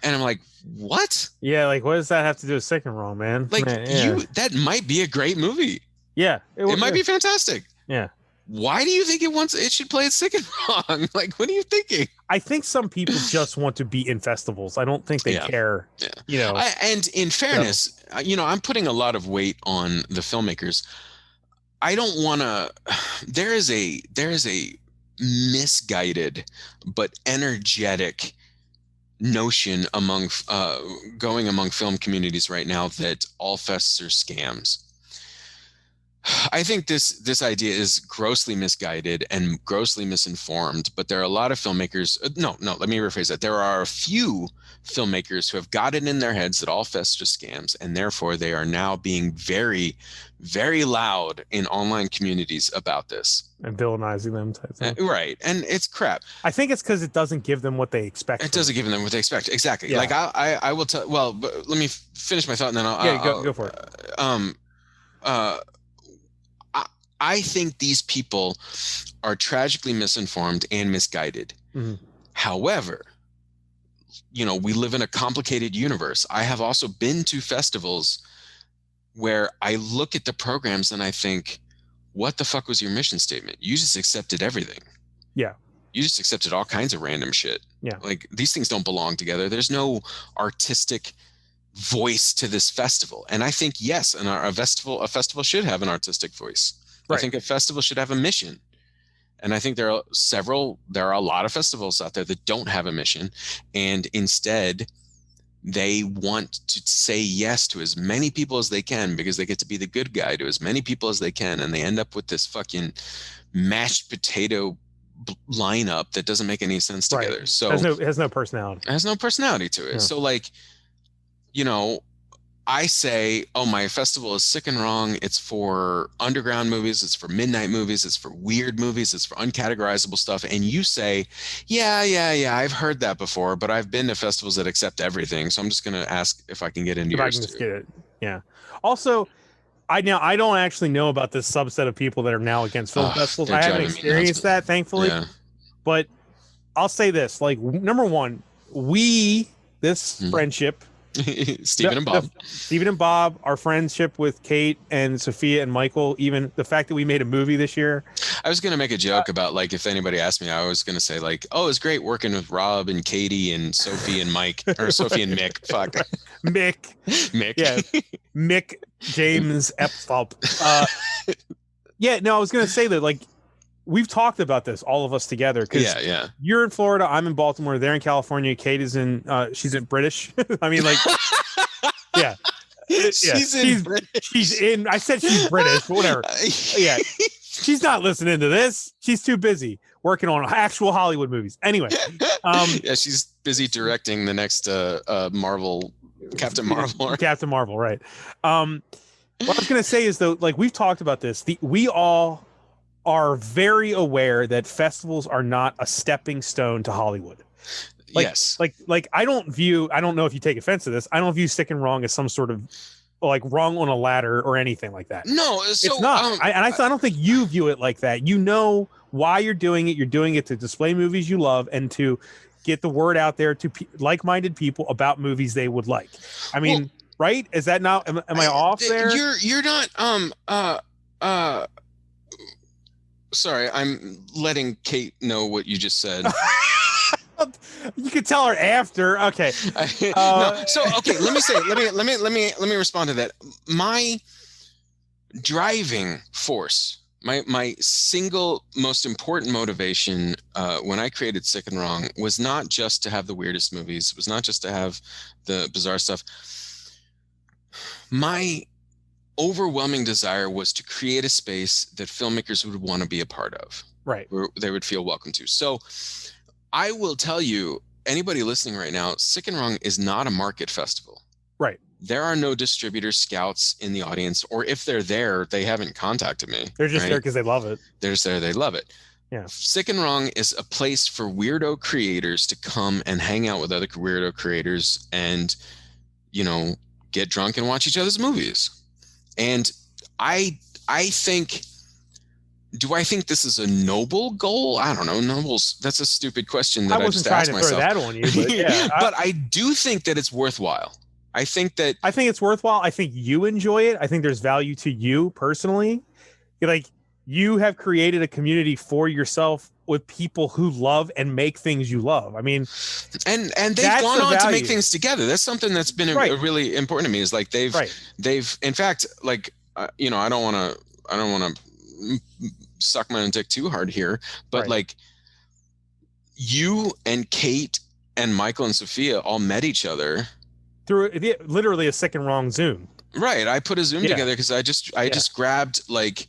And I'm like, what? Yeah, like, what does that have to do with Sick and Wrong, man? Like, that might be a great movie. Yeah. It might be fantastic. Yeah. Why do you think it should play at Sick and Wrong? Like, what are you thinking? I think some people just want to be in festivals. I don't think they care. Yeah. And in fairness, I'm putting a lot of weight on the filmmakers. I don't want to. There is a misguided but energetic notion among film communities right now that all fests are scams. I think this idea is grossly misguided and grossly misinformed, but there are a lot of filmmakers. No, let me rephrase that. There are a few filmmakers who have got it in their heads that all fests are scams, and therefore they are now being very, very loud in online communities about this. And villainizing them type thing. Right. And it's crap. I think it's because it doesn't give them what they expect. It doesn't give them what they expect. Exactly. Yeah. Like I will tell, well, but let me finish my thought and then I'll go for it. I think these people are tragically misinformed and misguided. Mm-hmm. However, we live in a complicated universe. I have also been to festivals where I look at the programs and I think, what the fuck was your mission statement? You just accepted everything. Yeah. You just accepted all kinds of random shit. Yeah. Like these things don't belong together. There's no artistic voice to this festival. And I think, yes, a festival should have an artistic voice. Right. I think a festival should have a mission. And I think there are a lot of festivals out there that don't have a mission. And instead, they want to say yes to as many people as they can because they get to be the good guy to as many people as they can. And they end up with this fucking mashed potato lineup that doesn't make any sense together. Right. So it has no personality. It has no personality to it. Yeah. So like, you know, I say, oh, my festival is sick and wrong. It's for underground movies. It's for midnight movies. It's for weird movies. It's for uncategorizable stuff. And you say, yeah, I've heard that before, but I've been to festivals that accept everything. So I'm just going to ask if I can get into yours. If I can just get it. Yeah. Also, I don't actually know about this subset of people that are now against film festivals. I haven't experienced that, thankfully. Yeah. But I'll say this, like, number one, this friendship, Stephen and Bob, our friendship with Kate and Sophia and Michael, even the fact that we made a movie this year. I was going to make a joke about, like, if anybody asked me, I was going to say, like, oh, it's great working with Rob and Katie and Sophie and Mike, or Sophie and Mick. Fuck. Mick. Yeah. Mick James Epthop. Yeah, no, I was going to say that, like, we've talked about this, all of us together. Because you're in Florida, I'm in Baltimore, they're in California. Kate is she's in British. I mean, like, yeah. She's in. I said she's British, but whatever. Yeah, she's not listening to this. She's too busy working on actual Hollywood movies. Anyway, yeah, she's busy directing the next Marvel, Captain Marvel. Captain Marvel, right? What I was going to say is, though, like, we've talked about this. We all are very aware that festivals are not a stepping stone to Hollywood. Like, yes. Like I don't know if you take offense to this. I don't view Sick and Wrong as some sort of, like, rung on a ladder or anything like that. No, so, it's not. I don't think you view it like that. You know why you're doing it. You're doing it to display movies you love and to get the word out there to like-minded people about movies they would like. I mean, right? Is that not? Am I off there? You're not. Sorry, I'm letting Kate know what you just said. You could tell her after. Okay. No, so okay, let me respond to that. My driving force, my single most important motivation when I created Sick and Wrong was not just to have the weirdest movies, was not just to have the bizarre stuff. My overwhelming desire was to create a space that filmmakers would want to be a part of, right? Where they would feel welcome to. So I will tell you, anybody listening right now, Sick and Wrong is not a market festival, right? There are no distributor scouts in the audience, or if they're there, they haven't contacted me. They're just there because they love it. They're just there, they love it. Yeah. Sick and Wrong is a place for weirdo creators to come and hang out with other weirdo creators and, you know, get drunk and watch each other's movies. And I think, do I think this is a noble goal? I don't know. That's a stupid question that I just asked myself. I wasn't trying to throw that on you, but yeah. But I do think that it's worthwhile. I think it's worthwhile. I think you enjoy it. I think there's value to you personally. Like, you have created a community for yourself with people who love and make things you love. I mean, and they've gone on to make things together. That's something that's been really important to me, is like they've in fact, like, you know, I don't want to suck my own dick too hard here, but like, you and Kate and Michael and Sophia all met each other through literally a Sick and Wrong Zoom. Right. I put a Zoom together because I just grabbed, like,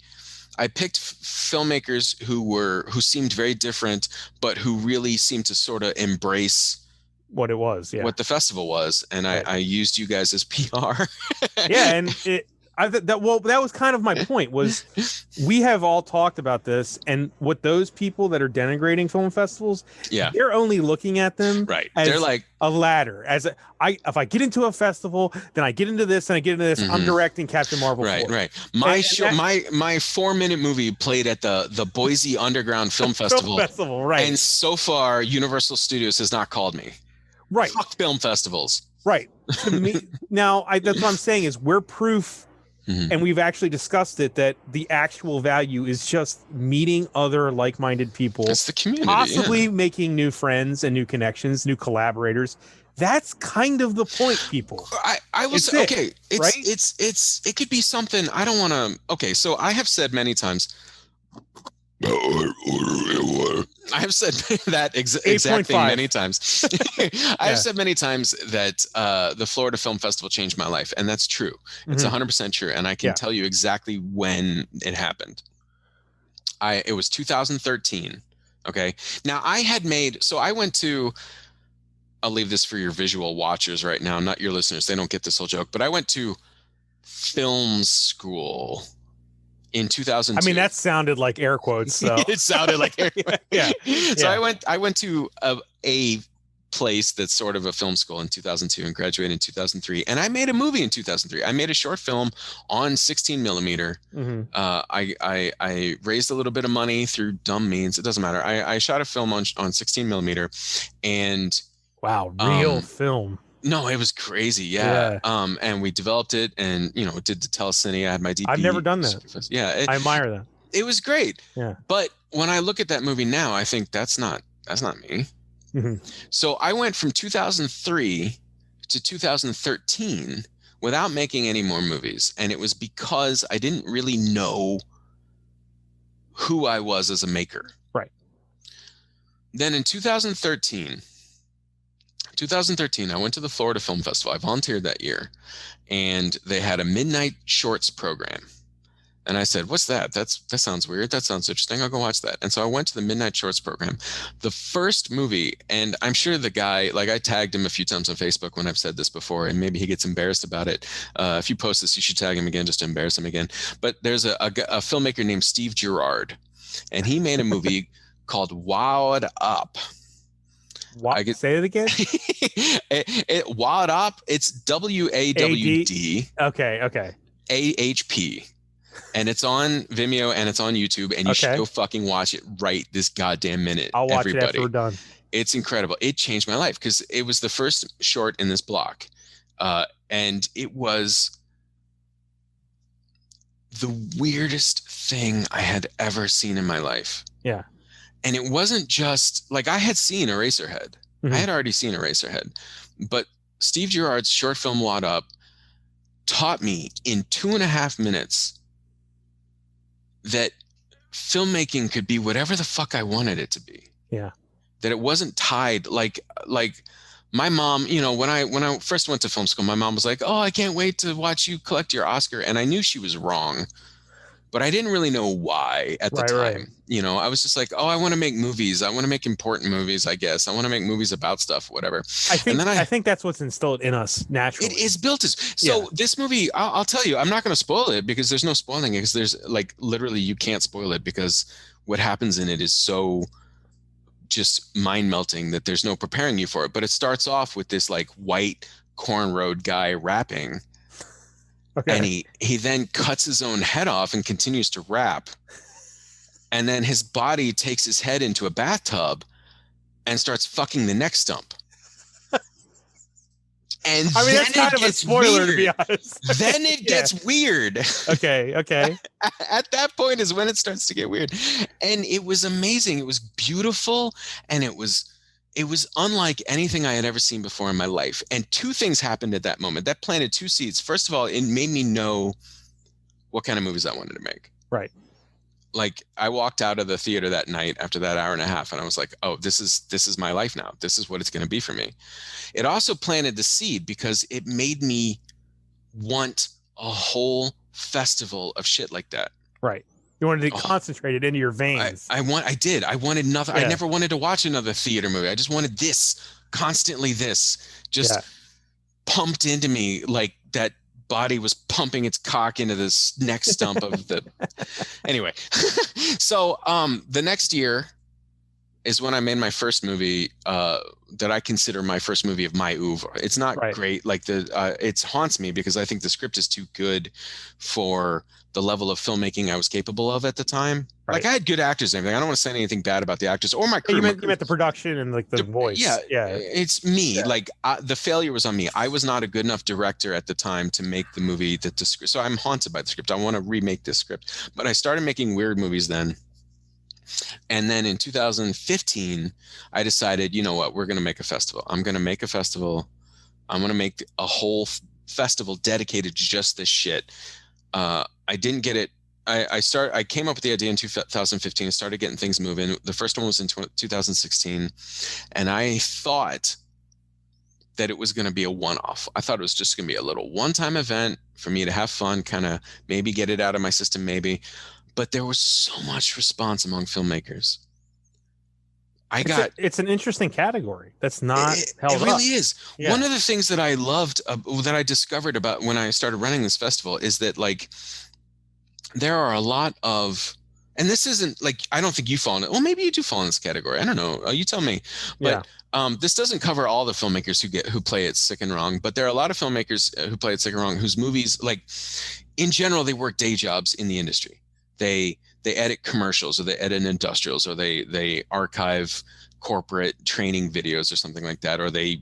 I picked filmmakers who seemed very different, but who really seemed to sort of embrace what it was, what the festival was, and I used you guys as PR. Yeah, and that was kind of my point. Was we have all talked about this, and what those people that are denigrating film festivals, they're only looking at them as they're like a ladder. If I get into a festival, then I get into this and I get into this. Mm-hmm. I'm directing Captain Marvel. Right. My 4-minute movie played at the Boise Underground Film Festival. And so far, Universal Studios has not called me. Right. Fuck film festivals. Right. To me, now, that's what I'm saying is we're proof Mhm. And we've actually discussed it, that the actual value is just meeting other like-minded people, It's the community, possibly making new friends and new connections, new collaborators. That's kind of the point, people. I will It's say, it, okay, right? it could be something. I don't want to. Okay, so I have said many times. I have said that exact thing 8.5. many times. I have said many times that the Florida Film Festival changed my life, and that's true. It's 100% true, and I can tell you exactly when it happened. It was 2013. Okay, now I had made, so I went to. I'll leave this for your visual watchers right now, not your listeners. They don't get this whole joke, but I went to film school in 2002. I mean, that sounded like air quotes. So it sounded like air quotes. Yeah. So I went to a place that's sort of a film school in 2002 and graduated in 2003. And I made a movie in 2003. I made a short film on 16 millimeter. Mhm. I raised a little bit of money through dumb means. It doesn't matter. I shot a film on 16 millimeter, and wow, real film. No, it was crazy. Yeah. And we developed it, and did the telecine. I had my DP. I've never done that. Yeah. I admire that. It was great. Yeah. But when I look at that movie now, I think that's not me. Mhm. So I went from 2003 to 2013 without making any more movies. And it was because I didn't really know who I was as a maker. Right. Then in 2013, I went to the Florida Film Festival. I volunteered that year, and they had a midnight shorts program. And I said, what's that? That sounds weird. That sounds interesting. I'll go watch that. And so I went to the midnight shorts program. The first movie, and I'm sure the guy, like, I tagged him a few times on Facebook when I've said this before, and maybe he gets embarrassed about it. If you post this, you should tag him again just to embarrass him again. But there's a filmmaker named Steve Gerard, and he made a movie called Wowed Up. Say it again. Wowed Up. It's WAWD. Okay. AHP. And it's on Vimeo and it's on YouTube, and you should go fucking watch it right this goddamn minute. I'll watch it after we're done. It's incredible. It changed my life because it was the first short in this block. And it was the weirdest thing I had ever seen in my life. Yeah. And it wasn't just like, I had seen Eraserhead. Mm-hmm. I had already seen Eraserhead. But Steve Gerard's short film Wad Up taught me in 2.5 minutes that filmmaking could be whatever the fuck I wanted it to be. Yeah. That it wasn't tied like my mom, when I first went to film school, my mom was like, "Oh, I can't wait to watch you collect your Oscar." And I knew she was wrong, but I didn't really know why at the time. Right. I was just like, "Oh, I want to make movies. I want to make important movies, I guess. I want to make movies about stuff, whatever." I think that's what's instilled in us naturally. It is built as. So this movie, I'll tell you, I'm not going to spoil it because there's no spoiling it, because there's literally you can't spoil it because what happens in it is so just mind melting that there's no preparing you for it. But it starts off with this white cornrowed guy rapping. Okay. And he then cuts his own head off and continues to rap. And then his body takes his head into a bathtub and starts fucking the neck stump. And I mean, that's kind of a spoiler, to be honest. Then it gets weird. Okay. At that point is when it starts to get weird. And it was amazing. It was beautiful. And it was unlike anything I had ever seen before in my life. And two things happened at that moment that planted two seeds. First of all, it made me know what kind of movies I wanted to make. Right. Like, I walked out of the theater that night after that hour and a half, and I was like, oh, this is my life now. This is what it's going to be for me. It also planted the seed because it made me want a whole festival of shit like that. Right. You wanted to concentrate it into your veins. I did. I wanted nothing. Yeah. I never wanted to watch another theater movie. I just wanted this, constantly this, just pumped into me like that body was pumping its cock into this neck stump of the. Anyway, so the next year, is when I made my first movie that I consider my first movie of my oeuvre. It's not Right. great. Like it haunts me because I think the script is too good for the level of filmmaking I was capable of at the time. Right. Like I had good actors and everything. I don't want to say anything bad about the actors or my crew. You meant the production and like the voice. Yeah, Yeah. it's me. Yeah. Like the failure was on me. I was not a good enough director at the time to make the movie that the script. So I'm haunted by the script. I want to remake this script. But I started making weird movies then. And then in 2015, I decided, you know what, we're going to make a festival. I'm going to make a festival. I'm going to make a whole festival dedicated to just this shit. I didn't get it. I came up with the idea in 2015. I started getting things moving. The first one was in 2016. And I thought that it was going to be a one-off. I thought it was just going to be a little one-time event for me to have fun, kind of maybe get it out of my system, maybe. But there was so much response among filmmakers. It's an interesting category that's not held up. It really is. Yeah. One of the things that I loved, that I discovered about when I started running this festival is that like there are a lot of, and this isn't like, I don't think you fall in it. Well, maybe you do fall in this category. I don't know. You tell me. But this doesn't cover all the filmmakers who play it sick and wrong. But there are a lot of filmmakers who play it sick and wrong whose movies, like in general, they work day jobs in the industry. They edit commercials, or they edit industrials, or they archive corporate training videos or something like that, or they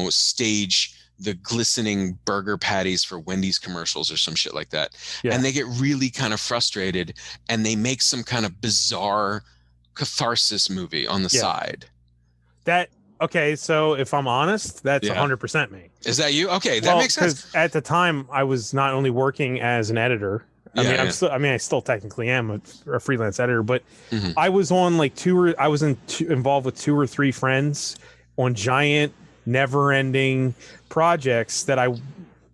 stage the glistening burger patties for Wendy's commercials or some shit like that. Yeah. And they get really kind of frustrated and they make some kind of bizarre catharsis movie on the side. Okay, so if I'm honest, that's 100% me. Is that you? Okay, that makes sense. Because at the time I was not only working as an editor, I still technically am a freelance editor, but I was on like involved with 2 or 3 friends on giant, never-ending projects that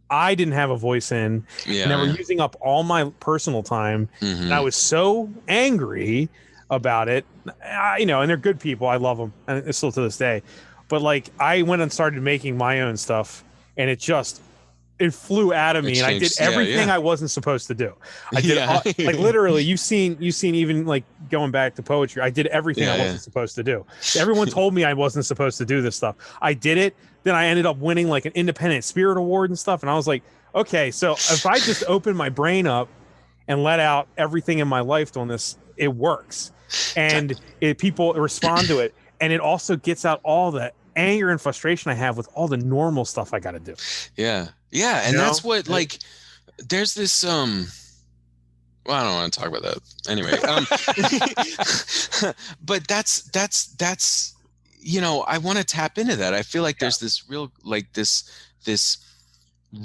I didn't have a voice in, and they were using up all my personal time, and I was so angry about it. And they're good people. I love them, and it's still to this day. But like, I went and started making my own stuff, and it flew out of me, and I did everything I wasn't supposed to do. I did like literally. You've seen even like going back to poetry. I did everything I wasn't supposed to do. Everyone told me I wasn't supposed to do this stuff. I did it. Then I ended up winning like an Independent Spirit Award and stuff. And I was like, okay, so if I just open my brain up and let out everything in my life on this, it works, and people respond to it, and it also gets out all the anger and frustration I have with all the normal stuff I got to do. Yeah, and that's what, like, there's this well, I don't want to talk about that anyway. But that's I want to tap into that. I feel like there's this real, like, this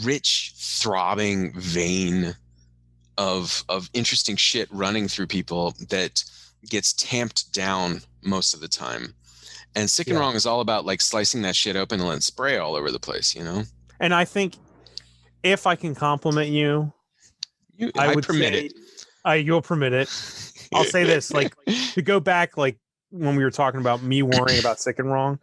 rich, throbbing vein of interesting shit running through people that gets tamped down most of the time. And Sick and Wrong is all about like slicing that shit open and letting spray all over the place, And I think if I can compliment you, I would permit it. You'll permit it. I'll say this, like, to go back, like when we were talking about me worrying about Sick and Wrong,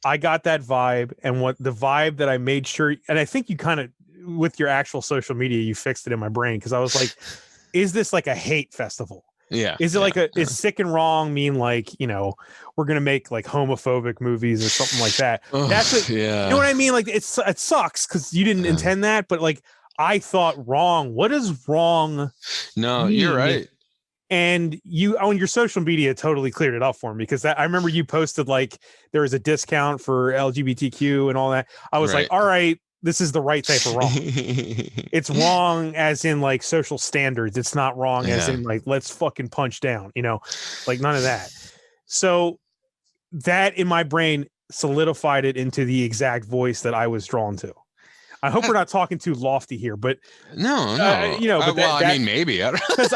I got that vibe, and what the vibe that I made sure, and I think you kind of, with your actual social media, you fixed it in my brain, because I was like, is this like a hate festival? Yeah. Is it is Sick and Wrong mean like, we're going to make like homophobic movies or something like that? That's you know what I mean? Like it sucks because you didn't intend that, but like I thought wrong. What is wrong? No, you're right. And you on your social media totally cleared it up for me, because I remember you posted like there was a discount for LGBTQ and all that. I was like, all right, this is the right type of wrong. It's wrong as in like social standards. It's not wrong as in like, let's fucking punch down, like none of that. So that in my brain solidified it into the exact voice that I was drawn to. I hope we're not talking too lofty here, but no. But I mean, maybe because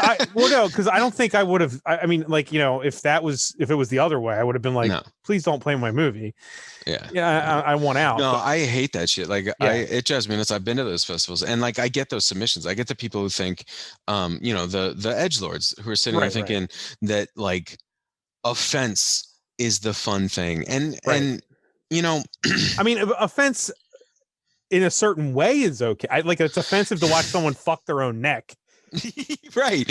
I don't think I would have. I mean, like, if it was the other way, I would have been like, please don't play my movie. I want out. No, I hate that shit. Like, it drives me nuts. I've been to those festivals, and like, I get those submissions. I get the people who think, the edgelords who are sitting there thinking that like offense is the fun thing, and I mean, offense in a certain way is okay. Like, it's offensive to watch someone fuck their own neck. Right.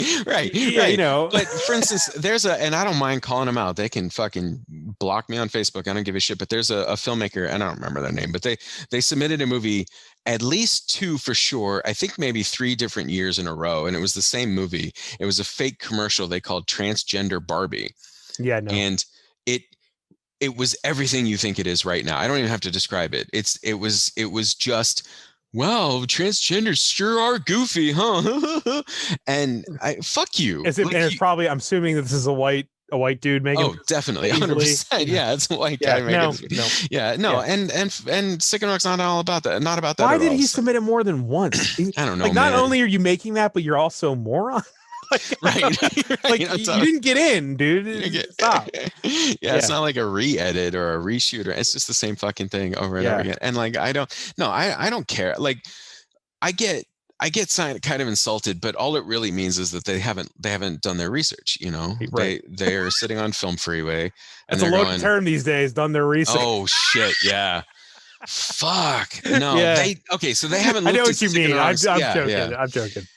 Yeah, you know. But for instance, and I don't mind calling them out. They can fucking block me on Facebook. I don't give a shit. But there's a filmmaker, and I don't remember their name, but they submitted a movie, at least 2 for sure. I think maybe 3 different years in a row, and it was the same movie. It was a fake commercial they called Transgender Barbie, Yeah, no. and it was everything you think it is right now. I don't even have to describe it. It was just, wow, transgenders sure are goofy, huh? And fuck you. And it's probably, I'm assuming that this is a white dude making. Oh, definitely, 100%. Yeah, it's a white guy making. No. And Sick and Rock's not all about that. Not about that. Why did he submit it more than once? I don't know. Like, not only are you making that, but you're also a moron. Right. Like, you didn't get in, dude. Stop. Yeah, it's not like a re-edit or a reshoot, or it's just the same fucking thing over and over again. And like, I don't care. Like, I get kind of insulted, but all it really means is that they haven't done their research. You know, right. they're sitting on Film Freeway, and it's a loaded term these days. Done their research. Oh shit, yeah. Fuck no. So they haven't. I know what you mean. I'm joking. I'm joking.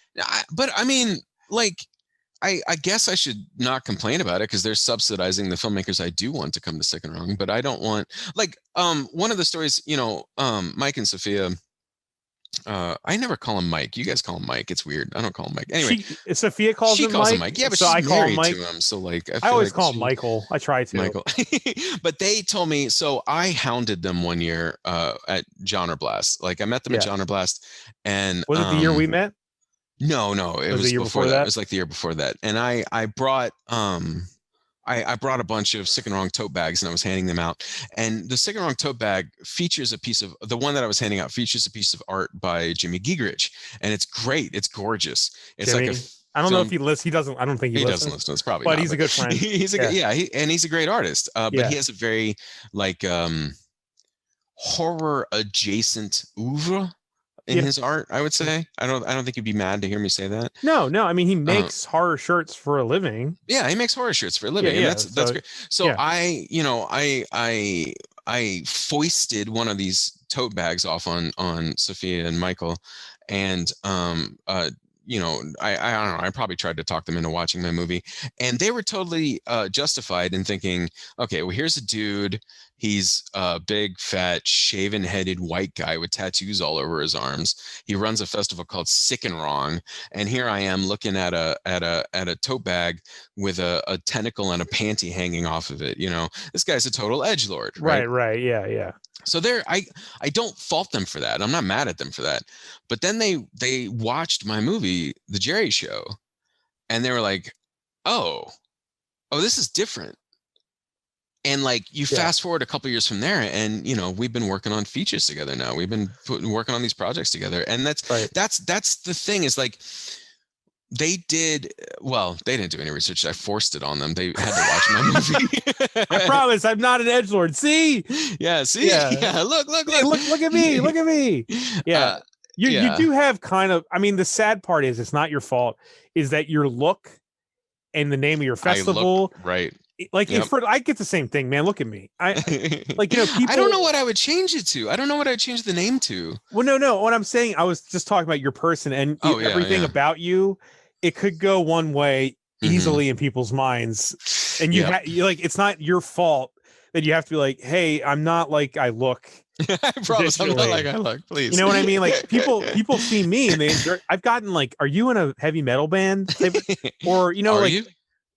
But I mean, like, I guess I should not complain about it because they're subsidizing the filmmakers I do want to come to Sick and Wrong, but I don't want, like, one of the stories, you know, Mike and Sophia. I never call him Mike. You guys call him Mike. It's weird. I don't call him Mike. Anyway, Sophia calls him Mike. Yeah, but so she's married to him. So like, I always call him Michael. I try to. Michael. But they told me, so I hounded them one year at Genre Blast. Like, I met them at Genre Blast, and was it the year we met? No, it was before that. It was like the year before that. And I brought I brought a bunch of Sick and Wrong tote bags, and I was handing them out. And the Sick and Wrong tote bag features the one that I was handing out features a piece of art by Jimmy Giegerich, and it's great. It's gorgeous. It's Jimmy, like I don't know if he listens. He doesn't. I don't think he doesn't listen. It's probably, but he's a good friend. He's a great artist. But he has a very like horror adjacent oeuvre in his art, I would say. I don't think you'd be mad to hear me say that. No. I mean, he makes horror shirts for a living. Yeah, he makes horror shirts for a living. And that's great. So I foisted one of these tote bags off on Sophia and Michael, and you know, I don't know, I probably tried to talk them into watching my movie, and they were totally justified in thinking, okay, well, here's a dude, he's a big, fat, shaven-headed white guy with tattoos all over his arms. He runs a festival called Sick and Wrong, and here I am looking at a tote bag with a tentacle and a panty hanging off of it. You know, this guy's a total edgelord, right? Right. Yeah. So I don't fault them for that. I'm not mad at them for that. But then they watched my movie, The Jerry Show, and they were like, oh, this is different. And like, you fast forward a couple years from there, and you know, we've been working on features together now. We've been working on these projects together, and that's the thing, is like, they didn't do any research. I forced it on them. They had to watch my movie. I promise I'm not an edgelord. See? Yeah. See? Yeah. Look at me. Look at me. Yeah. You do have kind of, I mean, the sad part is, it's not your fault, is that your look and the name of your festival. Right. Like, I get the same thing, man. Look at me. I like, you know, people. I don't know what I would change it to. I don't know what I'd change the name to. Well, no. What I'm saying, I was just talking about your person and everything about you. It could go one way easily in people's minds, and you like, it's not your fault that you have to be like, hey, I'm not like I look. I promise I'm not like I look, please. You know what I mean? Like, people see me, and I've gotten like, are you in a heavy metal band? Or, you know, are like, you?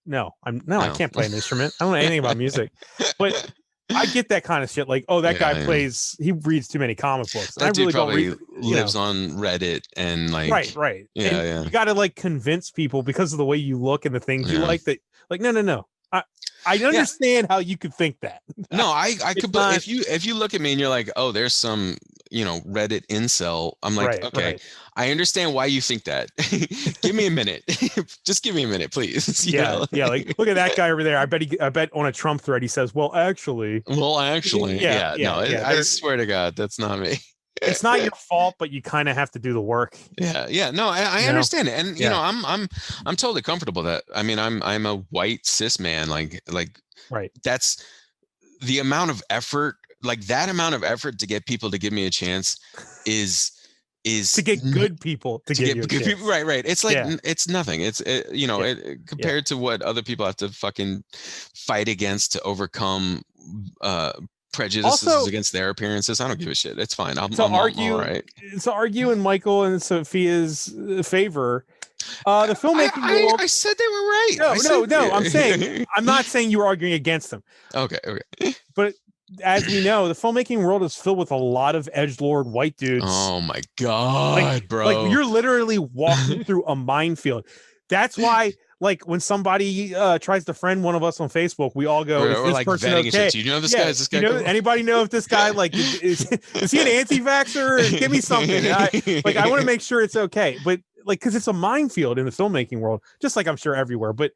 No, I can't play an instrument. I don't know anything about music, but I get that kind of shit. Like, oh, that guy he reads too many comic books. That dude probably lives on Reddit and like, right. Yeah. You got to like convince people because of the way you look and the things you like, that like, no. I understand how you could think that. No, I could. But if you look at me and you're like, oh, there's some, you know, Reddit incel. I'm like, okay, I understand why you think that. Give me a minute. Just give me a minute, please. Yeah. Like, look at that guy over there. I bet on a Trump thread he says, well, actually. I swear to God, that's not me. It's not your fault, but you kind of have to do the work. Yeah. No, I understand it, and you know, I'm totally comfortable that. I mean, I'm a white cis man. Like, right. That's the amount of effort. Like, that amount of effort to get people to give me a chance is is to get good people to give you good people. Right. It's like, Yeah. it's nothing. It's, compared to what other people have to fucking fight against to overcome, prejudices Also, against their appearances. I don't give a shit. It's fine. I'm to argue all right. to argue in Michael and Sophia's favor, the filmmaking world. I said they were right. No. I'm not saying you were arguing against them. Okay. But as we know, the filmmaking world is filled with a lot of edgelord white dudes. Oh my God, bro. Like you're literally walking through a minefield. That's why, like, when somebody tries to friend one of us on Facebook, we all go, "Is this like person vetting okay? Do you know this guy? Is this guy cool? Anybody know if this guy, like, is he an anti-vaxxer? Give me something. I want to make sure it's okay." But like, because it's a minefield in the filmmaking world, just like I'm sure everywhere. But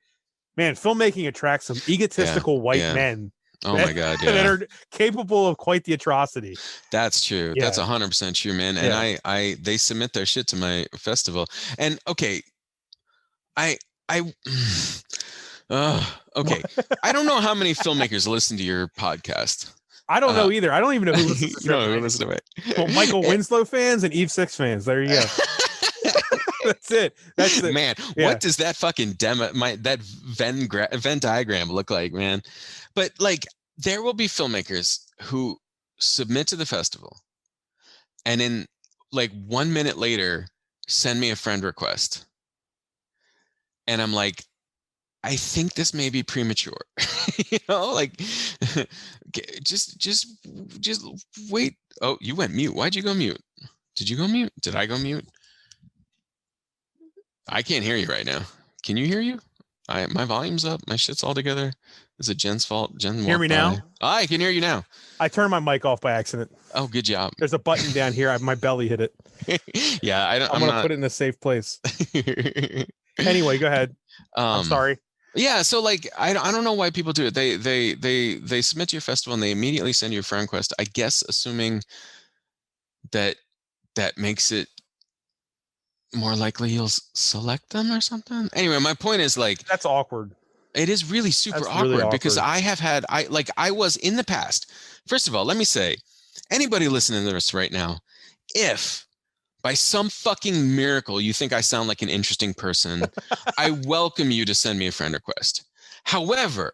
man, filmmaking attracts some egotistical white men. Oh my God, that are capable of quite the atrocity. That's true. Yeah. That's 100% true, man. And they submit their shit to my festival. And okay, okay. I don't know how many filmmakers listen to your podcast. I don't know either. I don't even know who listens to it. Who listens to it. Well, Michael Winslow fans and Eve 6 fans. There you go. That's it. Man, what does that fucking that Venn diagram look like, man? But like, there will be filmmakers who submit to the festival and in like 1 minute later send me a friend request. And I'm like, I think this may be premature. Like, just wait. Oh, you went mute. Why'd you go mute? Did you go mute? Did I go mute? I can't hear you right now. Can you hear you? My volume's up. My shit's all together. Is it Jen's fault? Jen, hear me now? I can hear you now. I turned my mic off by accident. Oh, good job. There's a button down here. My belly hit it. Yeah, I'm gonna put it in a safe place. Anyway, go ahead. I'm sorry. Yeah, so like, I don't know why people do it. They submit to your festival and they immediately send you a friend request. I guess assuming that makes it more likely you'll select them or something. Anyway, my point is, like, that's awkward. It is really super awkward because I was in the past. First of all, let me say, anybody listening to this right now, if by some fucking miracle you think I sound like an interesting person, I welcome you to send me a friend request. However,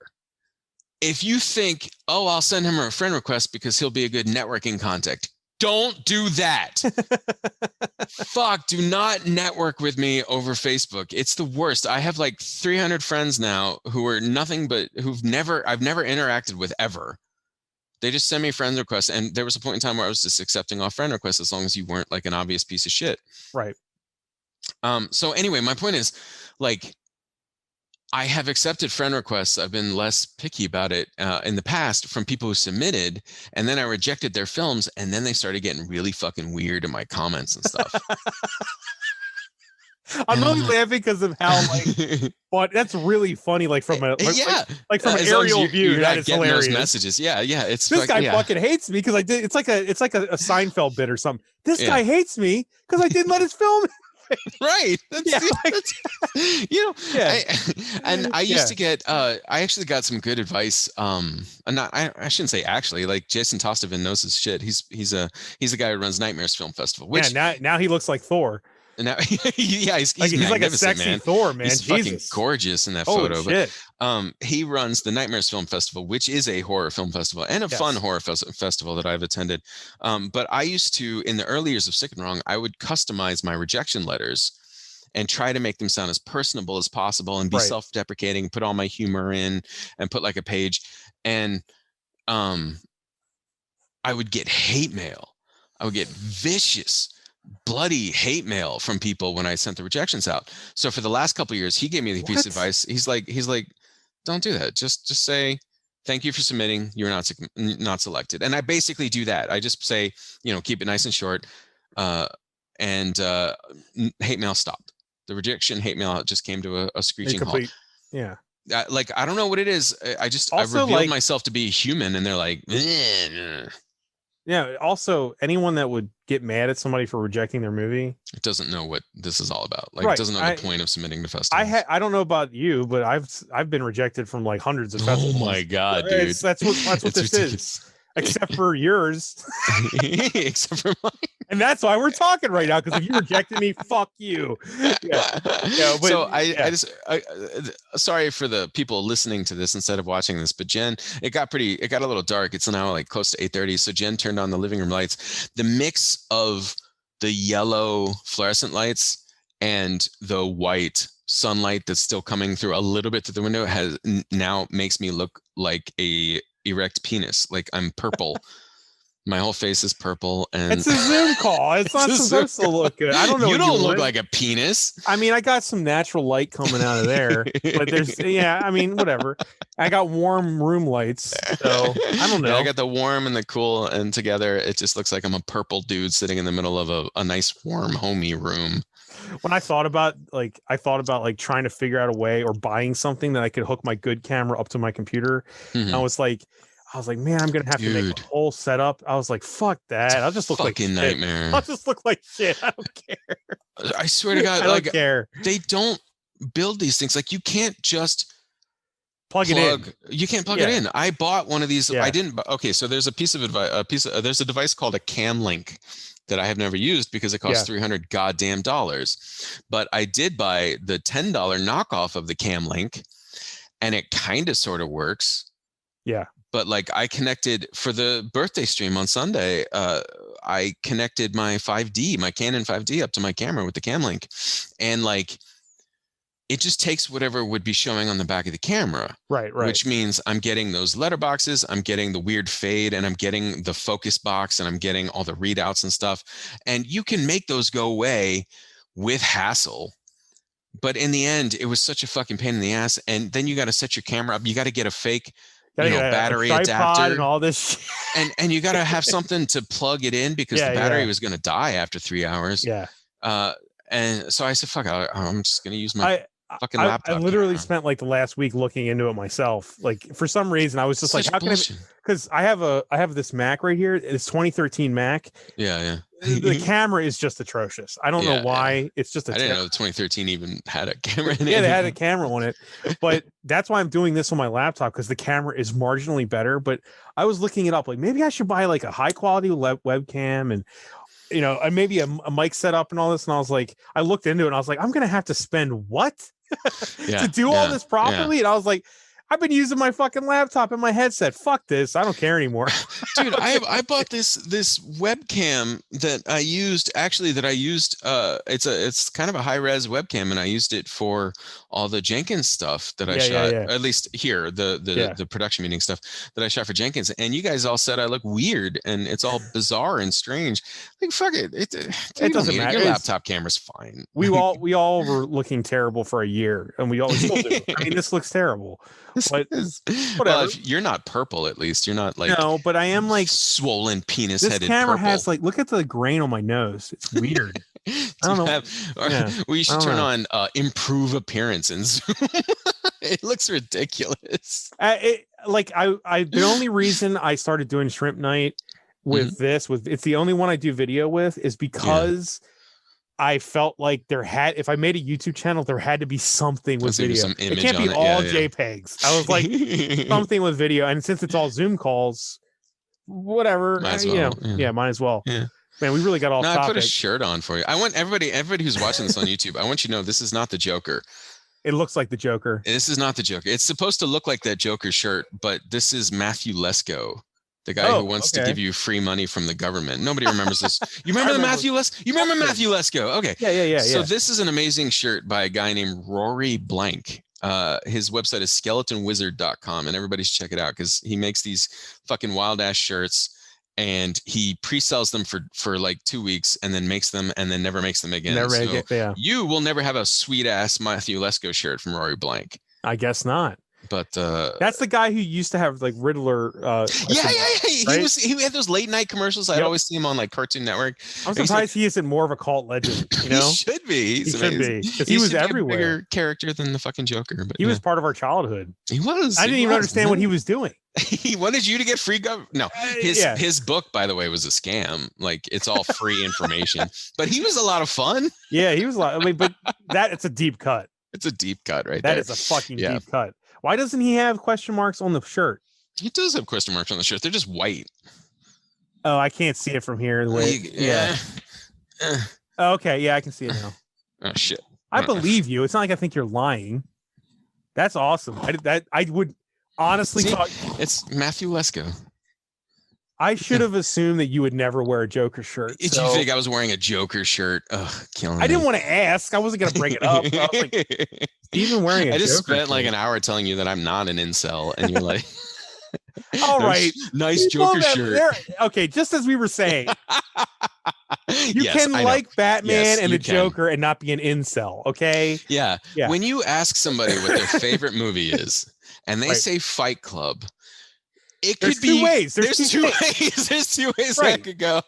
if you think, oh, I'll send him a friend request because he'll be a good networking contact, don't do that. Fuck, do not network with me over Facebook. It's the worst. I have like 300 friends now who are nothing but I've never interacted with ever. They just send me friend requests. And there was a point in time where I was just accepting off friend requests as long as you weren't like an obvious piece of shit. Right. So anyway, my point is, like, I have accepted friend requests. I've been less picky about it in the past from people who submitted, and then I rejected their films, and then they started getting really fucking weird in my comments and stuff. I'm only laughing because of how, like, but that's really funny. Like from an aerial view, that is hilarious. Those messages, yeah. It's this guy fucking hates me because I did. It's like a Seinfeld bit or something. This guy hates me because I didn't let his film. Right. I used to get I actually got some good advice. I shouldn't say actually, like, Jason Tostevin knows his shit. He's a guy who runs Nightmares Film Festival, which now he looks like Thor. Now, he's like a sexy man. Thor, man. He's fucking gorgeous in that photo. Shit. But he runs the Nightmares Film Festival, which is a horror film festival and a fun horror festival that I've attended. But I used to, in the early years of Sick and Wrong, I would customize my rejection letters and try to make them sound as personable as possible and be self-deprecating, put all my humor in and put like a page. And I would get hate mail. I would get vicious, bloody hate mail from people when I sent the rejections out. So for the last couple of years, he gave me the piece of advice. He's like, don't do that. Just say, thank you for submitting. You're not selected. And I basically do that. I just say, keep it nice and short. And hate mail stopped. The rejection hate mail just came to a screeching halt. Yeah. I don't know what it is. I revealed myself to be human, and they're like, yeah. Also, anyone that would get mad at somebody for rejecting their movie, it doesn't know what this is all about. Like, it doesn't know the point of submitting to festivals. I don't know about you, but I've been rejected from like hundreds of festivals. Oh my God, dude! That's what this is. except for yours. Except for mine. And that's why we're talking right now. Because if you rejected me, fuck you. Yeah. But, so sorry for the people listening to this instead of watching this, but Jen, it got a little dark. It's now like close to 8:30. So Jen turned on the living room lights. The mix of the yellow fluorescent lights and the white sunlight that's still coming through a little bit through the window now makes me look like a erect penis. Like I'm purple. My whole face is purple, and it's a Zoom call. It's not supposed to look good. I don't know. You don't look like a penis. I mean, I got some natural light coming out of there, but I mean, whatever. I got warm room lights, so I don't know. Yeah, I got the warm and the cool, and together it just looks like I'm a purple dude sitting in the middle of a nice, warm, homey room. When I thought about trying to figure out a way or buying something that I could hook my good camera up to my computer, I was like, man, I'm gonna have to make a whole setup. I was like, fuck that. I'll just look like shit. Nightmare. I'll just look like shit. I don't care. I swear to God, I don't care. They don't build these things. Like you can't just plug it in. You can't plug it in. I bought one of these. Yeah. I didn't. Okay, so there's a piece of advice. There's a device called a Cam Link that I have never used because it costs $300 goddamn dollars. But I did buy the $10 knockoff of the Cam Link, and it kind of sort of works. Yeah. But like I connected for the birthday stream on Sunday, I connected my Canon 5D up to my camera with the Cam Link, and like it just takes whatever would be showing on the back of the camera. Right. Which means I'm getting those letterboxes, I'm getting the weird fade, and I'm getting the focus box, and I'm getting all the readouts and stuff. And you can make those go away with hassle. But in the end, it was such a fucking pain in the ass. And then you got to set your camera up. You got to get a fake battery adapter and all this shit. and you got to have something to plug it in because the battery was going to die after 3 hours. And so I said, fuck, I'm just going to use my fucking laptop. I literally spent like the last week looking into it myself. Like for some reason I was just like, how can I, because I have this Mac right here. It's 2013 Mac. Yeah. The camera is just atrocious. I don't know why. It's just I didn't know 2013 even had a camera in it. Yeah, they had a camera on it. But that's why I'm doing this on my laptop, because the camera is marginally better. But I was looking it up, like maybe I should buy like a high quality webcam and and maybe a mic setup and all this. And I was like, I looked into it and I was like, I'm gonna have to spend what to do all this properly? And I was like, I've been using my fucking laptop and my headset. Fuck this. I don't care anymore. Dude, I bought this webcam that I used. It's kind of a high res webcam, and I used it for all the Jenkins stuff that I shot. At least here, the production meeting stuff that I shot for Jenkins. And you guys all said I look weird and it's all bizarre and strange. Like fuck it. It doesn't matter. Your laptop camera's fine. We all were looking terrible for a year, and we always still do. I mean, this looks terrible. But whatever. Well, if you're not purple, at least you're not like but I am like swollen penis headed. This camera purple. has like, look at the grain on my nose. It's weird. I don't know. We should turn on improve appearance and Zoom. It looks ridiculous. The only reason I started doing Shrimp Night with it's the only one I do video with is because I felt like if I made a YouTube channel, there had to be something with video. It can't be all JPEGs. I was like, something with video. And since it's all Zoom calls, whatever, might as well. Yeah. Man, we really got off topic. I put a shirt on for you. I want everybody who's watching this on YouTube, I want you to know this is not the Joker. It looks like the Joker. This is not the Joker. It's supposed to look like that Joker shirt, but this is Matthew Lesko. The guy who wants to give you free money from the government. Nobody remembers this. You remember Matthew Lesko? You remember Matthew Lesko? Okay. Yeah. So this is an amazing shirt by a guy named Rory Blank. His website is skeletonwizard.com, and everybody should check it out because he makes these fucking wild ass shirts, and he pre-sells them for like 2 weeks and then makes them and then never makes them again. You will never have a sweet ass Matthew Lesko shirt from Rory Blank. I guess not. But that's the guy who used to have like Riddler. Right? He had those late night commercials. I'd always see him on like Cartoon Network. I'm surprised he isn't more of a cult legend. He should be. He should be, because he was everywhere. A bigger character than the fucking Joker. But he was part of our childhood. He was. I didn't even understand what he was doing. He wanted you to get free No, his book, by the way, was a scam. Like it's all free information. But he was a lot of fun. Yeah, he was a lot. I mean, but it's a deep cut. It's a deep cut, right? That is a fucking deep cut. Why doesn't he have question marks on the shirt? He does have question marks on the shirt. They're just white. Oh, I can't see it from here. Yeah. Oh, okay, yeah, I can see it now. Oh shit! I believe you. It's not like I think you're lying. That's awesome. I would honestly talk. It's Matthew Lesko. I should have assumed that you would never wear a Joker shirt. Did you think I was wearing a Joker shirt? Ugh, killing me. I didn't want to ask. I wasn't going to bring it up. I was like, even wearing a I just Joker spent like shirt. an hour telling you that I'm not an incel, and you're like, all right, nice Joker shirt. Okay, just as we were saying, you yes, can like Batman and the can. Joker and not be an incel. Okay. Yeah. When you ask somebody what their favorite movie is, and they say Fight Club. There's two ways. There's two ways. There's two ways that could go.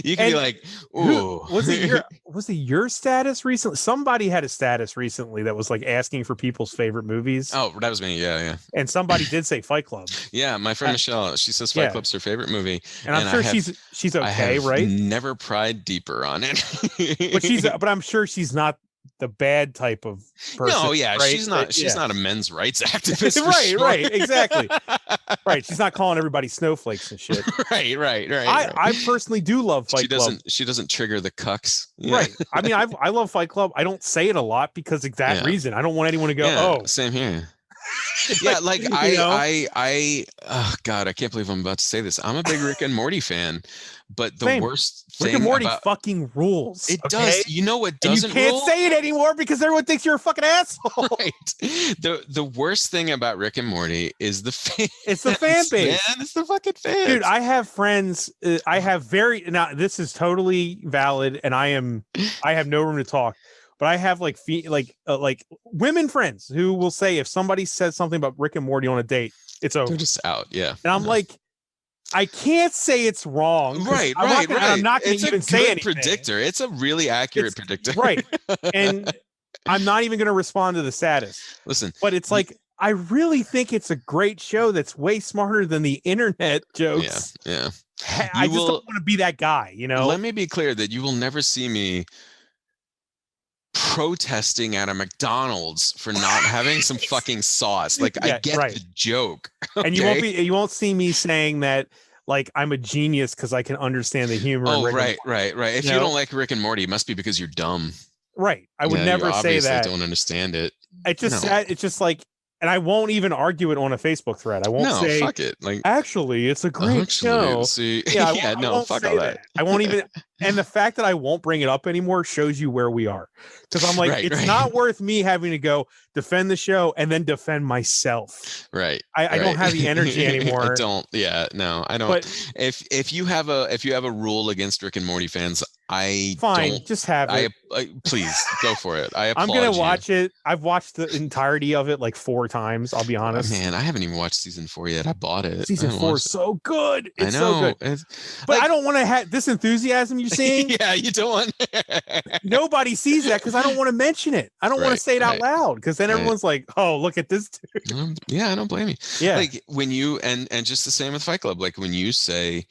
You can be like, ooh. Was it your status recently? Somebody had a status recently that was like asking for people's favorite movies. Oh, that was me. Yeah. And somebody did say Fight Club. Yeah, my friend Michelle, she says Fight Club's her favorite movie. And I'm sure she's okay, right? Never pried deeper on it. but I'm sure she's not the bad type of person. No, yeah, right? she's not a men's rights activist. Right, exactly. Right, she's not calling everybody snowflakes and shit. Right. I personally do love Fight Club. She doesn't trigger the cucks. Yeah. Right. I mean, I love Fight Club. I don't say it a lot because of that reason. I don't want anyone to go, same here. Yeah, like oh God, I can't believe I'm about to say this. I'm a big Rick and Morty fan, but the worst thing Rick and Morty fucking rules. It does. You know what doesn't rule? You can't say it anymore because everyone thinks you're a fucking asshole. Right. The worst thing about Rick and Morty is the fan. It's the fan base. Man, it's the fucking fans. Dude, I have friends. I have now this is totally valid, and I have no room to talk. But I have like women friends who will say if somebody says something about Rick and Morty on a date, it's over. They're just out, yeah. And I'm like, I can't say it's wrong. Right. I'm not going to even say anything. Predictor. It's a really accurate predictor. Right. And I'm not even going to respond to the status. Listen. But it's like, I really think it's a great show that's way smarter than the internet jokes. Yeah. I just don't want to be that guy, you know? Let me be clear that you will never see me protesting at a McDonald's for not having some fucking sauce. Like I get the joke. Okay? And you won't see me saying that like I'm a genius because I can understand the humor. Oh, right. If you don't like Rick and Morty, it must be because you're dumb. Right. I would never say that. Don't understand it. It's just like, and I won't even argue it on a Facebook thread. I won't say, fuck it. Like, actually, it's a great show. See, fuck all that. I won't even. And the fact that I won't bring it up anymore shows you where we are. Because I'm like, it's not worth me having to go defend the show and then defend myself. Right. I don't have the energy anymore. I don't. Yeah. No, I don't. But if you have a rule against Rick and Morty fans, just have it. Please go for it. I applaud I'm gonna watch it. I've watched the entirety of it like 4 times. I'll be honest. Man, I haven't even watched season 4 yet. I bought it. Season 4 is so good. It's so good. But I don't want to have this enthusiasm you're seeing. Yeah, you don't want. Nobody sees that because I don't want to mention it. I don't want to say it out loud because then everyone's like, "Oh, look at this dude." Yeah, I don't blame you. Yeah, like when you and just the same with Fight Club. Like when you say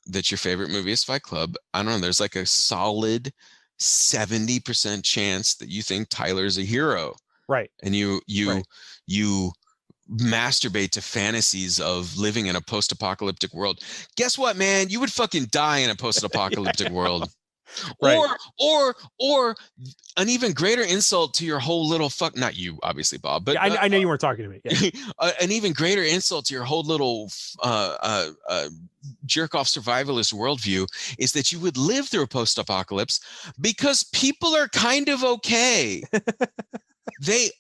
that your favorite movie is Fight Club, I don't know. There's like a solid 70% chance that you think Tyler's a hero, right? And you masturbate to fantasies of living in a post-apocalyptic world. Guess what, man? You would fucking die in a post-apocalyptic world. Right. Or an even greater insult to your whole little not you, obviously, Bob, but I know you weren't talking to me. Yeah. An even greater insult to your whole little jerk off survivalist worldview is that you would live through a post-apocalypse because people are kind of okay. This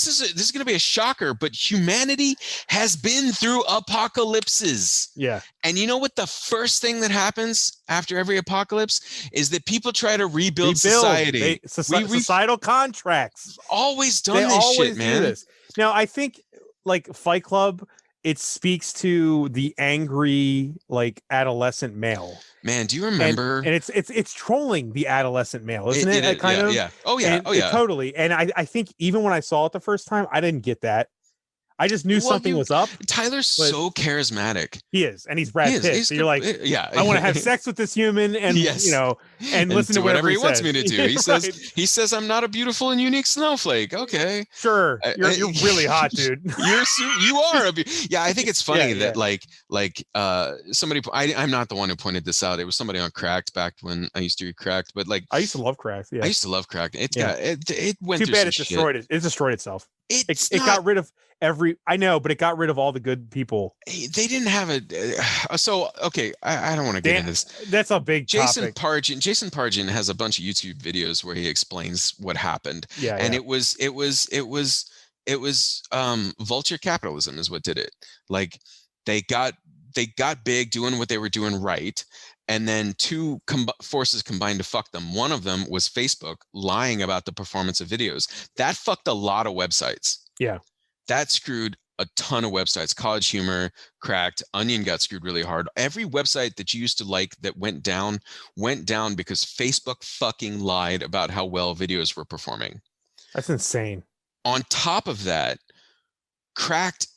is going to be a shocker, but humanity has been through apocalypses. Yeah. And you know what the first thing that happens after every apocalypse is that people try to rebuild society. Societal contracts. Always done this shit, man. Now, I think like Fight Club, it speaks to the angry like adolescent male. Man, do you remember? And it's trolling the adolescent male, isn't it? Yeah. Oh yeah. Totally. And I think even when I saw it the first time, I didn't get that. I just knew something was up. Tyler's so charismatic. He is, and he's Brad Pitt. So you're like, yeah, I want to have sex with this human, and yes. and listen to whatever he wants me to do. He right. says I'm not a beautiful and unique snowflake. Okay, sure, you're really hot, dude. you are yeah. I think it's funny that somebody. I'm not the one who pointed this out. It was somebody on Cracked back when I used to read Cracked, but like I used to love Cracked. Yeah, I used to love Cracked. It went. Too bad it destroyed it. It destroyed itself. It got rid of I know, but it got rid of all the good people. They didn't have so okay. I don't want to get into this. That's a big Jason topic. Pargin has a bunch of YouTube videos where he explains what happened. And it was vulture capitalism is what did it. Like they got big doing what they were doing right. And then two forces combined to fuck them. One of them was Facebook lying about the performance of videos. That fucked a lot of websites. Yeah. That screwed a ton of websites. College Humor, Cracked, Onion got screwed really hard. Every website that you used to like that went down because Facebook fucking lied about how well videos were performing. That's insane. On top of that, Cracked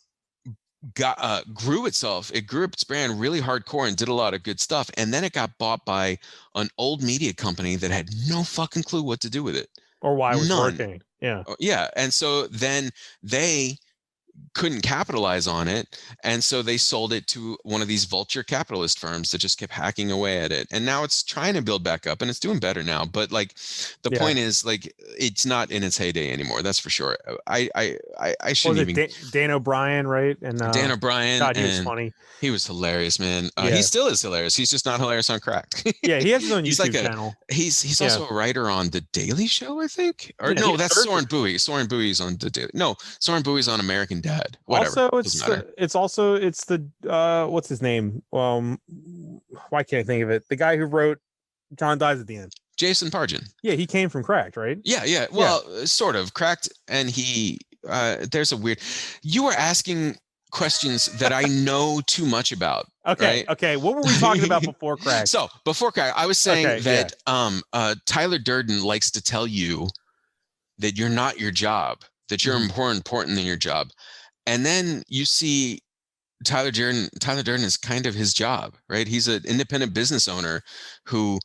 grew itself. It grew up its brand really hardcore and did a lot of good stuff. And then it got bought by an old media company that had no fucking clue what to do with it. Or why it was working. Yeah. Yeah. And so then they couldn't capitalize on it. And so they sold it to one of these vulture capitalist firms that just kept hacking away at it. And now it's trying to build back up and it's doing better now. But like the point is, like, it's not in its heyday anymore. That's for sure. I shouldn't even Dan O'Brien, right? And Dan O'Brien. God, he was funny. He was hilarious, man. He still is hilarious. He's just not hilarious on Cracked. Yeah, he has his own YouTube channel. He's also a writer on The Daily Show, I think. Or no, that's Soren Bowie. Soren Bowie's on The Daily. No, Soren Bowie's on American Dad. Whatever. Also, it's the what's his name? Why can't I think of it? The guy who wrote John Dies at the End. Jason Pargin. Yeah, he came from Cracked, right? Yeah. Well, sort of Cracked, and he. There's a weird. You are asking questions that I know too much about. Okay. Right? Okay. What were we talking about before Cracked? So before Cracked, I was saying that Tyler Durden likes to tell you that you're not your job, that you're more important than your job. And then you see Tyler Durden is kind of his job, right? He's an independent business owner who,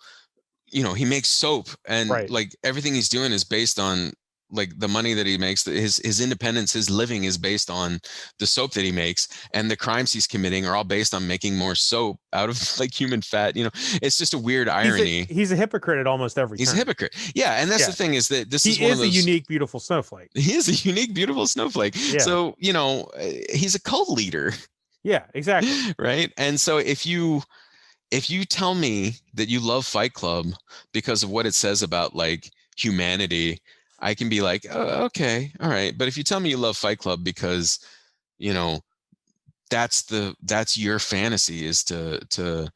he makes soap, and like everything he's doing is based on like the money that he makes. His independence, his living is based on the soap that he makes, and the crimes he's committing are all based on making more soap out of like human fat. It's just a weird irony. He's a hypocrite at almost every He's turn. a hypocrite. Yeah. And that's the thing, is that he is a unique, beautiful snowflake. He is a unique, beautiful snowflake. Yeah. So, he's a cult leader. Yeah, exactly. Right. And so if you tell me that you love Fight Club because of what it says about like humanity, I can be like, oh, okay, all right. But if you tell me you love Fight Club because, that's your fantasy, is to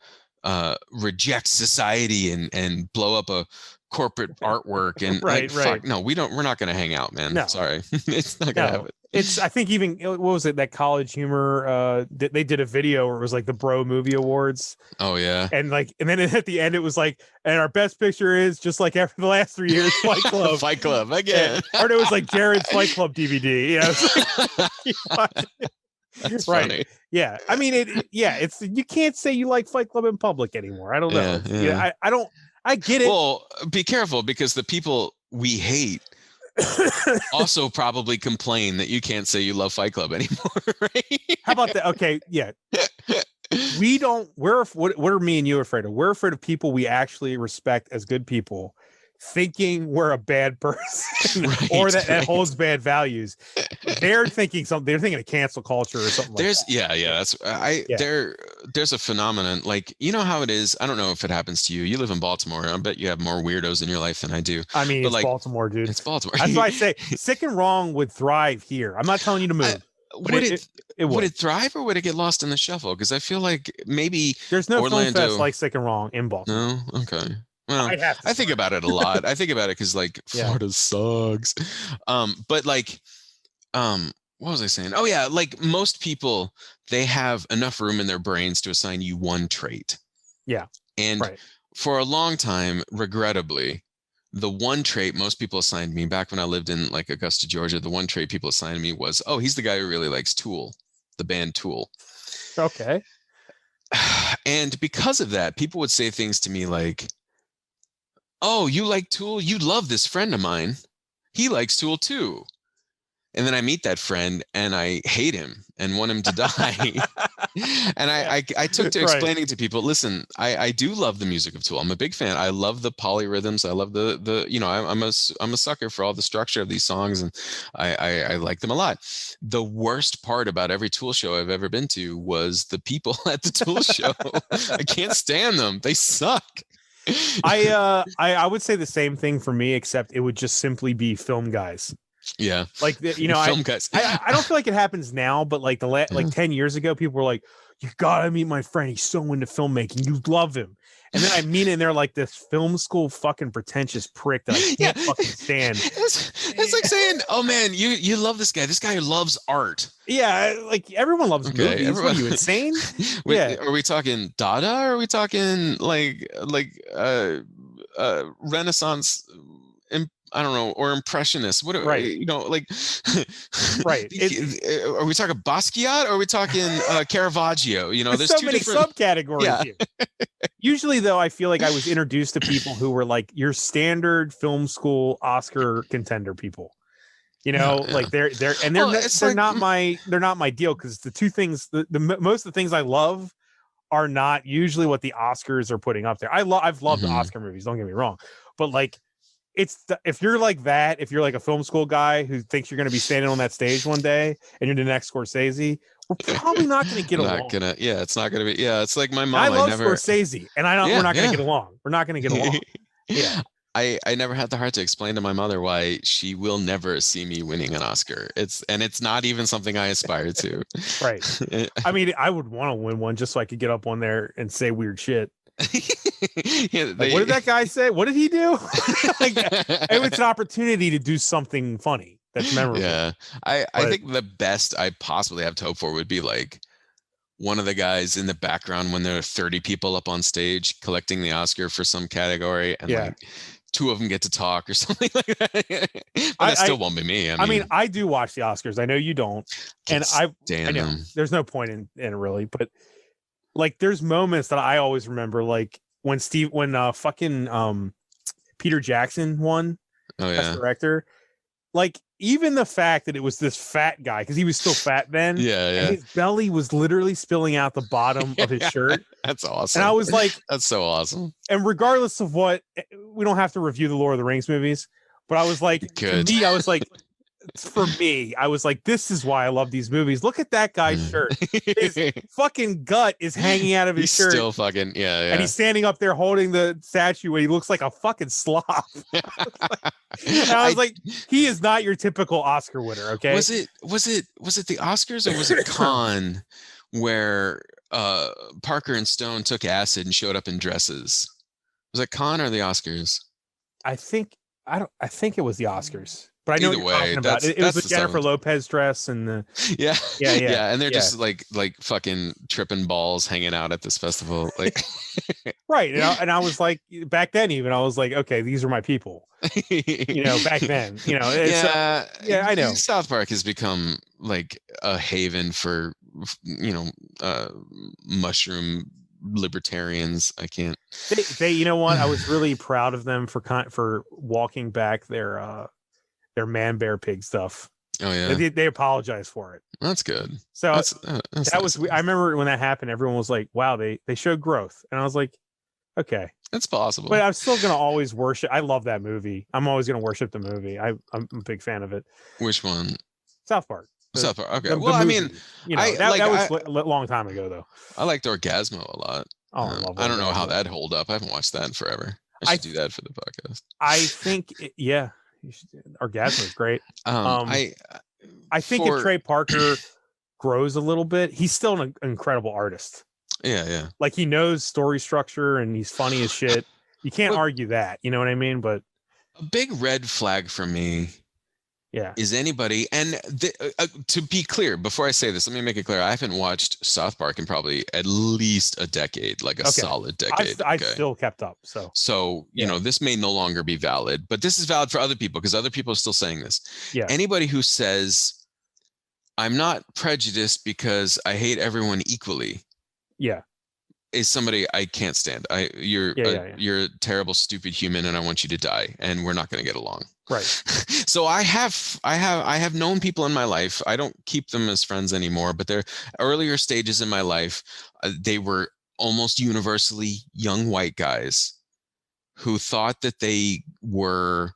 reject society and blow up a corporate artwork and right. Fuck, no, we're not going to hang out, man. No. Sorry. It's not going to happen. I think even, what was it, that College Humor, they did a video where it was like the Bro Movie Awards. Oh yeah. And then at the end it was like, and our best picture is, just like after the last 3 years, Fight Club. Fight Club again. Or it was like Jared's Fight Club DVD. That's funny. Yeah. I mean, it's, you can't say you like Fight Club in public anymore. I don't know. Yeah. I get it. Well, be careful, because the people we hate also probably complain that you can't say you love Fight Club anymore, right? How about that? Okay, yeah. What are me and you afraid of? We're afraid of people we actually respect as good people thinking we're a bad person, or that holds bad values. They're thinking something. They're thinking of cancel culture or something. There's a phenomenon, like, how it is. I don't know if it happens to you. You live in Baltimore. I bet you have more weirdos in your life than I do. I mean, it's like, Baltimore, dude. It's Baltimore. That's why I say Sick and Wrong would thrive here. I'm not telling you to move. Would it thrive, or would it get lost in the shuffle? Because I feel like maybe there's no film fest like Sick and Wrong in Baltimore. No, okay. Well, I think about it a lot. I think about it because like Florida sucks. But like, what was I saying? Oh yeah, like most people, they have enough room in their brains to assign you one trait. Yeah. And for a long time, regrettably, the one trait most people assigned me back when I lived in like Augusta, Georgia, the one trait people assigned me was, oh, he's the guy who really likes Tool, the band Tool. Okay. And because of that, people would say things to me like, oh, you like Tool? You love this friend of mine. He likes Tool too. And then I meet that friend and I hate him and want him to die. And I took to explaining to people, listen, I do love the music of Tool. I'm a big fan. I love the polyrhythms. I love the you know, I'm a sucker for all the structure of these songs, and I like them a lot. The worst part about every Tool show I've ever been to was the people at the Tool show. I can't stand them. They suck. I would say the same thing for me, except it would just simply be film guys. Yeah, like you know, film guys. I don't feel like it happens now, but like like 10 years ago, people were like, "You gotta meet my friend. He's so into filmmaking. You love him." And then I meet it, and they're like this film school fucking pretentious prick that I can't fucking stand. It's like saying, "Oh man, you love this guy. This guy loves art." Yeah, like everyone loves movies. Everyone, what are you insane? Wait, are we talking Dada? Or are we talking like Renaissance? I don't know, or Impressionist. What right? You know, like right. Are we talking Basquiat or are we talking Caravaggio? You know, there's so two many different subcategories. Yeah. Here. Usually, though, I feel like I was introduced to people who were like your standard film school Oscar contender people. You know, Yeah. like they're not my deal, because the two things, the most of the things I love are not usually what the Oscars are putting up there. I've loved Oscar movies. Don't get me wrong, but like. If you're like that, if you're like a film school guy who thinks you're going to be standing on that stage one day and you're the next Scorsese, we're probably not going to get along. It's not going to be. Yeah, it's like my mom. I love Scorsese, and we're not going to get along. We're not going to get along. Yeah. I never had the heart to explain to my mother why she will never see me winning an Oscar. It's not even something I aspire to. Right. I mean, I would want to win one just so I could get up on there and say weird shit. What did that guy say? What did he do? Like, it's an opportunity to do something funny that's memorable. Yeah, I think the best I possibly have to hope for would be like one of the guys in the background when there are 30 people up on stage collecting the Oscar for some category, and like two of them get to talk or something like that. But that still won't be me. I mean, I do watch the Oscars. I know you don't, and I know them. There's no point in it really, but. Like there's moments that I always remember, like when Peter Jackson won Best Director. Like even the fact that it was this fat guy, because he was still fat then. And his belly was literally spilling out the bottom of his shirt. That's awesome. And I was like, that's so awesome. And regardless of what, we don't have to review the Lord of the Rings movies, but I was like, to me, I was like, for me, I was like, this is why I love these movies. Look at that guy's shirt. His fucking gut is hanging out of his shirt. Still fucking, yeah. And he's standing up there holding the statue and he looks like a fucking slob. And I was like, he is not your typical Oscar winner, okay? Was it the Oscars or was it Cannes where Parker and Stone took acid and showed up in dresses? Was it Cannes or the Oscars? I think it was the Oscars. But I know either what you're way, talking about. It was the Jennifer Lopez dress and the and they're just like fucking tripping balls hanging out at this festival, like right. And I was like, back then, even I was like, okay, these are my people. You know, back then, you know, I know. South Park has become like a haven for mushroom libertarians. I can't. They you know what? I was really proud of them for walking back their man bear pig stuff. Oh yeah, they apologized for it. That's good. So that's that nice. was. I remember when that happened, everyone was like, "Wow, they showed growth," and I was like, "Okay, it's possible." But I'm still gonna always worship. I love that movie. I'm always gonna worship the movie. I'm a big fan of it. Which one? South Park. South Park. Okay. Well, I mean, you know, that was a long time ago, though. I liked Orgasmo a lot. Oh, I don't know how that hold up. I haven't watched that in forever. I should do that for the podcast. I think, Orgasmo is great. I think if Trey Parker grows a little bit, he's still an incredible artist. Yeah. Like he knows story structure and he's funny as shit. You can't argue that. You know what I mean? But a big red flag for me Yeah. is anybody, and to be clear, before I say this, let me make it clear. I haven't watched South Park in probably at least a decade, like a solid decade. I've Okay. still kept up. So, you know, this may no longer be valid, but this is valid for other people because other people are still saying this. Yeah. Anybody who says, I'm not prejudiced because I hate everyone equally. Yeah. Is somebody I can't stand. You're a terrible, stupid human, and I want you to die, and we're not going to get along. Right. So I have known people in my life. I don't keep them as friends anymore, but they're earlier stages in my life. They were almost universally young white guys who thought that they were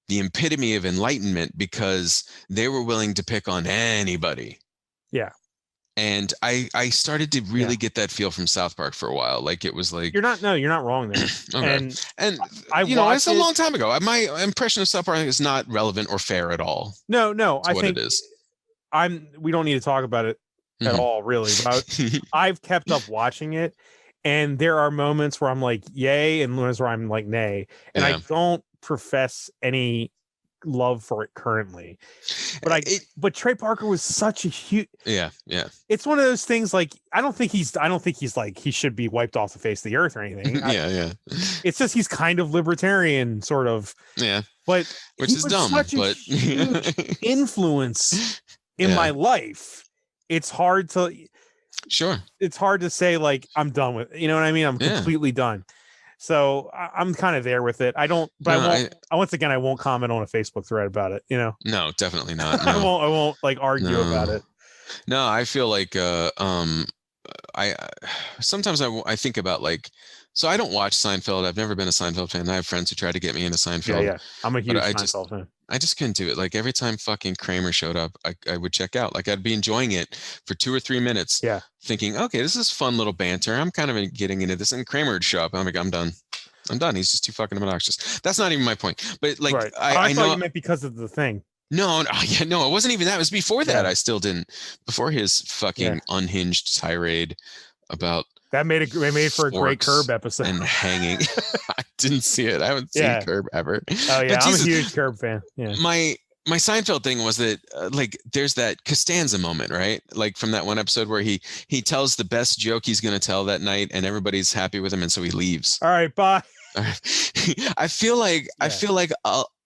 the epitome of enlightenment because they were willing to pick on anybody. Yeah. And I started to really get that feel from South Park for a while. Like it was like you're not wrong there. Okay. And you know, it's a long time ago. My impression of South Park is not relevant or fair at all. No, I think it is. We don't need to talk about it at all, really. But I've kept up watching it, and there are moments where I'm like, yay, and moments where I'm like, nay. And I don't profess any love for it currently, but Trey Parker was such a huge it's one of those things. Like I don't think he's like he should be wiped off the face of the earth or anything. It's just he's kind of libertarian sort of, but which is dumb, but huge influence in my life. It's hard to say like I'm done with, you know what I mean? I'm completely done. So I'm kind of there with it. I don't, but I won't comment on a Facebook thread about it. You know? No, definitely not. No. I won't like argue about it. No, I feel like, I sometimes I think about like, so I don't watch Seinfeld. I've never been a Seinfeld fan. I have friends who try to get me into Seinfeld. Yeah. I'm a huge Seinfeld fan. I just couldn't do it. Like every time fucking Kramer showed up, I would check out. Like I'd be enjoying it for 2 or 3 minutes. Yeah. Thinking, okay, this is fun little banter. I'm kind of getting into this. And Kramer would show up. I'm like, I'm done. He's just too fucking obnoxious. That's not even my point. But like, I thought know you meant because of the thing. No, it wasn't even that. It was before that. I still didn't. Before his fucking unhinged tirade about that made for a great Curb episode and hanging. I didn't see it. I haven't seen Curb ever. Oh yeah, I'm a huge Curb fan. Yeah. My Seinfeld thing was that like there's that Costanza moment, right? Like from that one episode where he tells the best joke he's going to tell that night, and everybody's happy with him, and so he leaves. All right, bye. I feel like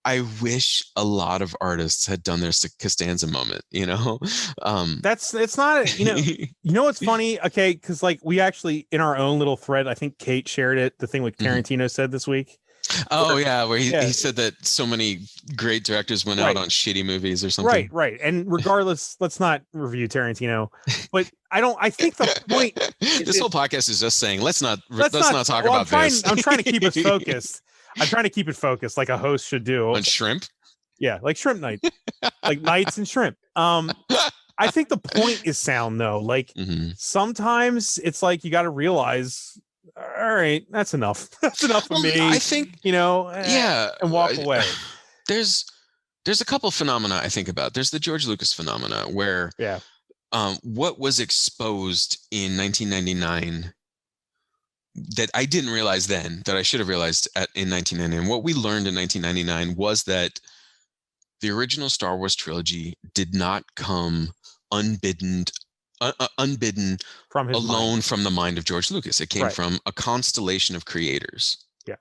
I wish a lot of artists had done their Costanza moment, you know? It's not, you know what's funny? Okay. Cause like we actually in our own little thread, I think Kate shared it. The thing with Tarantino said this week. Oh where he said that so many great directors went out on shitty movies or something. Right. And regardless, let's not review Tarantino, but I think the point this whole podcast is just saying, let's not talk about this. I'm trying to keep us focused. I'm trying to keep it focused like a host should do. On shrimp? Yeah, like shrimp night. Like nights and shrimp. I think the point is sound though. Like sometimes it's like you got to realize, all right, that's enough. That's enough for me. I think, and walk away. There's a couple phenomena I think about. There's the George Lucas phenomena where what was exposed in 1999 that I didn't realize then, that I should have realized in 1999. What we learned in 1999 was that the original Star Wars trilogy did not come unbidden from the mind of George Lucas. It came from a constellation of creators. Yeah.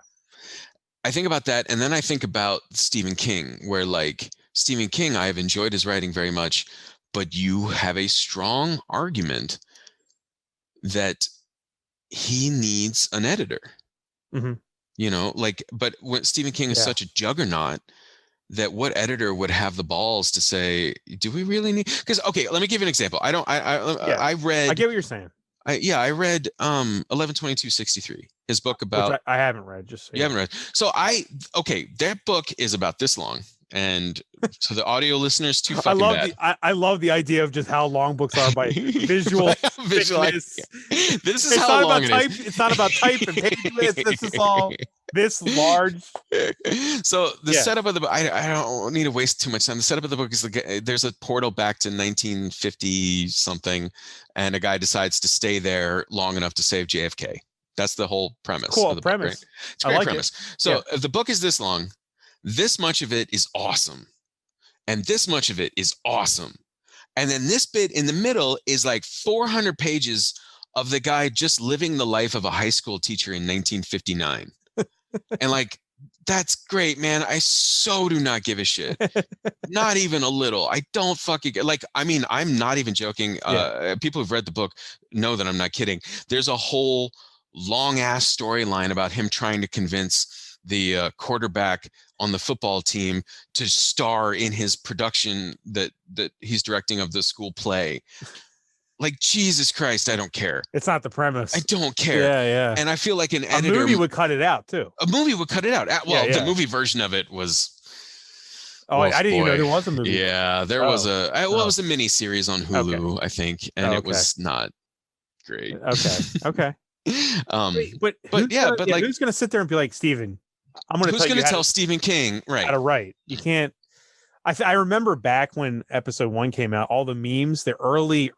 I think about that. And then I think about Stephen King, where like Stephen King, I have enjoyed his writing very much, but you have a strong argument that he needs an editor, you know, like, but when Stephen King is such a juggernaut that what editor would have the balls to say, do we really need, because, okay, let me give you an example. I read, I get what you're saying. I read 11/22/63, his book about, I haven't read, just so you haven't read. So that book is about this long. And to the audio listeners, too fucking bad. I love the idea of just how long books are by visual thickness. This is how long it is. It's not about type and page width. This is all this large. So the setup of the book, I don't need to waste too much time. The setup of the book is there's a portal back to 1950 something, and a guy decides to stay there long enough to save JFK. That's the whole premise. Cool of the premise. Book, right? It's a great premise. So if the book is this long, this much of it is awesome. and this much of it is awesome. And then this bit in the middle is like 400 pages of the guy just living the life of a high school teacher in 1959. And like, that's great, man. I so do not give a shit. Not even a little. I don't fucking like, I mean, I'm not even joking. People who've read the book know that I'm not kidding. There's a whole long ass storyline about him trying to convince the quarterback on the football team to star in his production that he's directing of the school play. Like, Jesus Christ, I don't care. It's not the premise. I don't care. Yeah. And I feel like an editor. A movie would cut it out too. A movie would cut it out. Well, the movie version of it was. Oh, I didn't even know there was a movie. Yeah, there was a. Well, it was a mini series on Hulu, I think, and it was not great. Okay. But like, who's gonna sit there and be like, Steven, I'm gonna. Who's gonna tell Stephen King how to write? You can't. I remember back when episode 1 came out, all the memes, the early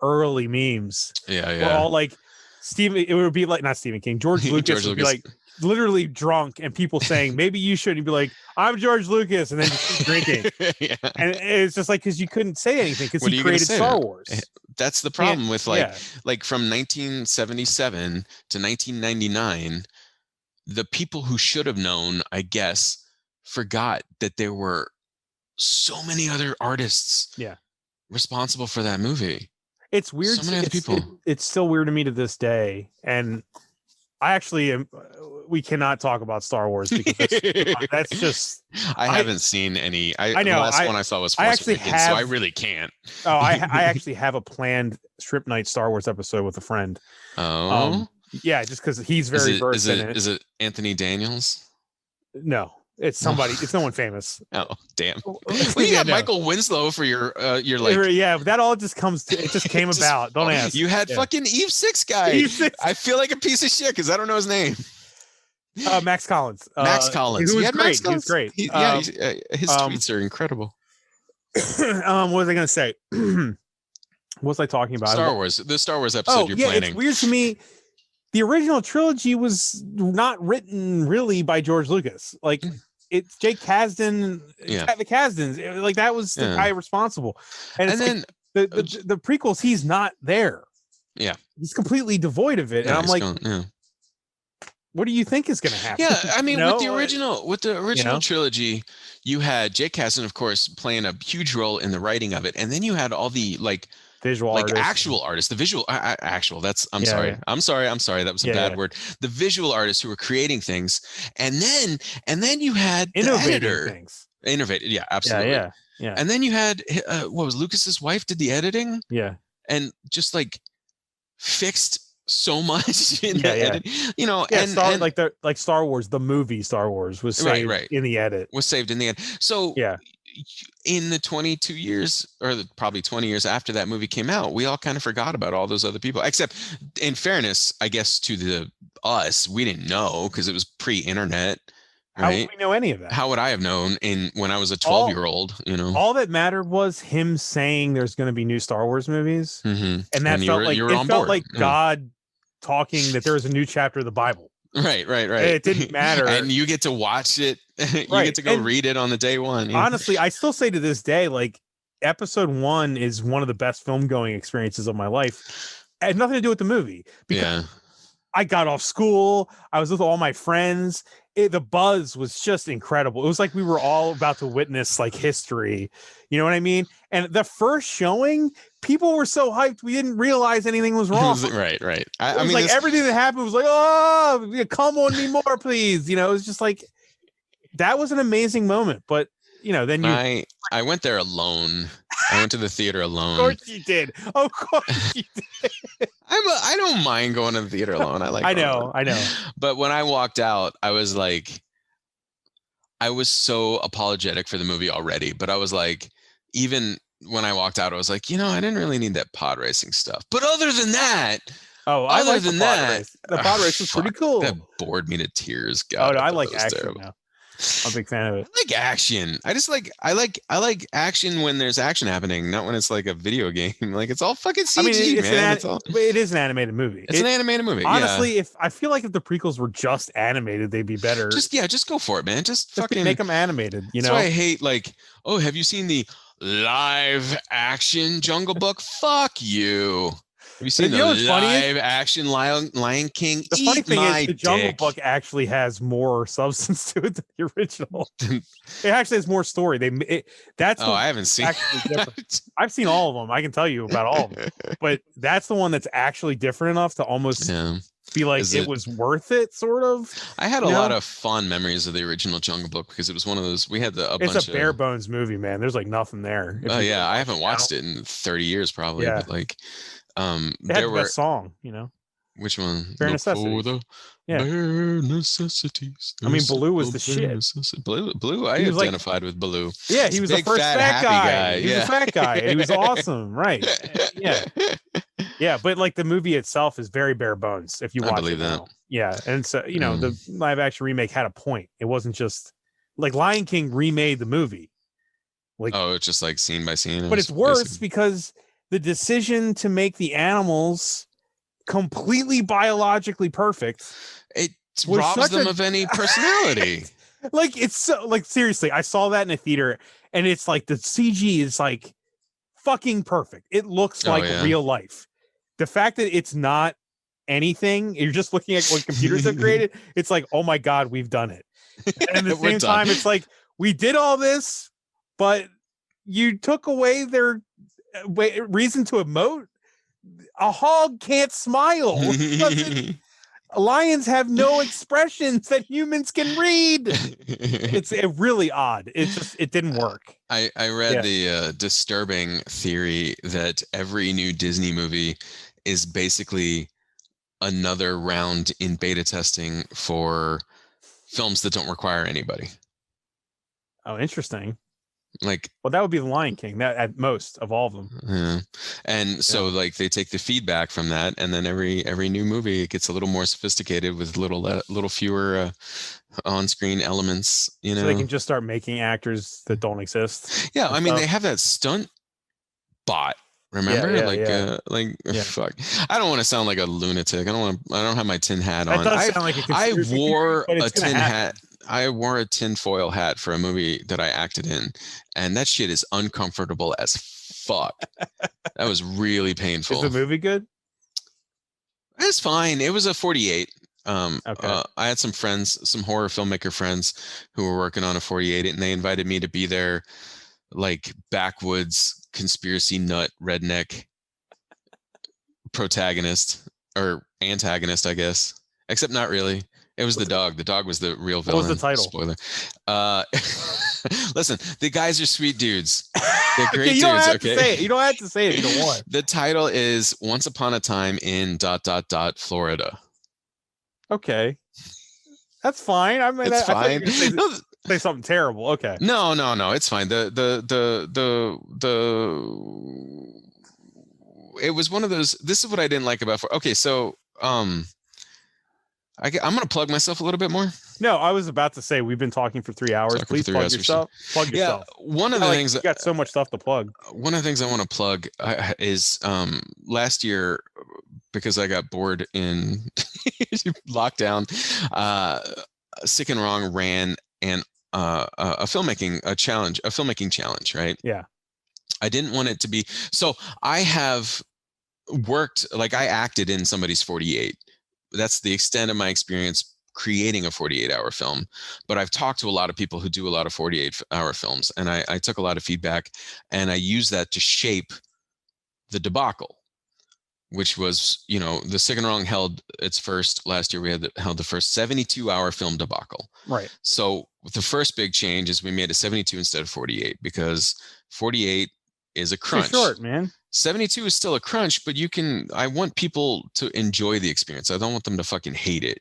memes, were all like Stephen. It would be like not Stephen King, George Lucas would be like literally drunk, and people saying maybe you should. He'd be like, I'm George Lucas, and then just keep drinking. And it's just like because you couldn't say anything because he created Star Wars. That's the problem with like from 1977 to 1999, the people who should have known, I guess, forgot that there were so many other artists responsible for that movie. It's weird. So many other people. It's still weird to me to this day. And I actually am. We cannot talk about Star Wars because that's just. I haven't seen any. I know. The last one I saw was Force Awakens, so I really can't. I actually have a planned Strip Night Star Wars episode with a friend. Oh. Yeah, just because he's very versed in it. Is it Anthony Daniels? No. It's somebody. It's no one famous. Oh, damn! Well, you got Michael Winslow for your like. Yeah, that all just comes. It just came about. Don't ask. You had fucking Eve 6 guy. Eve 6. I feel like a piece of shit because I don't know his name. Max Collins. Max Collins. He was great. He was great. His tweets are incredible. What was I going to say? What was I talking about? Star Wars. The Star Wars episode you're planning. It's weird to me. The original trilogy was not written really by George Lucas. Like. It's Jake Kasdan, the Kasdans. Like that was the guy responsible. And then the prequels, he's not there. Yeah, he's completely devoid of it. And I'm like, what do you think is going to happen? Yeah, I mean, with the original trilogy, you had Jake Kasdan, of course, playing a huge role in the writing of it, and then you had all the visual artists. Actual artists, the visual that's I'm sorry that was a bad word, the visual artists who were creating things, and then you had the editor things innovated absolutely and then you had what was Lucas's wife did the editing and just like fixed so much in the edit, and Star Wars, the movie Star Wars was saved in the edit, so in the 22 years or probably 20 years after that movie came out, we all kind of forgot about all those other people, except in fairness, I guess to us, we didn't know because it was pre-internet. Right? How would we know any of that? How would I have known when I was a 12-year-old, all that mattered was him saying there's going to be new Star Wars movies. Mm-hmm. And that felt like God talking that there was a new chapter of the Bible. Right. It didn't matter. And you get to watch it. You get to go read it on the day one. Honestly, I still say to this day, like episode 1 is one of the best film going experiences of my life. It had nothing to do with the movie. Because I got off school. I was with all my friends. The buzz was just incredible. It was like we were all about to witness like history. You know what I mean? And the first showing, people were so hyped we didn't realize anything was wrong. Right. I mean, like everything that happened was like, oh, come on me more, please. It was just like that was an amazing moment. But then I went there alone. I went to the theater alone. Of course you did. Of course you did. I don't mind going to the theater alone. I know. But when I walked out, I was so apologetic for the movie already. But I was like, even when I walked out, I was like, I didn't really need that pod racing stuff. But other than that, the pod race was pretty cool. That bored me to tears. God, I like action now. I'm a big fan of it. I like action. I like action when there's action happening, not when it's like a video game. Like it's all fucking CG, man. It is an animated movie. It's an animated movie. Honestly, if I feel like if the prequels were just animated, they'd be better. Just go for it, man. Just fucking make them animated. That's why I hate have you seen the live action Jungle Book. Fuck you. Have you seen You the know what's funny is- live action Lion King? The funny Eat thing my is, the Jungle dick. Book actually has more substance to it than the original. It actually has more story. That's Oh, I haven't seen. actually different. I've seen all of them. I can tell you about all of them, but that's the one that's actually different enough to almost Yeah. be like Is it it- was worth it, sort of. I had a You know? lot of fond memories of the original Jungle Book because it was one of those. We had a It's bunch a bare of. bones movie, man. There's like nothing there. Oh yeah, I haven't watched it in 30 years probably, Yeah. but like, It had there the were. best song, you know. Which one? Bare Look for Necessities. the Yeah. bare necessities. I mean, Baloo was the Bare shit. necessi- Blue. I He was like- identified with Baloo. Yeah, he was the Big, first fat, fat happy guy. guy. He was Yeah. a fat guy. And he was awesome, right? Yeah, yeah. But like the movie itself is very bare bones. If you I watch believe it that. now. Yeah, and so the live action remake had a point. It wasn't just like Lion King remade the movie. Like, Oh, it's just like scene by scene. but it's worse because the decision to make the animals completely biologically perfect. It was robs such them a- of any personality. Like it's so like seriously, I saw that in a theater and it's like the CG is like fucking perfect. It looks Oh, like yeah. real life. The fact that it's not anything, you're just looking at what computers have created, it's like, oh my God, we've done it. And at the We're same done. time, it's like, we did all this, but you took away their reason to emote. A hog can't smile. Lions have no expressions that humans can read. It's really odd. It didn't work. I read Yeah. the disturbing theory that every new Disney movie is basically another round in beta testing for films that don't require anybody. Oh, interesting. Like, Well, that would be the Lion King. That at most of all of them. yeah. And so like they take the feedback from that, and then every new movie it gets a little more sophisticated with little fewer on-screen elements. You know, So they can just start making actors that don't exist. yeah. and I mean, stuff. they have that stunt bot. Remember, yeah, like, yeah. Yeah. fuck. I don't want to sound like a lunatic. I don't have my tin hat That on. does sound like a I conspiracy wore theory, but a it's gonna tin happen. hat. I wore a tinfoil hat for a movie that I acted in, and that shit is uncomfortable as fuck. That was really painful. Is the movie good? It's fine. It was a 48. Okay. I had some friends, some horror filmmaker friends who were working on a 48, and they invited me to be their like backwoods conspiracy nut redneck protagonist or antagonist, I guess. Except not really. It was the dog. The dog was the real What villain. was the title? Spoiler. Listen, the guys are sweet dudes. They're great Okay, you dudes. don't have Okay. to say it. You don't have to say it if you don't want. The title is Once Upon a Time in ... Florida. Okay. That's fine. I mean, It's I thought you fine. were gonna say something terrible. Okay. No, it's fine. It was one of those. This is what I didn't like about. Okay, so I'm gonna plug myself a little bit more. No, I was about to say we've been talking for 3 hours. Talking for Please 3 plug hours for yourself. Plug yourself. Yeah, one of the things you got so much stuff to plug. One of the things I want to plug is last year, because I got bored in lockdown, Sick and Wrong ran a filmmaking challenge, right? Yeah. I didn't want it to be so. I have worked, like I acted in somebody's 48. That's the extent of my experience creating a 48-hour film. But I've talked to a lot of people who do a lot of 48-hour films, and I took a lot of feedback, and I used that to shape the debacle, which was, the Sick and Wrong held its first last year. We held the first 72-hour film debacle. Right. So the first big change is we made a 72 instead of 48 because 48 is a crunch. Too short, man. 72 is still a crunch, but I want people to enjoy the experience. I don't want them to fucking hate it,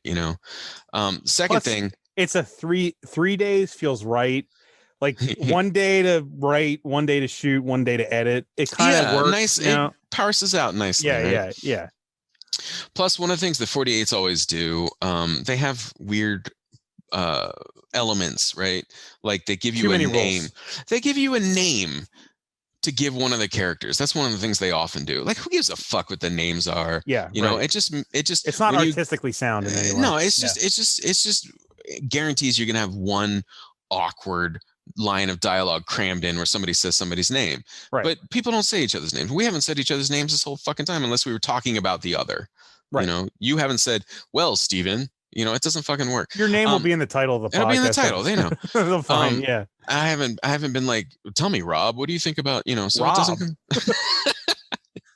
Second Plus, thing. It's a 3 days feels right. Like 1 day to write, 1 day to shoot, 1 day to edit. It kind of works. Nice. It parses out nicely. Yeah, right? yeah. Plus, one of the things the 48s always do, they have weird elements, right? Like they give you a name. They give you a name to give one of the characters. That's one of the things they often do. Like, who gives a fuck what the names are? Yeah. You know, it just it's not artistically sound in any way. No, it's just guarantees you're gonna have one awkward line of dialogue crammed in where somebody says somebody's name. Right. But people don't say each other's names. We haven't said each other's names this whole fucking time unless we were talking about the other. Right. You know, you haven't said, well, Steven, you know, it doesn't fucking work. Your name will be in the title of the podcast. It'll be in the title. They know. They'll find, yeah. I haven't been like, tell me, Rob, what do you think about, you know, so Rob. it doesn't.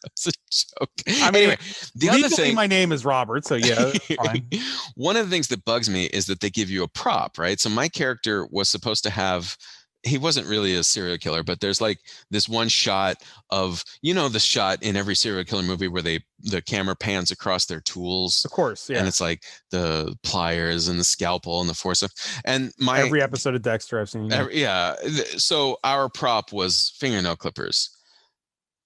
That's a joke. I mean, anyway, the other thing, my name is Robert, so yeah, fine. One of the things that bugs me is that they give you a prop, right? So my character was supposed to have, he wasn't really a serial killer, but there's like this one shot of, you know, the shot in every serial killer movie where the camera pans across their tools. Of course, yeah. And it's like the pliers and the scalpel and the forceps. And every episode of Dexter I've seen. Yeah. So our prop was fingernail clippers.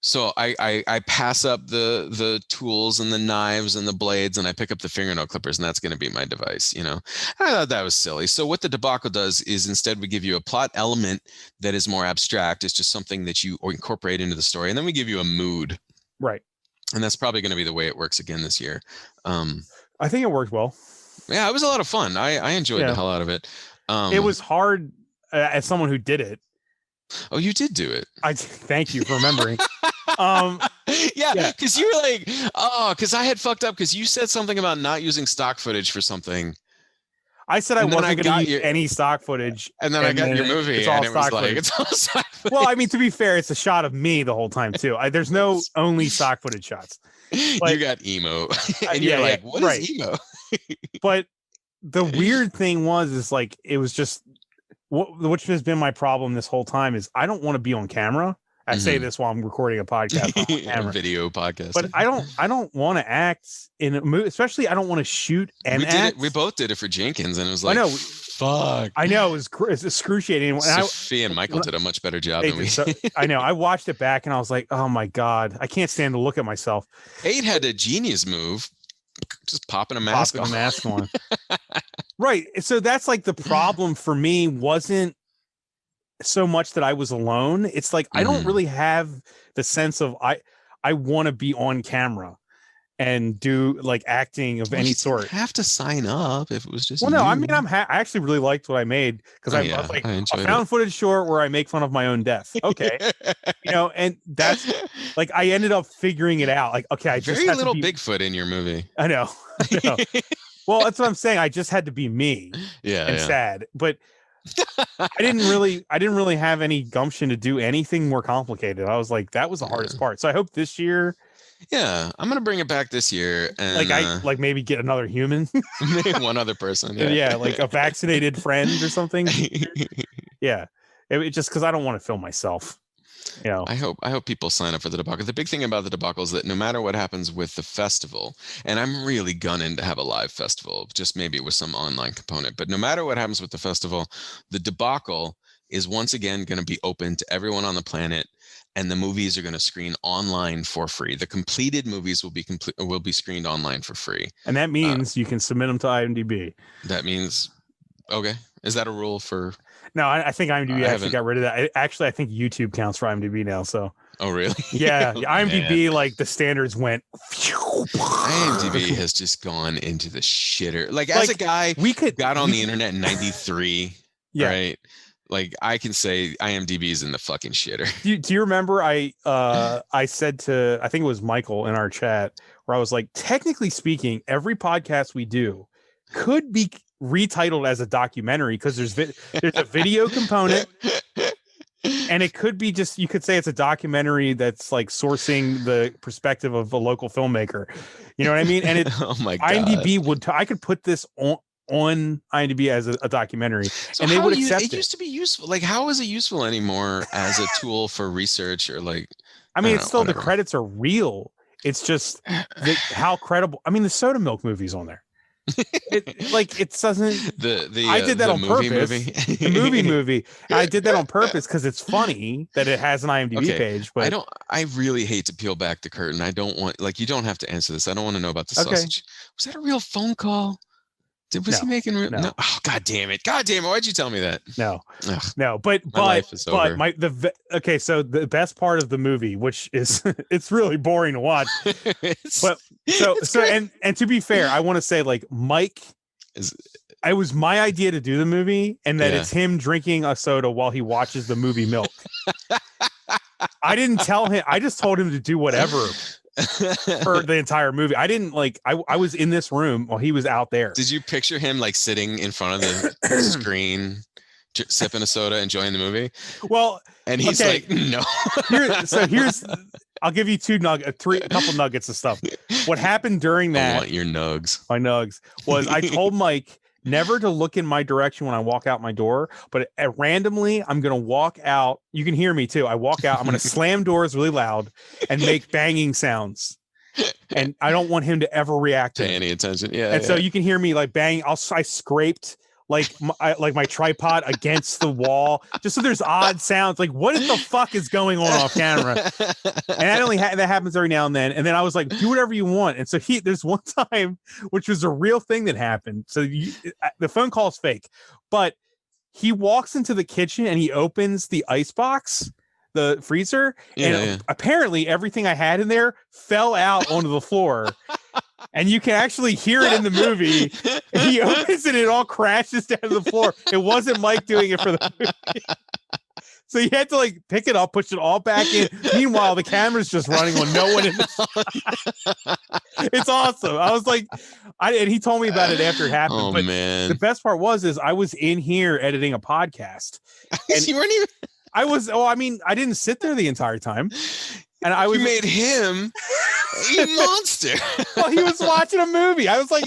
So I pass up the tools and the knives and the blades, and I pick up the fingernail clippers, and that's going to be my device. You know, I thought that was silly. So what the debacle does is instead we give you a plot element that is more abstract. It's just something that you incorporate into the story, and then we give you a mood. Right. And that's probably going to be the way it works again this year. I think it worked well. Yeah, it was a lot of fun. I enjoyed the hell out of it. It was hard as someone who did it. Oh, you did do it. Thank you for remembering. Yeah, because you were like, oh, because I had fucked up because you said something about not using stock footage for something. I said I wasn't going to use any stock footage. And then I got your movie and it was like, it's all stock footage. Well, I mean, to be fair, it's a shot of me the whole time, too. There's no only stock footage shots. But, you got emo. And you're like, what is emo? But the weird thing is like, it was just, which has been my problem this whole time is I don't want to be on camera. I say this while I'm recording a podcast, on camera. A video podcast. But I don't want to act in a movie, especially I don't want to shoot and act. We both did it for Jenkins, and it was like, fuck. I know it's excruciating. Sophie and Michael did a much better job than we. I know. I watched it back, and I was like, oh my god, I can't stand to look at myself. Kate had a genius move, just popping a mask on. Right. So that's like the problem for me wasn't so much that I was alone. It's like I don't really have the sense of I want to be on camera and do like acting of any sort. You have to sign up if it was just. Well, no, I mean I actually really liked what I made because I was like a found footage short where I make fun of my own death. Okay, you know, and that's like I ended up figuring it out. Like, okay, I just very little Bigfoot in your movie. I know. Well, that's what I'm saying. I just had to be me. And sad, but. I didn't really have any gumption to do anything more complicated. I was like, that was the hardest part. So I hope this year. Yeah, I'm gonna bring it back this year, and like maybe get another human, maybe one other person. Yeah, like a vaccinated friend or something. Yeah, it just because I don't want to film myself. You know, I hope people sign up for the debacle. The big thing about the debacle is that no matter what happens with the festival, and I'm really gunning to have a live festival, just maybe with some online component, but no matter what happens with the festival, the debacle is once again going to be open to everyone on the planet, and the movies are going to screen online for free. The completed movies will be screened online for free, and that means you can submit them to IMDb. That means, okay, is that a rule for? No, I think IMDb actually got rid of that. I think YouTube counts for IMDb now. So. Oh, really? Yeah. IMDb, like the standards went. IMDb has just gone into the shitter. Like as a guy got on the internet in 93, right? Like I can say IMDb is in the fucking shitter. Do you remember I said to, I think it was Michael in our chat, where I was like, technically speaking, every podcast we do could be retitled as a documentary because there's a video component, and it could be just, you could say it's a documentary that's like sourcing the perspective of a local filmmaker. You know what I mean? And it, oh my God. IMDb I could put this on IMDb as a documentary, so and they would accept it. It used to be useful. Like, how is it useful anymore as a tool for research or like? I mean, it's still whatever. The credits are real. It's just how credible. I mean, the Soda Milk movie's on there. It doesn't. I did that on purpose. The movie. I did that on purpose because it's funny that it has an IMDb page. But I really hate to peel back the curtain. I don't want, like, you don't have to answer this. I don't want to know about the sausage. Was that a real phone call? Was he making no? Oh, God damn it! Why'd you tell me that? No. But okay. So the best part of the movie, which is it's really boring to watch, and to be fair, I want to say like Mike it was my idea to do the movie, and that it's him drinking a soda while he watches the movie Milk. I didn't tell him. I just told him to do whatever for the entire movie. I didn't like. I was in this room while he was out there. Did you picture him like sitting in front of the screen, sipping a soda, enjoying the movie? Well, and he's like, no. Here's. I'll give you a couple nuggets of stuff. What happened during that? I want your nugs. My nugs was I told Mike never to look in my direction when I walk out my door, but randomly I'm going to walk out. You can hear me too. I walk out. I'm going to slam doors really loud and make banging sounds. And I don't want him to ever react to any attention. Yeah. And so you can hear me like bang. I scraped like my tripod against the wall just so there's odd sounds. Like, what the fuck is going on off camera? And that happens every now and then. And then I was like, do whatever you want. And so there's one time, which was a real thing that happened. So the phone call is fake, but he walks into the kitchen and he opens the ice box, the freezer, and apparently everything I had in there fell out onto the floor. And you can actually hear it in the movie. He opens it, it all crashes down to the floor. It wasn't Mike doing it for the movie. So you had to like pick it up, push it all back in. Meanwhile, the camera's just running when no one in the It's awesome. I was like, and he told me about it after it happened. Oh, but man. The best part is I was in here editing a podcast. And you weren't even. I didn't sit there the entire time. And you made him a monster. Well, he was watching a movie. I was like,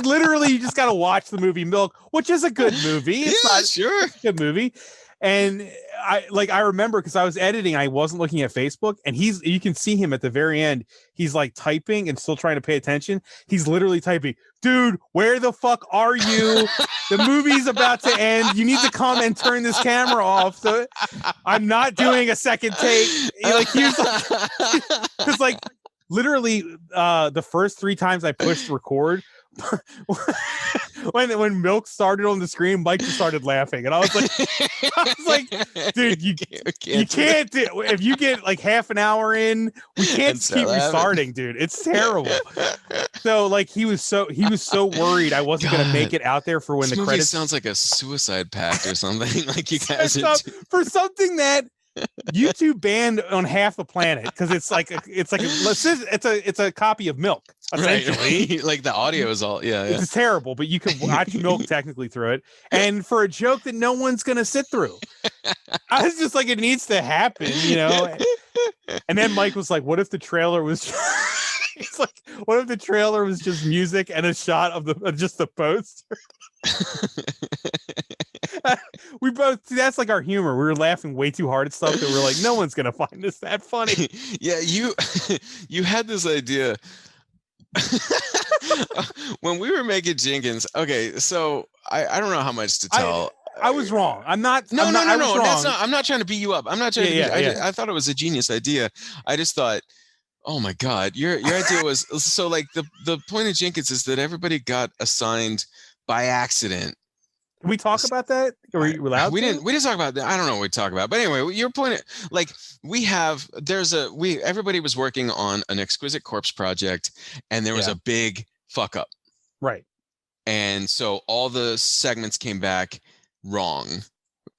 literally, you just got to watch the movie Milk, which is a good movie. It's a good movie. And I remember because I was editing, I wasn't looking at Facebook, and you can see him at the very end. He's like typing and still trying to pay attention. He's literally typing, dude, where the fuck are you? The movie's about to end. You need to come and turn this camera off. So I'm not doing a second take. Because like literally the first 3 times I pushed record, when Milk started on the screen, Mike just started laughing, and I was like, dude, you can't do, if you get like half an hour in, we can't keep restarting, dude. It's terrible. So like he was so worried I wasn't gonna make it out there for when the credits. Sounds like a suicide pact or something. Like you guys for something that YouTube banned on half the planet because it's a copy of Milk essentially. Right. Like the audio is all It's terrible, but you can watch Milk technically through it, and for a joke that no one's gonna sit through. I was just like, it needs to happen, you know. And then Mike was like, "What if the trailer was?" He's like, "What if the trailer was just music and a shot of just the poster?" We both that's like our humor. We were laughing way too hard at stuff that we're like, no one's gonna find this that funny. Yeah, you had this idea when we were making Jenkins. Okay, so I don't know how much to tell. I was wrong. I'm not. No. That's not. I'm not trying to beat you up. I'm not trying to. I thought it was a genius idea. I just thought, oh my god, your idea was so like the point of Jenkins is that everybody got assigned by accident. Can we talk about that? Are we allowed? We didn't talk about that. I don't know what we talk about, but anyway, your point, like everybody was working on an Exquisite Corpse project, and there was a big fuck up, right? And so all the segments came back wrong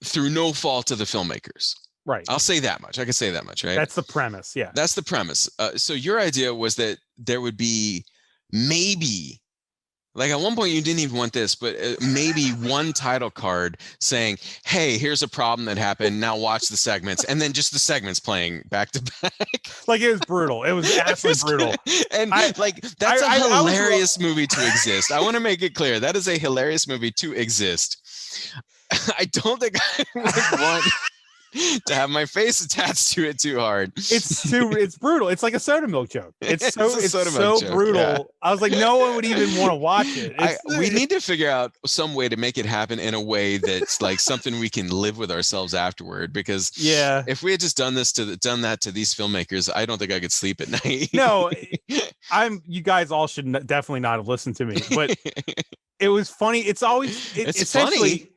through no fault of the filmmakers. Right. I'll say that much. I can say that much, right? That's the premise. Yeah. That's the premise. So your idea was that there would be maybe. Like at one point you didn't even want this, but maybe one title card saying, "Hey, here's a problem that happened. Now watch the segments," and then just the segments playing back to back. Like it was brutal. It was absolutely brutal. And that's a hilarious movie to exist. I want to make it clear that is a hilarious movie to exist. I don't think I would want to have my face attached to it too hard. It's brutal. It's like a Soda Milk joke. It's so joke, brutal. Yeah. I was like, no one would even want to watch it. We need to figure out some way to make it happen in a way that's like something we can live with ourselves afterward. Because if we had just done that to these filmmakers, I don't think I could sleep at night. No, you guys all should definitely not have listened to me, but it was funny. It's always it's funny.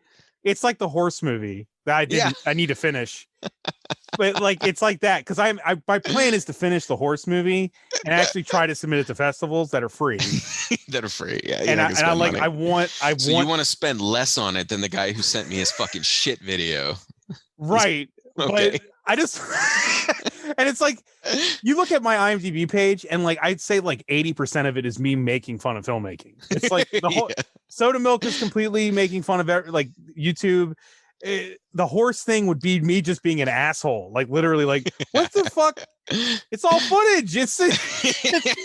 It's like the horse movie that I need to finish. but like it's like that because my plan is to finish the horse movie and actually try to submit it to festivals that are free. That are free. Yeah. And I like money. So you want to spend less on it than the guy who sent me his fucking shit video. Right. Okay. But I just and it's like you look at my IMDb page and like I'd say like 80% of it is me making fun of filmmaking. It's like the whole Soda Milk is completely making fun of like YouTube. The horse thing would be me just being an asshole, like literally like what the fuck, it's all footage, it's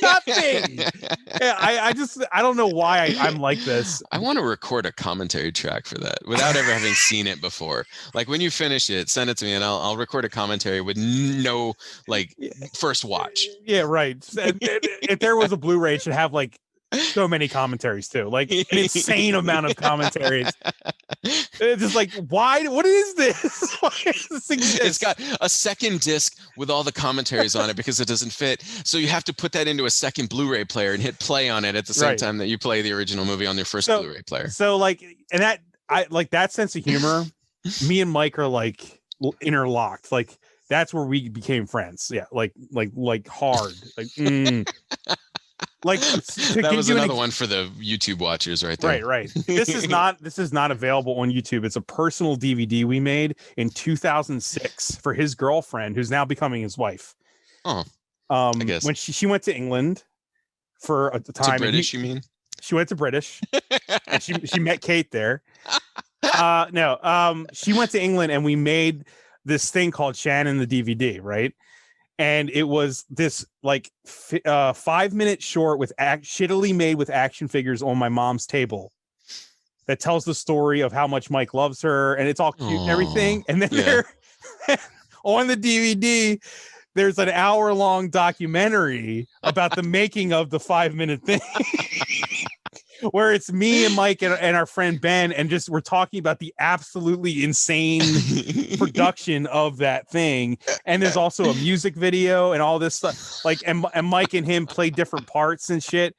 nothing. I don't know why I'm like this. I want to record a commentary track for that without ever having seen it before. Like when you finish it, send it to me and I'll record a commentary with no like first watch. Yeah, right. If there was a Blu-ray, it should have like so many commentaries too, like an insane amount of commentaries. It's just like, what is this? Why does this exist? It's got a second disc with all the commentaries on it because it doesn't fit, so you have to put that into a second Blu-ray player and hit play on it at the same time that you play the original movie on your first Blu-ray player. So like, and that I like that sense of humor. Me and Mike are like interlocked. Like that's where we became friends. Yeah, like hard. Like like that was another one for the YouTube watchers right there. Right. This is not available on YouTube. It's a personal DVD we made in 2006 for his girlfriend, who's now becoming his wife. Oh, I guess when she went to England for a time. To British, you mean? She went to British, and she met Kate there. No, she went to England, and we made this thing called Shannon the DVD, right? And it was this like 5-minute short with shittily made with action figures on my mom's table that tells the story of how much Mike loves her, and it's all cute and everything. And then there on the DVD, there's an hour-long documentary about the making of the 5-minute thing. Where it's me and Mike and our friend Ben, and just we're talking about the absolutely insane production of that thing. And there's also a music video and all this stuff. Like, and Mike and him play different parts and shit.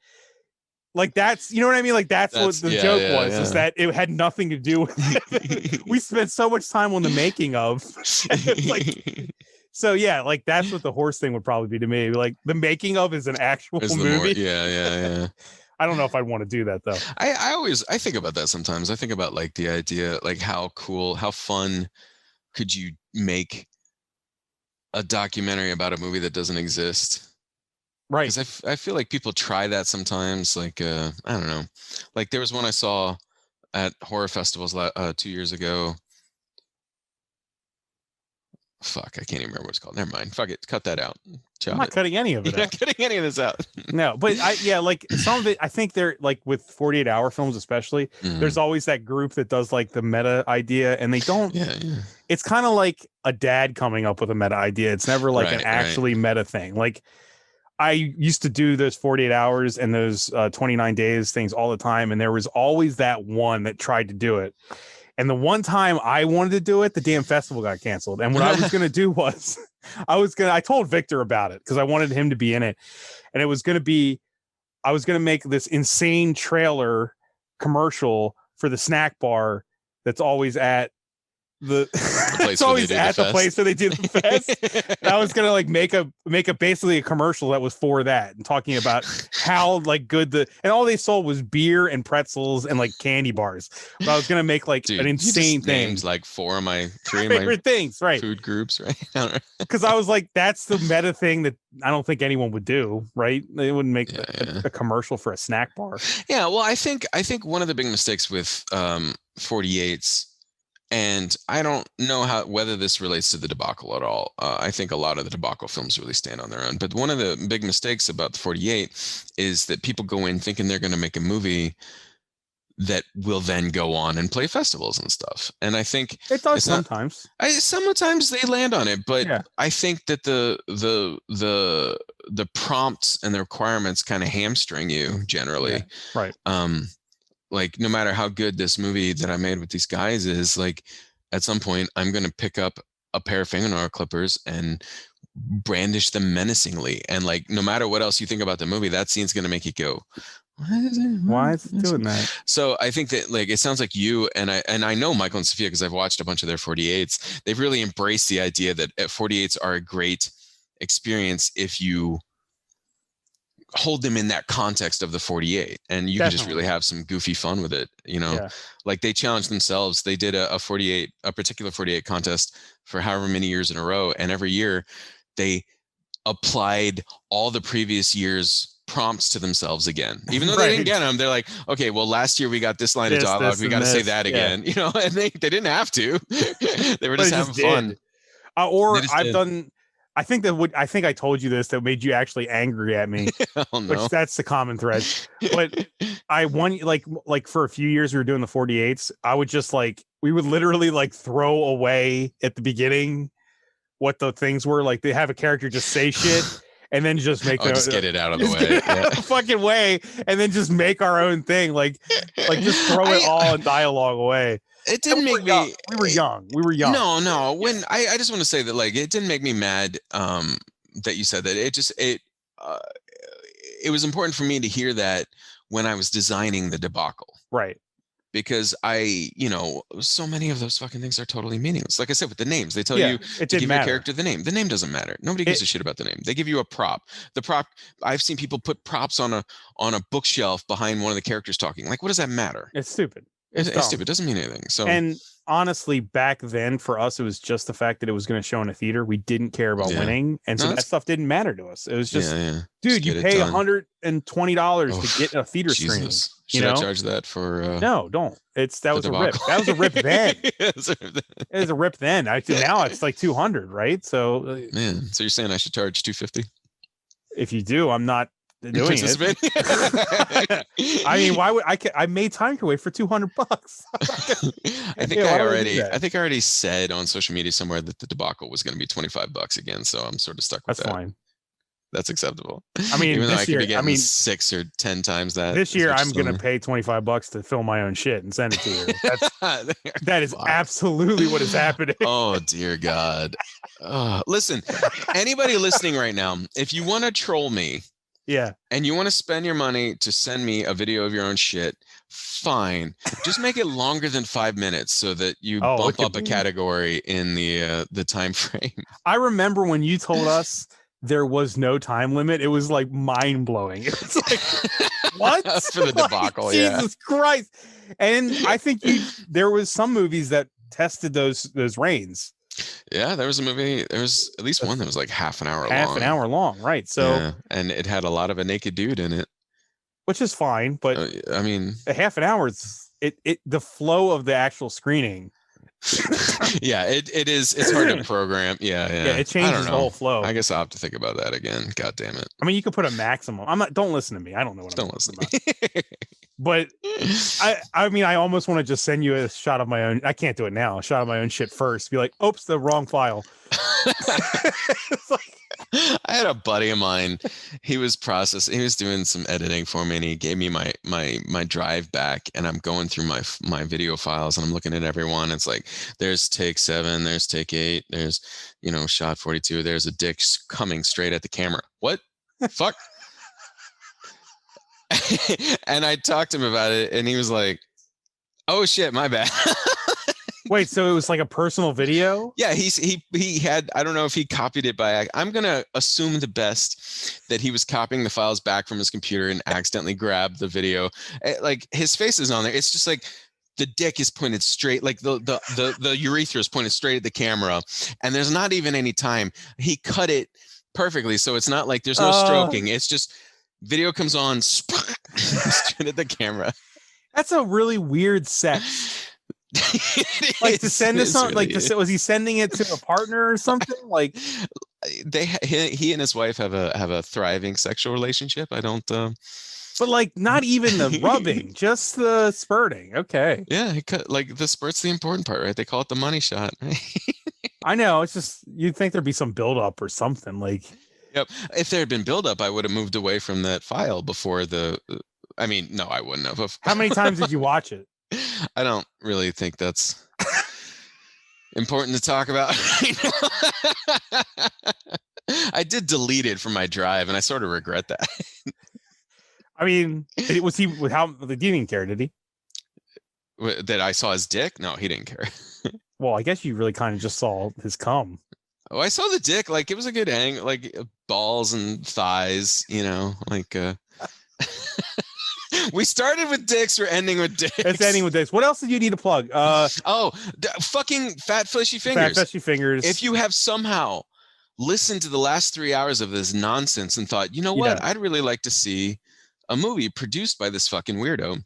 Like that's, you know what I mean? Like that's what the joke was, is that it had nothing to do with it. We spent so much time on the making of. Like, so yeah, like that's what the horse thing would probably be to me. Like the making of is an actual movie. Yeah. I don't know if I'd want to do that though. I think about that sometimes. I think about like the idea, like how cool, how fun could you make a documentary about a movie that doesn't exist? Right. Because I feel like people try that sometimes. Like I don't know. Like there was one I saw at horror festivals 2 years ago. Fuck, I can't even remember what it's called. Never mind. Fuck it. Cut that out. I'm not cutting any of it out. You're not cutting any of this out. No, but like some of it, I think they're like with 48-hour films, especially, there's always that group that does like the meta idea, and they don't. Yeah. It's kind of like a dad coming up with a meta idea. It's never like an actually meta thing. Like I used to do those 48 hours and those 29 days things all the time. And there was always that one that tried to do it. And the one time I wanted to do it, the damn festival got canceled. And what I was going to do was I told Victor about it because I wanted him to be in it. And I was going to make this insane trailer commercial for the snack bar that's always at the it's always at the place where they do the fest. And I was gonna like make a basically a commercial that was for that and talking about how like good and all they sold was beer and pretzels and like candy bars. But I was gonna make like an insane thing. Named like three of my favorite things, right? Food groups, right? Because I was like, that's the meta thing that I don't think anyone would do, right? They wouldn't make a commercial for a snack bar. Yeah, well, I think one of the big mistakes with 48s. And I don't know whether this relates to the debacle at all. I think a lot of the debacle films really stand on their own. But one of the big mistakes about the 48 is that people go in thinking they're going to make a movie that will then go on and play festivals and stuff. And I think it does sometimes. Sometimes they land on it, but I think that the prompts and the requirements kind of hamstring you generally. Yeah, right. Like no matter how good this movie that I made with these guys is, like at some point I'm going to pick up a pair of fingernail clippers and brandish them menacingly. And like, no matter what else you think about the movie, that scene's going to make you go, Why is it doing that? So I think that like it sounds like you and I know Michael and Sophia because I've watched a bunch of their 48s. They've really embraced the idea that 48s are a great experience if you hold them in that context of the 48, and you can just really have some goofy fun with it. Like they challenged themselves. They did a particular 48 contest for however many years in a row, and every year they applied all the previous years prompts to themselves again, even though they didn't get them. They're like, okay, well, last year we got this line of dialogue, we got to say that again, and they didn't have to. They were just having fun. Or I've done, I think I told you this, that made you actually angry at me. Oh, no. Which that's the common thread. But like for a few years we were doing the 48s. I would just we would literally throw away at the beginning what the things were. Like they have a character just say shit and then just make just get it out of the way. Out of the fucking way, and then just make our own thing. Like just throw it all in dialogue away. It didn't make me. We were young. No. When I just want to say that it didn't make me mad that you said that. It was important for me to hear that when I was designing the debacle. Right. Because so many of those fucking things are totally meaningless. Like I said, with the names, they tell you to give your character the name. The name doesn't matter. Nobody gives a shit about the name. They give you a prop. The prop, I've seen people put props on a bookshelf behind one of the characters talking. Like, what does that matter? It's stupid. It's stupid. It doesn't mean anything. So, and honestly, back then for us, it was just the fact that it was going to show in a theater. We didn't care about winning, and so that stuff didn't matter to us. It was just, dude, you pay $120 to get a theater screening. Should I charge that for? No, don't. That was a rip. That was a rip then. It was a rip then. Now it's like $200, right? So, man, so you're saying I should charge $250? If you do, I'm not doing it. I mean, why would I made Time Your Way for $200. I think I already said on social media somewhere that the debacle was going to be $25 again, so I'm sort of stuck with that. That's fine. That's acceptable. I mean, even though I could be getting 6 or 10 times that. This year, I'm going to pay $25 to film my own shit and send it to you. That is absolutely what is happening. Oh, dear God. Listen, anybody listening right now, if you want to troll me, and you want to spend your money to send me a video of your own shit, fine. Just make it longer than 5 minutes so that you bump up a category in the time frame. I remember when you told us there was no time limit. It was mind blowing. It was what? For the debacle, Jesus Christ. And I think there was some movies that tested those reigns. Yeah, there was a movie. There was at least one that was half an hour long. Half an hour long, right? So, and it had a lot of a naked dude in it, which is fine. But I mean, a half an hour is the flow of the actual screening. It is. It's hard to program. Yeah. It changes the whole flow. I guess I'll have to think about that again. God damn it. I mean, you could put a maximum. Don't listen to me. I don't know what. Don't listen to me. But I mean, I almost want to just send you a shot of my own. I can't do it now. A shot of my own shit first. Be like, oops, the wrong file. I had a buddy of mine. He was doing some editing for me, and he gave me my drive back, and I'm going through my video files, and I'm looking at everyone. It's there's take 7, there's take 8, there's shot 42, there's a dick coming straight at the camera. What? Fuck. And I talked to him about it, and he was like, "Oh shit, my bad." Wait, so it was a personal video? Yeah, he had, I don't know if he copied it I'm gonna assume the best that he was copying the files back from his computer and accidentally grabbed the video. His face is on there. It's just the dick is pointed straight, the urethra is pointed straight at the camera, and there's not even any time. He cut it perfectly, so it's not there's no stroking. It's just video comes on straight at the camera. That's a really weird sex. To send this on, was he sending it to a partner or something? He and his wife have a thriving sexual relationship. I don't. But not even the rubbing, just the spurting. Okay. Yeah, the spurt's the important part, right? They call it the money shot. I know. It's just you'd think there'd be some buildup or something Yep. If there had been buildup, I would have moved away from that file before I mean, no, I wouldn't have. How many times did you watch it? I don't really think that's important to talk about. I did delete it from my drive, and I sort of regret that. I mean, was he with how? He didn't care, did he? That I saw his dick? No, he didn't care. Well, I guess you really kind of just saw his cum. Oh, I saw the dick. Like, it was a good angle, like balls and thighs, like we started with dicks, we're ending with dicks. It's ending with dicks. What else did you need to plug? Fucking fat fleshy fingers. Fat fleshy fingers. If you have somehow listened to the last 3 hours of this nonsense and thought, you know what, I'd really like to see a movie produced by this fucking weirdo,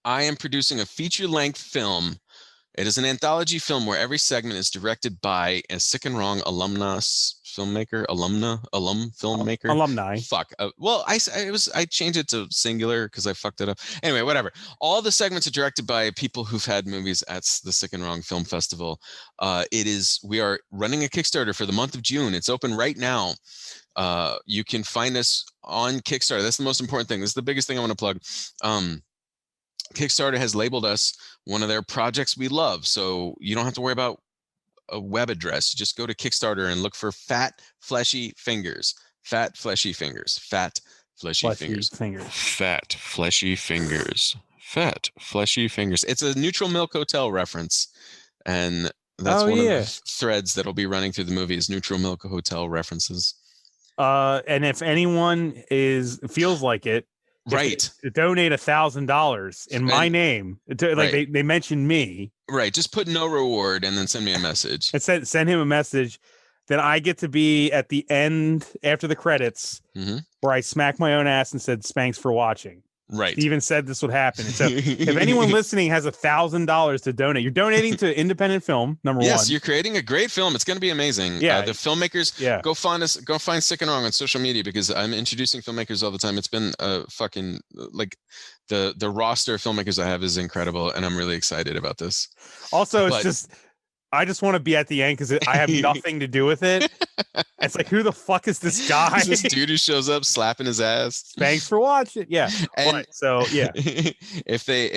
I am producing a feature-length film. It is an anthology film where every segment is directed by a Sick and Wrong alumni. Fuck. Well, I changed it to singular because I fucked it up. Anyway, whatever. All the segments are directed by people who've had movies at the Sick and Wrong Film Festival. We are running a Kickstarter for the month of June. It's open right now. You can find us on Kickstarter. That's the most important thing. This is the biggest thing I want to plug. Kickstarter has labeled us one of their projects we love. So you don't have to worry about a web address. Just go to Kickstarter and look for Fat Fleshy Fingers. Fat Fleshy Fingers. Fat Fleshy Fingers. Fat Fleshy Fingers. Fat Fleshy Fingers. It's a Neutral Milk Hotel reference. And that's one of the threads that'll be running through the movie is Neutral Milk Hotel references. And if anyone feels like it, right, donate $1,000 in my name. They mentioned me. Right, just put no reward and then send me a message. And send him a message. Then I get to be at the end after the credits, where I smack my own ass and said, "Spanks for watching." Right. Steven said this would happen. So if anyone listening has $1,000 to donate, you're donating to independent film, number one. Yes, you're creating a great film. It's going to be amazing. Yeah. The filmmakers, go find us, go find Sick and Wrong on social media because I'm introducing filmmakers all the time. It's been fucking like the roster of filmmakers I have is incredible. And I'm really excited about this. Also, I just want to be at the end because I have nothing to do with it. It's like, who the fuck is this guy? This dude who shows up slapping his ass. Thanks for watching. Yeah. And so yeah, if they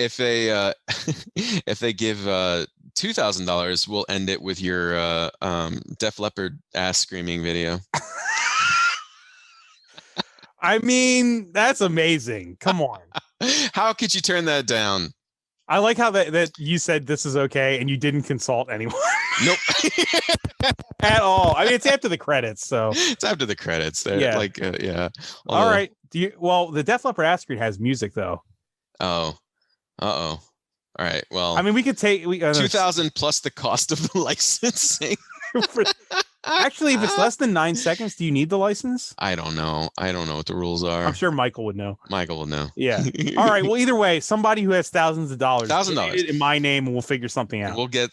give $2,000, we'll end it with your Def Leppard ass screaming video. I mean, that's amazing. Come on. How could you turn that down? I like how that you said this is okay and you didn't consult anyone. Nope. At all. I mean, it's after the credits, so it's after the credits. They're yeah. All right. The Def Leppard ass screen has music though. Oh. All right. Well, I mean, we could take $2,000 plus the cost of the licensing. Actually, if it's less than 9 seconds, do you need the license? I don't know what the rules are. I'm sure Michael would know. Michael will know. Yeah. All right. Well, either way, somebody who has thousands of dollars, $1,000 in my name, and we'll figure something out. We'll get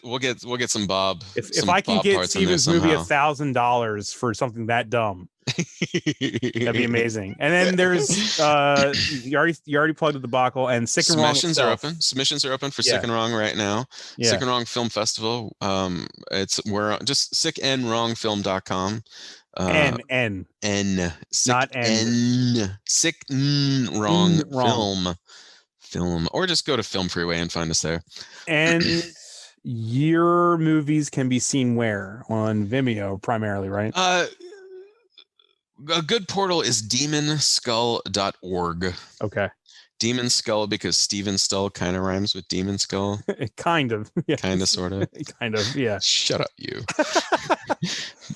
some Bob. If I can get Steven's movie $1,000 for something that dumb, that'd be amazing. And then there's you already plugged the debacle and Sick and Wrong. Submissions are open for Sick and Wrong right now. Sick and Wrong Film Festival. We're just sickandwrongfilm.com. N not N. Sick Wrong film, or just go to Film Freeway and find us there. And your movies can be seen where? On Vimeo primarily, right? A good portal is demonskull.org. Okay. Demon Skull because Steven Skull kind of rhymes with Demon Skull. Kind of. Yeah. Kind of, sort of. Kind of, yeah. Shut up, you.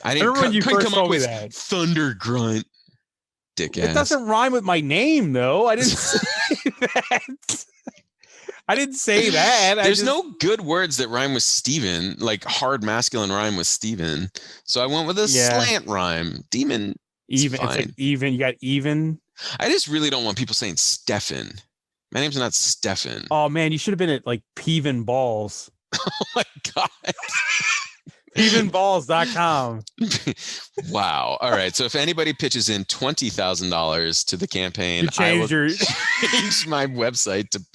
I remember when you first come up with that. Thunder Grunt. Dick ass. It doesn't rhyme with my name, though. I didn't say that. I didn't say that. There's no good words that rhyme with Steven, like hard masculine rhyme with Steven. So I went with a slant rhyme. Demon. Even. It's like even. You got even. I just really don't want people saying Stefan. My name's not Stefan. Oh man, you should have been at like Peven Balls. Oh my god. Pevenballs.com. Wow. All right. So if anybody pitches in $20,000 to the campaign, I will change my website to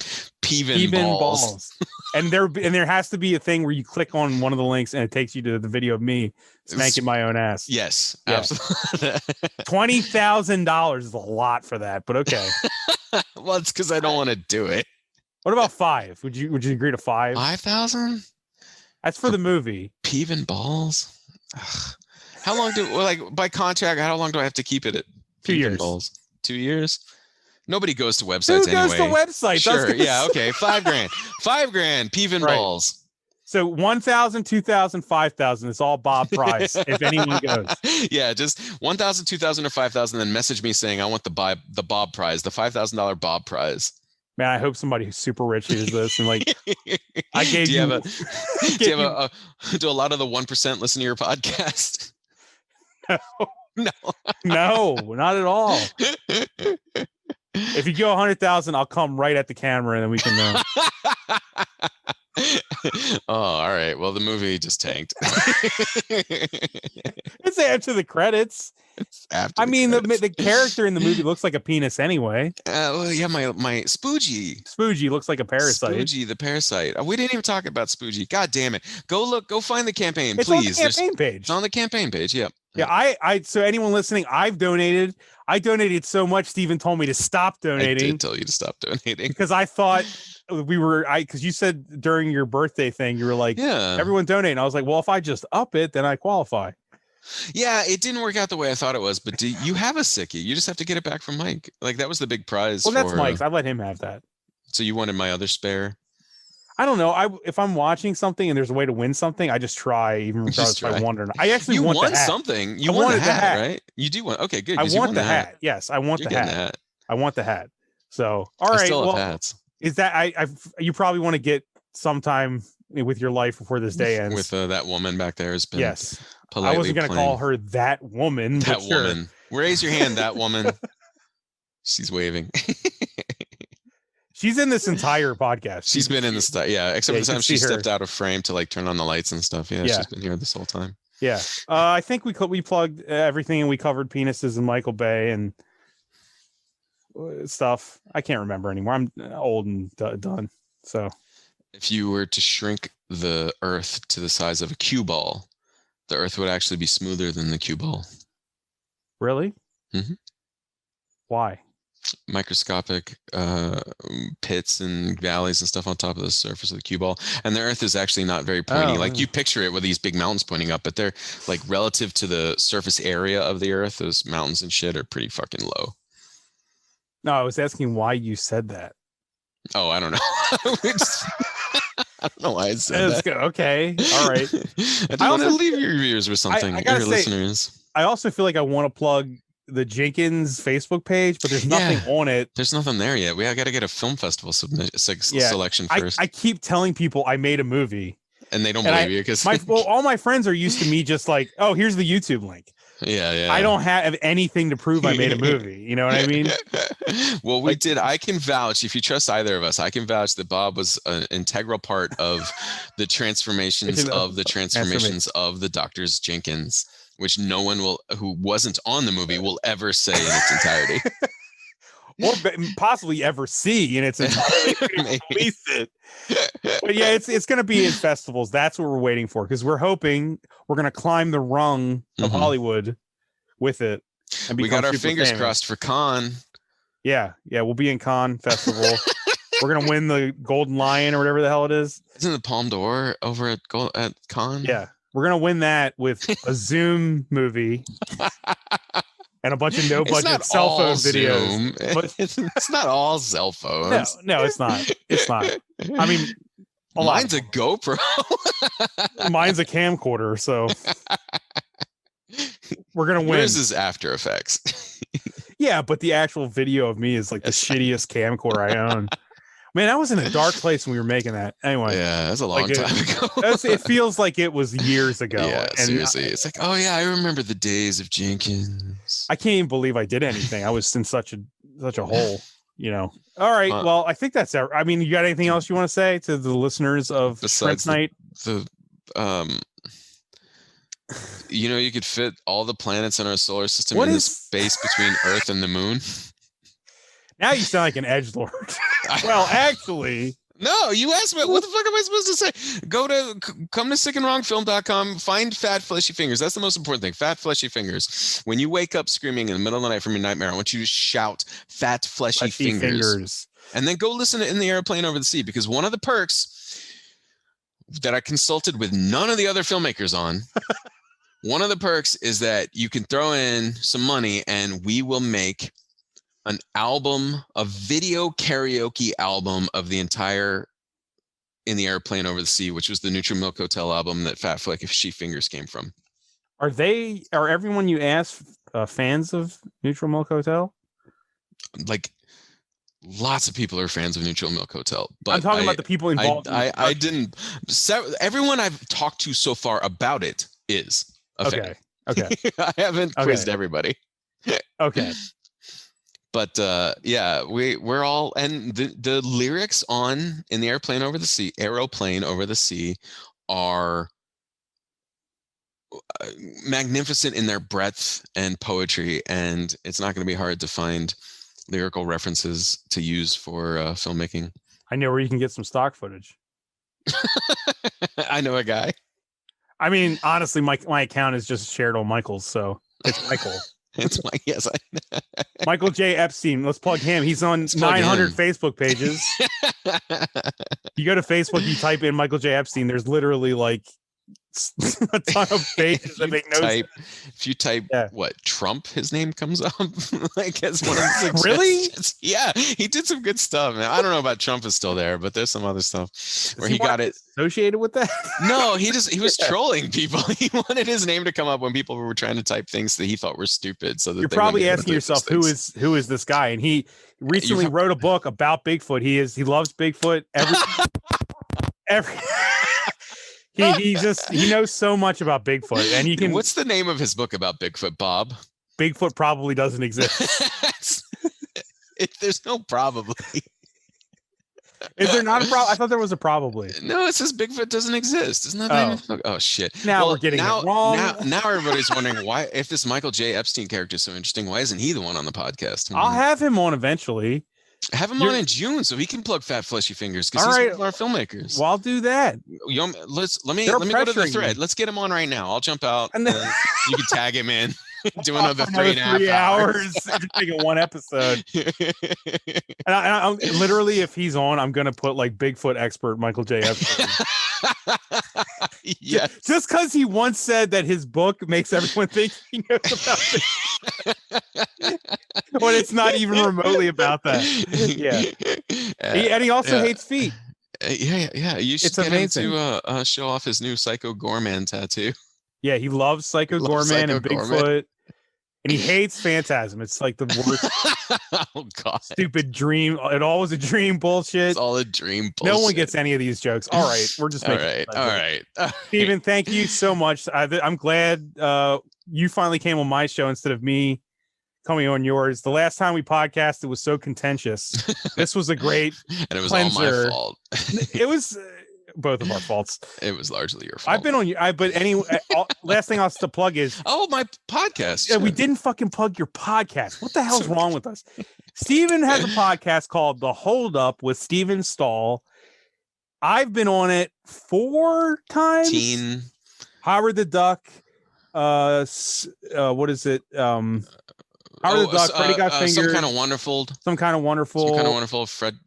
Peven Balls. And there has to be a thing where you click on one of the links and it takes you to the video of me spanking my own ass. Yes, absolutely. $20,000 is a lot for that, but okay. Well, it's because I don't want to do it. What about 5? Would you agree to 5? 5,000? That's for the movie. Peven Balls. Ugh. How long by contract? How long do I have to keep it at 2 years? Balls? 2 years. Nobody goes to websites Who goes to anyway. websites? Sure. Yeah. Okay. $5,000. $5,000. Peeving Right. balls. So 1,000, 2,000, 5,000. It's all Bob price. If anyone goes. Yeah, just 1,000, 2,000, or 5,000. Then message me saying I want the Bob prize, the $5,000 Bob prize. Man, I hope somebody who's super rich hears this and like, I gave do you. Do a lot of the 1% listen to your podcast? No, no, no, not at all. If you go 100,000, I'll come right at the camera and then we can. Oh, all right. Well, the movie just tanked. It's after the credits. The character in the movie looks like a penis anyway. Well, yeah, my Spoogie. Spoogie looks like a parasite. Spoogie, the parasite. We didn't even talk about Spoogie. God damn it. Go find the campaign, it's please. On the campaign page. It's on the campaign page, yeah. Yeah, so anyone listening, I've donated. I donated so much, Steven told me to stop donating. I did tell you to stop donating. Because I thought because you said during your birthday thing, you were like, yeah, everyone donate. And I was like, well, if I just up it, then I qualify. Yeah, it didn't work out the way I thought it was, but you have a sickie. You just have to get it back from Mike. Like, that was the big prize. Well, that's Mike's. I let him have that. So you wanted my other spare? I don't know. If I'm watching something and there's a way to win something, I just try, even regardless if I won or not. I actually want the hat. Something. You won the hat, right? You do want. Okay, good. I want the hat. Yes, I want the hat. I want the hat. So, all right. Still have hats. Is that you probably want to get sometime with your life before this day ends with that woman back there has been. Yes, I wasn't going to call her that woman. That woman. Sure. Raise your hand, that woman. She's waving. She's in this entire podcast. She's been in this, yeah, except for the time she stepped out of frame to like turn on the lights and stuff. Yeah, she's been here this whole time. Yeah, I think we plugged everything and we covered penises and Michael Bay and stuff. I can't remember anymore. I'm old and done. So, if you were to shrink the Earth to the size of a cue ball, the Earth would actually be smoother than the cue ball. Really? Mm-hmm. Why? Microscopic pits and valleys and stuff on top of the surface of the cue ball, and the Earth is actually not very pointy. Like you picture it with these big mountains pointing up, but they're like relative to the surface area of the Earth. Those mountains and shit are pretty fucking low. No, I was asking why you said that. Oh, I don't know. I don't know why I said that. Okay, all right. I want to leave your viewers with something. Your listeners. I also feel like I want to plug the Jenkins Facebook page, but there's nothing on it. There's nothing there yet. We got to get a film festival selection first. I keep telling people I made a movie, and they don't believe you because all my friends are used to me just like, oh, here's the YouTube link. Yeah. I don't have anything to prove I made a movie. You know what I mean? Well, we did. I can vouch, if you trust either of us, I can vouch that Bob was an integral part of the transformations of the Doctors Jenkins, which no one who wasn't on the movie will ever say in its entirety. Or possibly ever see in its entirety. Release it. But yeah, it's going to be in festivals. That's what we're waiting for, because we're hoping we're going to climb the rung of Hollywood with it. And we got our fingers crossed for Cannes. Yeah, we'll be in Cannes Festival. We're going to win the Golden Lion or whatever the hell it is. Isn't it the Palme d'Or over at Cannes? Yeah, we're going to win that with a Zoom movie. And a bunch of no-budget cell phone videos. But it's not all cell phones. No, it's not. It's not. I mean, mine's a GoPro. Mine's a camcorder, so we're gonna win. Yours is After Effects. Yeah, but the actual video of me is like the shittiest camcorder I own. Man, I was in a dark place when we were making that. Anyway. Yeah, that's a long time ago. It feels like it was years ago. Yeah, seriously. It's like, oh yeah, I remember the days of Jenkins. I can't even believe I did anything. I was in such a hole, you know. All right. Well, I think that's I mean, you got anything else you want to say to the listeners of Prince Night? You could fit all the planets in our solar system in the space between Earth and the moon. Now you sound like an edgelord. Well, actually, no. You asked me what the fuck am I supposed to say? Come to sickandwrongfilm.com. Find Fat Fleshy Fingers. That's the most important thing. Fat Fleshy Fingers. When you wake up screaming in the middle of the night from your nightmare, I want you to shout Fat Fleshy Fingers, and then go listen to In the Airplane Over the Sea, because one of the perks that I consulted with none of the other filmmakers on. One of the perks is that you can throw in some money and we will make an album, a video karaoke album of the entire In the Airplane Over the Sea, which was the Neutral Milk Hotel album that Fat Fleshy Fingers came from. Are everyone you ask fans of Neutral Milk Hotel? Like, lots of people are fans of Neutral Milk Hotel, but I'm talking about the people involved. I didn't. Everyone I've talked to so far about it is a fan. Okay. I haven't quizzed everybody. Okay. But yeah, we're all, and the lyrics on In the Aeroplane Over the Sea are magnificent in their breadth and poetry, and it's not going to be hard to find lyrical references to use for filmmaking. I know where you can get some stock footage. I know a guy. I mean, honestly, my account is just shared on Michael's, so it's Michael. It's my yes. Michael J. Epstein. Let's plug him. He's on 900 Facebook pages. You go to Facebook, you type in Michael J. Epstein. There's literally like a ton of pages that make no sense. If you type what Trump, his name comes up like as one of the Really? Yeah, he did some good stuff, man. I don't know about Trump is still there, but there's some other stuff where he got it associated with that. No, he was trolling people. He wanted his name to come up when people were trying to type things that he thought were stupid. So that you're probably asking yourself, who is this guy? And he recently wrote a book about Bigfoot. He loves Bigfoot. Every He knows so much about Bigfoot, and he can. What's the name of his book about Bigfoot, Bob? Bigfoot probably doesn't exist. There's no probably. Is there not a problem? I thought there was a probably. No, it says Bigfoot doesn't exist. Isn't that the name of the book? Oh shit! Now we're getting it wrong. Now everybody's wondering why, if this Michael J. Epstein character is so interesting, why isn't he the one on the podcast? I'll have him on eventually. Have him on in June so he can plug Fat Fleshy Fingers because he's one of our filmmakers. Well, I'll do that. Let me go to the thread. Let's get him on right now. I'll jump out and then you can tag him in. Do another 3.5 hours. Taking one episode. And I'm literally, if he's on, I'm gonna put like Bigfoot expert Michael J. Epstein. Yes. Just because he once said that his book makes everyone think he knows about Bigfoot. When it's not even remotely about that. Yeah. And he also hates feet. Yeah. You should get him to show off his new Psycho Gorman tattoo. Yeah, he loves Psycho Gorman and Bigfoot. And he hates Phantasm. It's like the worst oh god, stupid dream. It all was a dream bullshit. It's all a dream bullshit. No one gets any of these jokes. All right, we're just making all right. Steven, thank you so much. I'm glad you finally came on my show instead of me coming on yours. The last time we podcasted was so contentious. This was a great and it was cleanser. All my fault. It was both of our faults. It was largely your fault. I've been on you. But anyway, last thing I'll have to plug is my podcast. Yeah, we didn't fucking plug your podcast. What the hell's wrong with us? Steven has a podcast called The Hold Up with Steven Stahl. I've been on it 4 times. Howard the Duck. What is it? Howard the Duck, Freddy Got Fingered. Some kind of wonderful.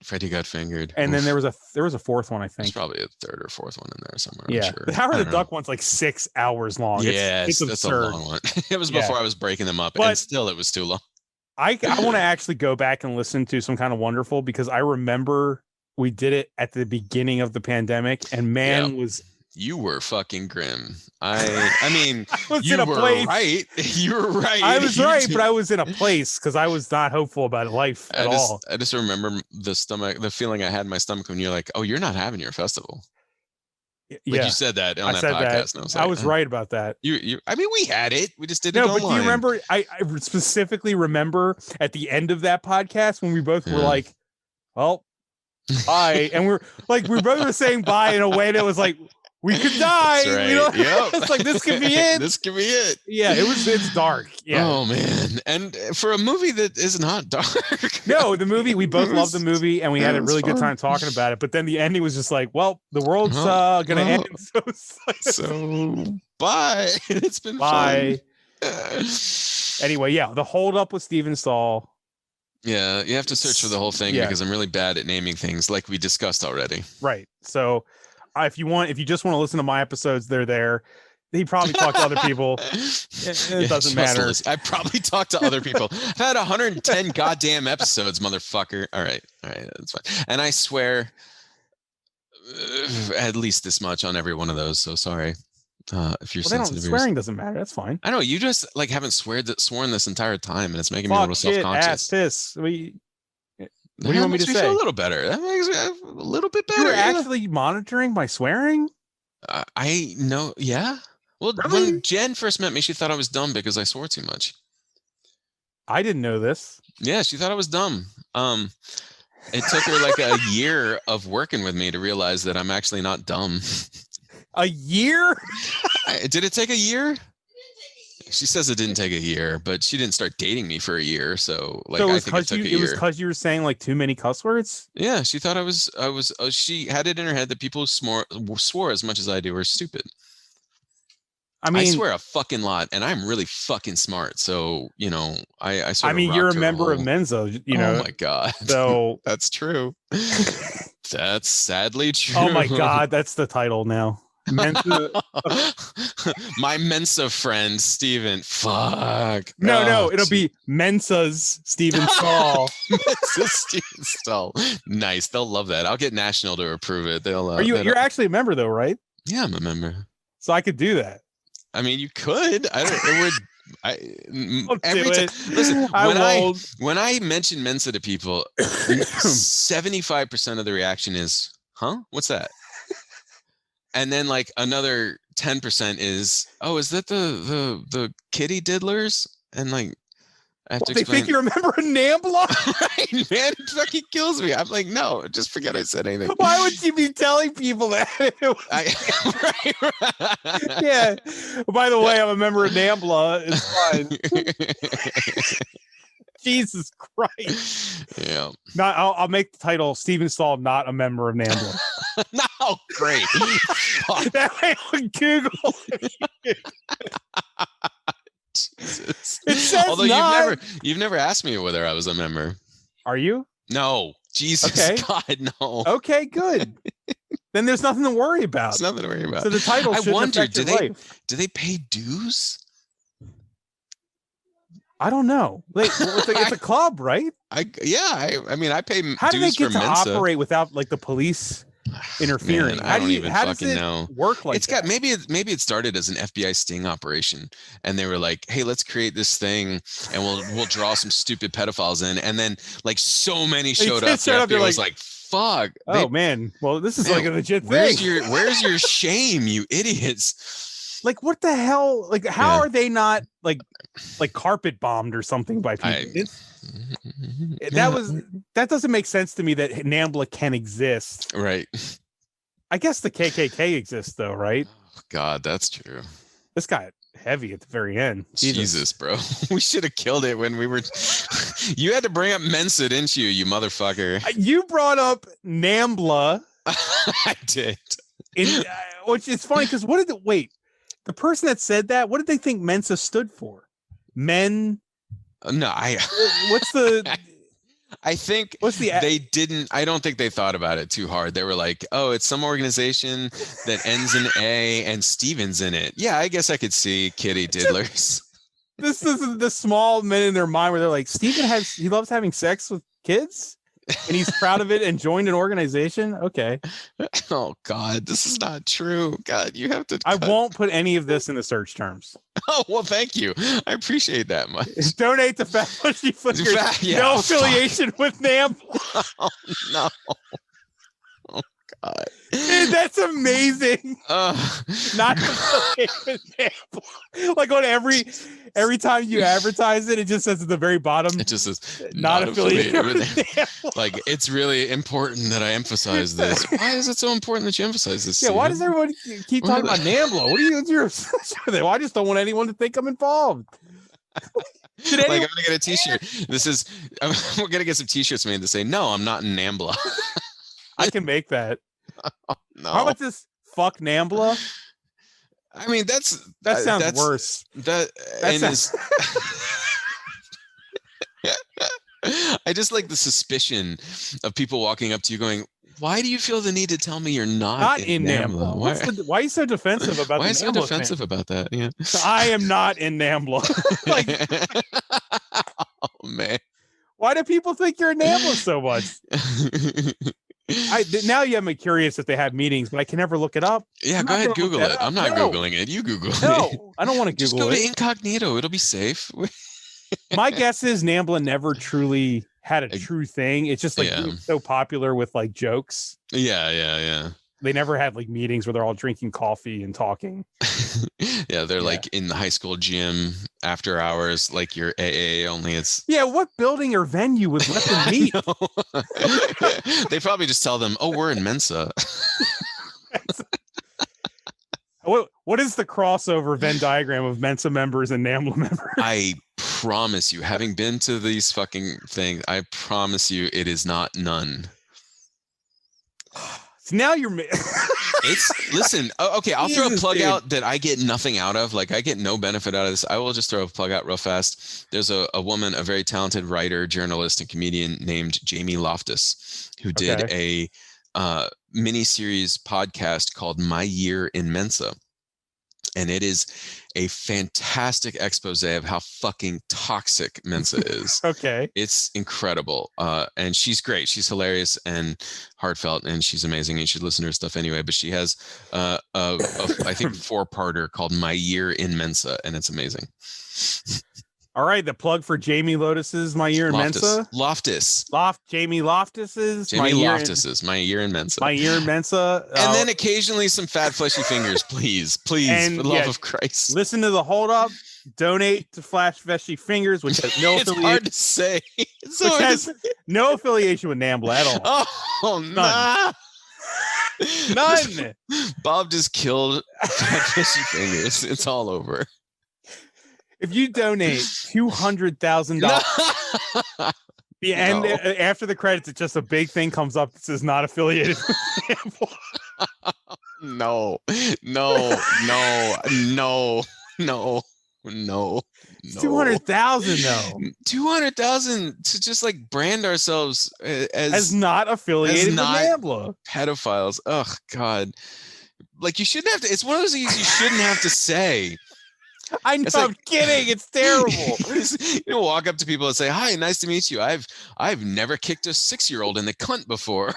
Freddy Got Fingered. And then there was a 4th one, I think. There's probably a 3rd or 4th one in there somewhere. Yeah, I'm sure. The Howard the Duck one's like 6 hours long. Yeah, it's that's a long one. It was before I was breaking them up, and still it was too long. I want to actually go back and listen to Some Kind of Wonderful because I remember we did it at the beginning of the pandemic, and you were fucking grim. I mean, you were right. You were right. I was right, but I was in a place because I was not hopeful about life at all. I just remember the feeling I had in my stomach when you're like, "Oh, you're not having your festival." Like you said that on that podcast. And I was right about that. I mean, we had it. We just did it online. But do you remember? I specifically remember at the end of that podcast when we both were like, "Well, bye," and we both were saying bye in a way that was like, we could die. That's right. It's like this could be it. This could be it. Yeah, it's dark. Yeah. Oh man. And for a movie that is not dark. No, the movie, we both loved the movie and we had a really good time talking about it. But then the ending was just like, well, the world's gonna end. So bye. It's been fun. Anyway, The Hold Up with Steven Stahl. Yeah, you have to search for the whole thing because I'm really bad at naming things like we discussed already. Right. So if you just want to listen to my episodes, they're there. He probably talked to other people. It doesn't matter. I probably talked to other people. I've had 110 goddamn episodes, motherfucker. All right, that's fine. And I swear at least this much on every one of those. So sorry if you're sensitive. Swearing doesn't matter. That's fine. I know you just like haven't sworn this entire time, and it's making me a little self-conscious. Ass, piss. What do you want me to say? Feel a little better. That makes me a little bit better. You're actually monitoring my swearing? I know. Yeah. Well, really? When Jen first met me, she thought I was dumb because I swore too much. I didn't know this. Yeah, she thought I was dumb. It took her like a year of working with me to realize that I'm actually not dumb. A year? Did it take a year? She says it didn't take a year, but she didn't start dating me for a year. So like, I think it took a year. It was because you were saying like too many cuss words? Yeah, she thought I was. She had it in her head that people who swore as much as I do were stupid. I mean, I swear a fucking lot, and I'm really fucking smart. So, you know, I sort of. I mean, you're a member of Mensa, you know. Oh my God. So that's true. That's sadly true. Oh my God, that's the title now. Mensa. My Mensa friend, Steven. Fuck. No, it'll be Mensa's Steven Stahl. Mensa's Steven Stahl. Nice. They'll love that. I'll get National to approve it. They'll. You're actually a member though, right? Yeah, I'm a member. So I could do that. I mean, you could. Listen, when I mention Mensa to people, 75% of the reaction is, "Huh? What's that?" And then like another 10% is, "Oh, is that the kitty diddlers?" And like, I have to explain. They think you're a member of NAMBLA? Right, man, it fucking kills me. I'm like, no, just forget I said anything. Why would you be telling people that? Right. Yeah. By the way, I'm a member of NAMBLA. It's fine. Jesus Christ. Yeah. No, I'll make the title Steven Stahl, not a member of NAMBLA. No, great. That way on Google. Jesus. It says although not. you've never asked me whether I was a member. Are you? No. Jesus. Okay. God, no. Okay, good. Then there's nothing to worry about. There's nothing to worry about. So the title should affect your life. Do they pay dues? I don't know. Like, it's a club, right? I mean, I pay How dues do they get for to Mensa. Operate without like the police interfering? Man, I don't even fucking know. Work like that? Maybe it started as an FBI sting operation, and they were like, "Hey, let's create this thing, and we'll draw some stupid pedophiles in." And then like so many showed up. The FBI was like, "Fuck!" Man, well, this is like a legit thing. Where's your shame, you idiots? Like, what the hell? Like, how are they not like carpet bombed or something by people? That doesn't make sense to me that NAMBLA can exist. Right. I guess the KKK exists though, right? Oh, God, that's true. This got heavy at the very end. Jesus, bro. We should have killed it when we were. You had to bring up Mensa, didn't you, you motherfucker? You brought up NAMBLA. I did. Which is funny because the person that said that, what did they think Mensa stood for? Men? No, what's the? I think they didn't. I don't think they thought about it too hard. They were like, "Oh, it's some organization that ends in A and Steven's in it." Yeah, I guess I could see kitty diddlers. This is the small men in their mind where they're like, Steven he loves having sex with kids, and he's proud of it and joined an organization. Okay. Oh God, this is not true. God, you have to. I won't put any of this in the search terms. Oh well, thank you. I appreciate that much. Donate to Fat Mushy Flickers. No affiliation with NAMBLA. Oh, no. Oh God. Dude, that's amazing. Not affiliated with NAMBLA. Like on every time you advertise it, it just says at the very bottom. It just says not affiliated with NAMBLA. Like it's really important that I emphasize this. Why is it so important that you emphasize this? Yeah, why does everyone keep talking about NAMBLA? What's your obsession with it? Well, I just don't want anyone to think I'm involved. I'm gonna get a t-shirt. We're gonna get some t-shirts made that say, "No, I'm not in NAMBLA." I can make that. No. How about this? Fuck NAMBLA. I mean, that sounds worse. I just like the suspicion of people walking up to you going, Why do you feel the need to tell me you're Not in NAMBLA. Why are you so defensive about why the is so defensive about that? Yeah. I am not in NAMBLA. Oh man. Why do people think you're in NAMBLA so much? Now you have me curious if they have meetings, but I can never look it up. Yeah, go ahead, Google it. I'm not Googling it. You Google it. No, I don't want to Google it. Just go to incognito. It'll be safe. My guess is NAMBLA never truly had a true thing. It's just like so popular with like jokes. Yeah. They never had like meetings where they're all drinking coffee and talking. Yeah, they're like in the high school gym after hours, like your AA, only it's... Yeah, what building or venue would let them meet? They probably just tell them, oh, we're in Mensa. What is the crossover Venn diagram of Mensa members and NAMBLA members? I promise you, having been to these fucking things, I promise you it is not none. So now you're... Listen, okay, I'll throw a plug out that I get nothing out of. Like, I get no benefit out of this. I will just throw a plug out real fast. There's a woman, a very talented writer, journalist, and comedian named Jamie Loftus, who did a mini-series podcast called My Year in Mensa. And it is a fantastic expose of how fucking toxic Mensa is. Okay. It's incredible. And she's great. She's hilarious and heartfelt, and she's amazing. You should listen to her stuff anyway. But she has, I think, 4-parter called My Year in Mensa, and it's amazing. All right, the plug for Jamie Lotus's My Year in Mensa. Jamie Loftus's My Year in Mensa. My Year in Mensa. And then occasionally some fat fleshy fingers, please, for the love of Christ. Listen to the Hold Up. Donate to Flash Fleshy Fingers, which has no affiliation. It's hard to say. No affiliation with NAMBLA at all. Oh, None. Bob just killed Fat Fleshy Fingers. It's all over. If you donate $200,000, and after the credits, it's just a big thing comes up that says not affiliated with NAMBLA. No. 200,000 though. 200,000 to just like brand ourselves as not affiliated with NAMBLA. Pedophiles. Oh God. Like, you shouldn't have to. It's one of those things you shouldn't have to say. I know, I'm kidding. It's terrible. Walk up to people and say, "Hi, nice to meet you. I've never kicked a 6-year-old in the cunt before."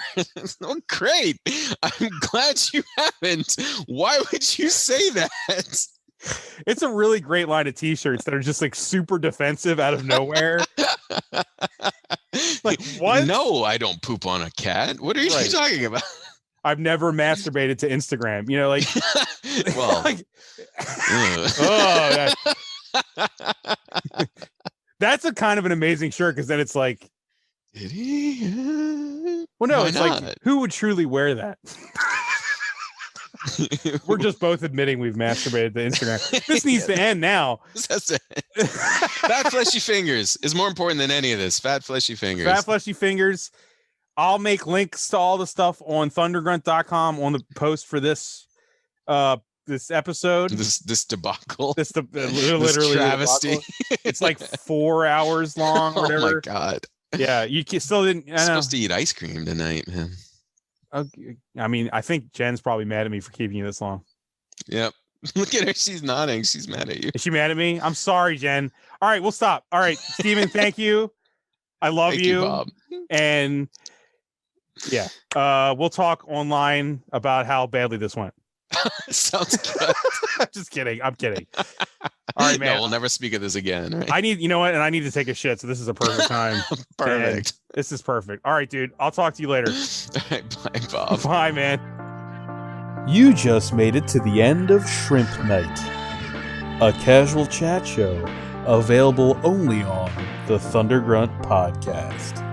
Oh, great. I'm glad you haven't. Why would you say that? It's a really great line of t-shirts that are just like super defensive out of nowhere. Like, what? No, I don't poop on a cat. What are you talking about? I've never masturbated to Instagram. Like, well, like, that's a kind of an amazing shirt, because then it's like, did he? Well, no, it's like, who would truly wear that? We're just both admitting we've masturbated to Instagram. This needs to end now. This has to end. Fat Fleshy Fingers is more important than any of this. Fat Fleshy Fingers. Fat Fleshy Fingers. I'll make links to all the stuff on thundergrunt.com on the post for this this episode. This debacle. Literally travesty. It's like 4 hours long or whatever. Oh my God. Yeah, you still didn't. I'm supposed to eat ice cream tonight, man. I mean, I think Jen's probably mad at me for keeping you this long. Yep. Look at her. She's nodding. She's mad at you. Is she mad at me? I'm sorry, Jen. All right, we'll stop. All right, Steven, thank you. I love you, Bob. And yeah, we'll talk online about how badly this went. Sounds good. Just kidding. I'm kidding. All right, man. No, we'll never speak of this again. Right? I need, and I need to take a shit. So this is a perfect time. Perfect. This is perfect. All right, dude. I'll talk to you later. All right, bye, Bob. Bye, man. You just made it to the end of Shrimp Night, a casual chat show available only on the Thunder Grunt Podcast.